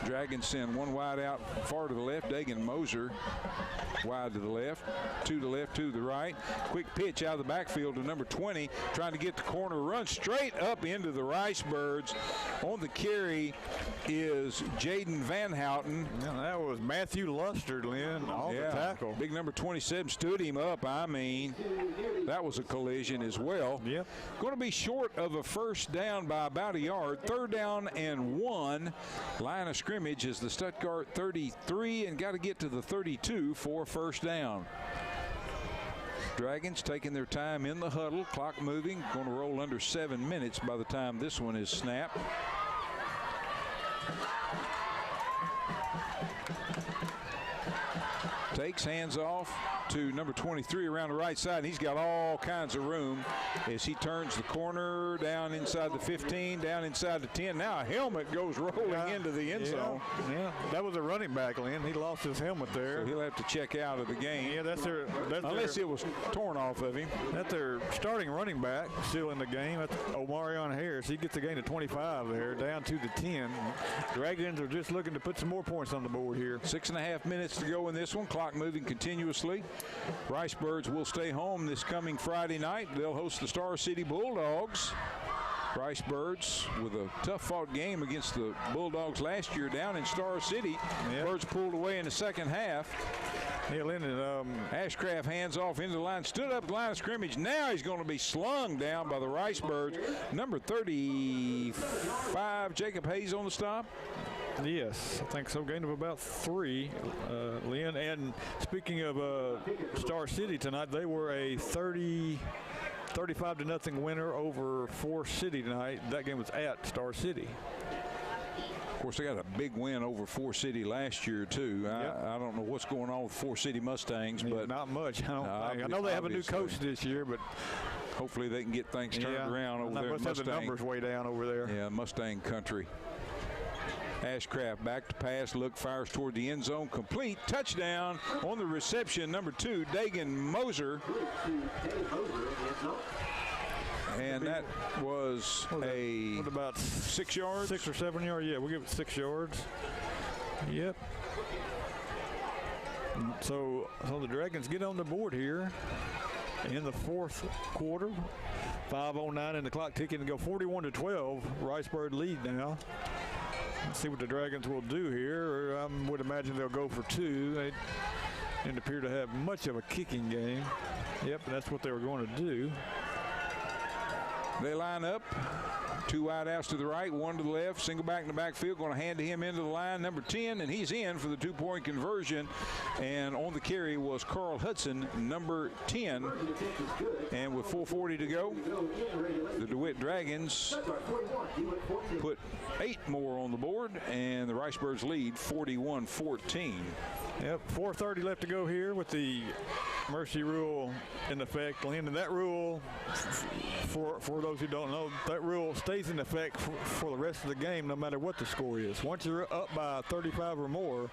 Dragons send one wide out far to the left. Dagan Moser wide to the left, two to the left, two to the right. Quick pitch out of the backfield to number 20, trying to get the corner, run straight up into the Ricebirds. On the carry is Jaden Van Houten. Yeah, that was Matthew Luster, Lynn, off the tackle. Big number 27 stood him up. I mean, that was a collision as well. Yep. Going to be short of a first down by about a yard. 3rd down and 1. Line of scrimmage is the Stuttgart 33, and got to get to the 32 for first down. Dragons taking their time in the huddle. Clock moving. Going to roll under 7 minutes by the time this one is snapped. Takes, hands off to number 23 around the right side. He's got all kinds of room as he turns the corner down inside the 15, down inside the 10. Now a helmet goes rolling into the end zone. Yeah, that was a running back, Lynn. He lost his helmet there. So he'll have to check out of the game. Yeah, unless it was torn off of him. That's their starting running back still in the game. That's Omarion Harris. He gets the gain to 25 there, down to the 10. Dragons are just looking to put some more points on the board here. 6.5 minutes to go in this one. Clock moving continuously. Ricebirds will stay home this coming Friday night. They'll host the Star City Bulldogs. Ricebirds with a tough-fought game against the Bulldogs last year down in Star City. Yep. Birds pulled away in the second half. Yeah, Lyndon, Ashcraft hands off into the line, stood up at the line of scrimmage. Now he's going to be slung down by the Ricebirds. Number 35, Jacob Hayes on the stop. Yes, I think so. Gain of about 3, Lynn. And speaking of Star City tonight, they were a 35-0 winner over Forest City tonight. That game was at Star City. Of course, they got a big win over Forest City last year, too. Yep. I don't know what's going on with Forest City Mustangs, but not much. I know they have a new coach this year, but hopefully they can get things turned around over there. Must have the numbers way down over there. Yeah, Mustang country. Ashcraft back to pass, look, fires toward the end zone, complete, touchdown on the reception, number 2, Dagan Moser. And that was about 6 yards? 6 or 7 yards, yeah, we'll give it 6 yards. Yep. So the Dragons get on the board here in the fourth quarter. 5:09 and the clock ticking to go. 41-12, Ricebird lead now. Let's see what the Dragons will do here. I would imagine they'll go for 2. They didn't appear to have much of a kicking game. Yep, that's what they were going to do. They line up. 2 wide outs to the right, 1 to the left, single back in the backfield, going to hand to him into the line, number 10, and he's in for the 2-point conversion. And on the carry was Carl Hudson, number 10. And with 4:40 to go, the DeWitt Dragons put 8 more on the board, and the Ricebirds lead 41-14. Yep, 4:30 left to go here with the mercy rule in effect. And that rule, for those who don't know, that rule stays in effect for the rest of the game no matter what the score is. Once you're up by 35 or more,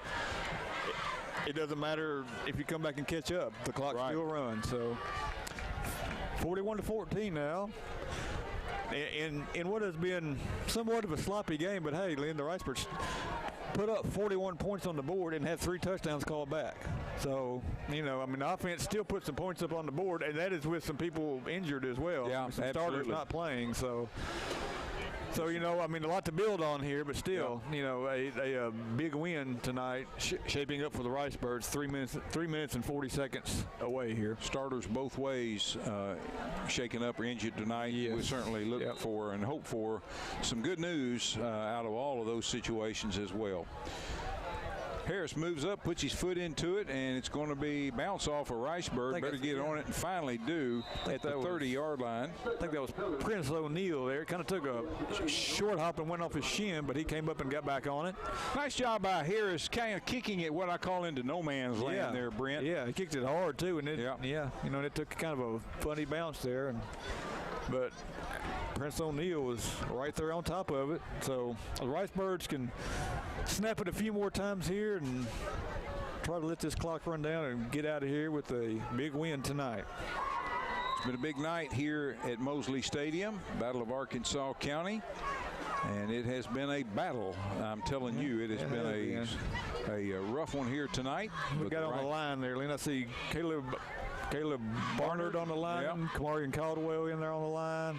it doesn't matter if you come back and catch up. The clock still runs. So 41-14 now. In what has been somewhat of a sloppy game, but hey, Lynn, the Ricebirds put up 41 points on the board and had 3 touchdowns called back. So, the offense still put some points up on the board, and that is with some people injured as well. Yeah, some starters not playing. So, a lot to build on here, but still, a big win tonight, shaping up for the Ricebirds. 3 minutes and 40 seconds away here. Starters both ways shaken up or injured tonight. Yes. We certainly look for and hope for some good news out of all of those situations as well. Harris moves up, puts his foot into it, and it's going to be bounce off a Ricebird. Better get on it and finally do at the 30-yard line. I think that was Prince O'Neal there. Kind of took a short hop and went off his shin, but he came up and got back on it. Nice job by Harris, kind of kicking it what I call into no man's land there, Brent. Yeah, he kicked it hard, too. And it took kind of a funny bounce there. But Prince O'Neal was right there on top of it. So the Ricebirds can snap it a few more times here and try to let this clock run down and get out of here with a big win tonight. It's been a big night here at Mosley Stadium, Battle of Arkansas County. And it has been a battle. I'm telling you, it has been a rough one here tonight. We got on the line there, Lynn. I see Caleb Barnard on the line. Yep. Kamarian Caldwell in there on the line.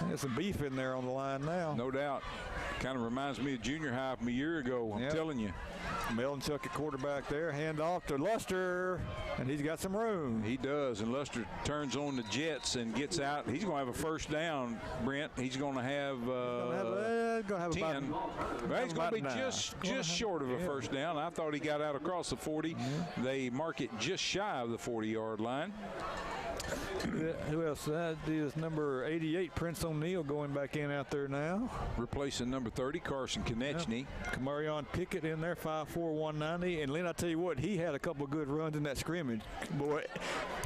There's some beef in there on the line now. No doubt. Kind of reminds me of junior high from a year ago. I'm telling you. Melnichuk at quarterback there. Hand off to Luster, and he's got some room. He does, and Luster turns on the jets and gets out. He's going to have a first down, Brent. He's going to have 10. Well, he's going to be just short of a first down. I thought he got out across the 40. They mark it just shy of the 40-yard line. Who else? That is number 88, Prince O'Neill, going back in out there now. Replacing number 30, Carson Konechny. Kamarion Pickett in there, 5'4", 190. And Lynn, I tell you what, he had a couple of good runs in that scrimmage. Boy,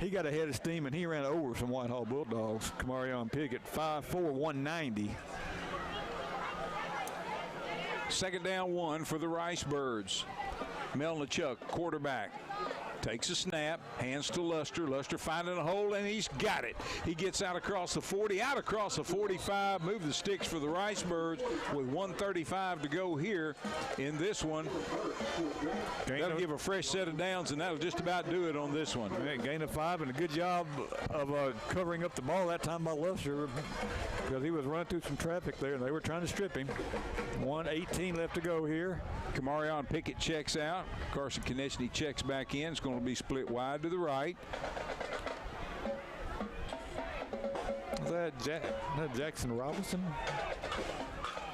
he got ahead of steam, and he ran over some Whitehall Bulldogs. Kamarion Pickett, 5'4", 190. Second down 1 for the Ricebirds. Melnichuk, quarterback. Takes a snap, hands to Luster. Luster finding a hole, and he's got it. He gets out across the 40, out across the 45. Move the sticks for the Ricebirds with 1:35 to go here in this one. That'll give a fresh set of downs, and that'll just about do it on this one. Gain of 5, and a good job of covering up the ball that time by Luster, because he was running through some traffic there, and they were trying to strip him. 1:18 left to go here. Kamarion Pickett checks out. Carson Konechny checks back in. It's going to be split wide to the right. Is that Jackson Robinson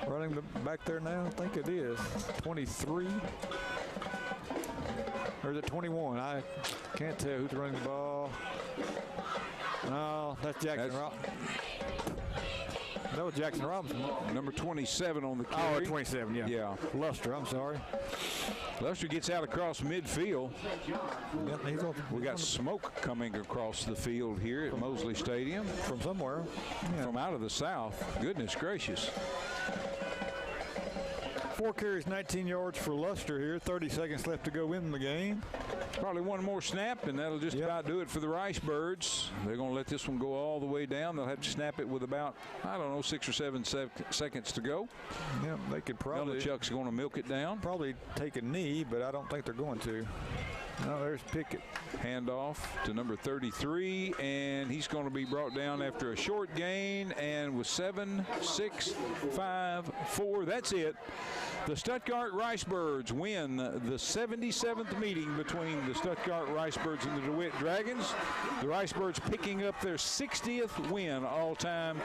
running back there now? I think it is. 23. Or is it 21? I can't tell who's running the ball. No, that's Jackson Robinson. That was Jackson Robinson. Number 27 on the carry. Oh, 27, yeah. Yeah. Luster, I'm sorry. Luster gets out across midfield. We got smoke coming across the field here at Mosley Stadium. From somewhere. Yeah. From out of the south. Goodness gracious. 4 carries, 19 yards for Luster here. 30 seconds left to go in the game. Probably one more snap, and that'll just about do it for the Ricebirds. They're going to let this one go all the way down. They'll have to snap it with about, 6 or 7 seconds to go. Yeah, they could probably. Melnichuk's going to milk it down. Probably take a knee, but I don't think they're going to. No, there's Pickett. Handoff to number 33, and he's going to be brought down after a short gain, and with 7, 6, 5, 4, that's it. The Stuttgart Ricebirds win the 77th meeting between the Stuttgart Ricebirds and the DeWitt Dragons. The Ricebirds picking up their 60th win all time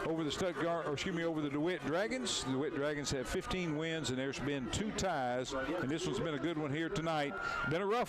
over the over the DeWitt Dragons. The DeWitt Dragons have 15 wins, and there's been 2 ties, and this one's been a good one here tonight. Been a rough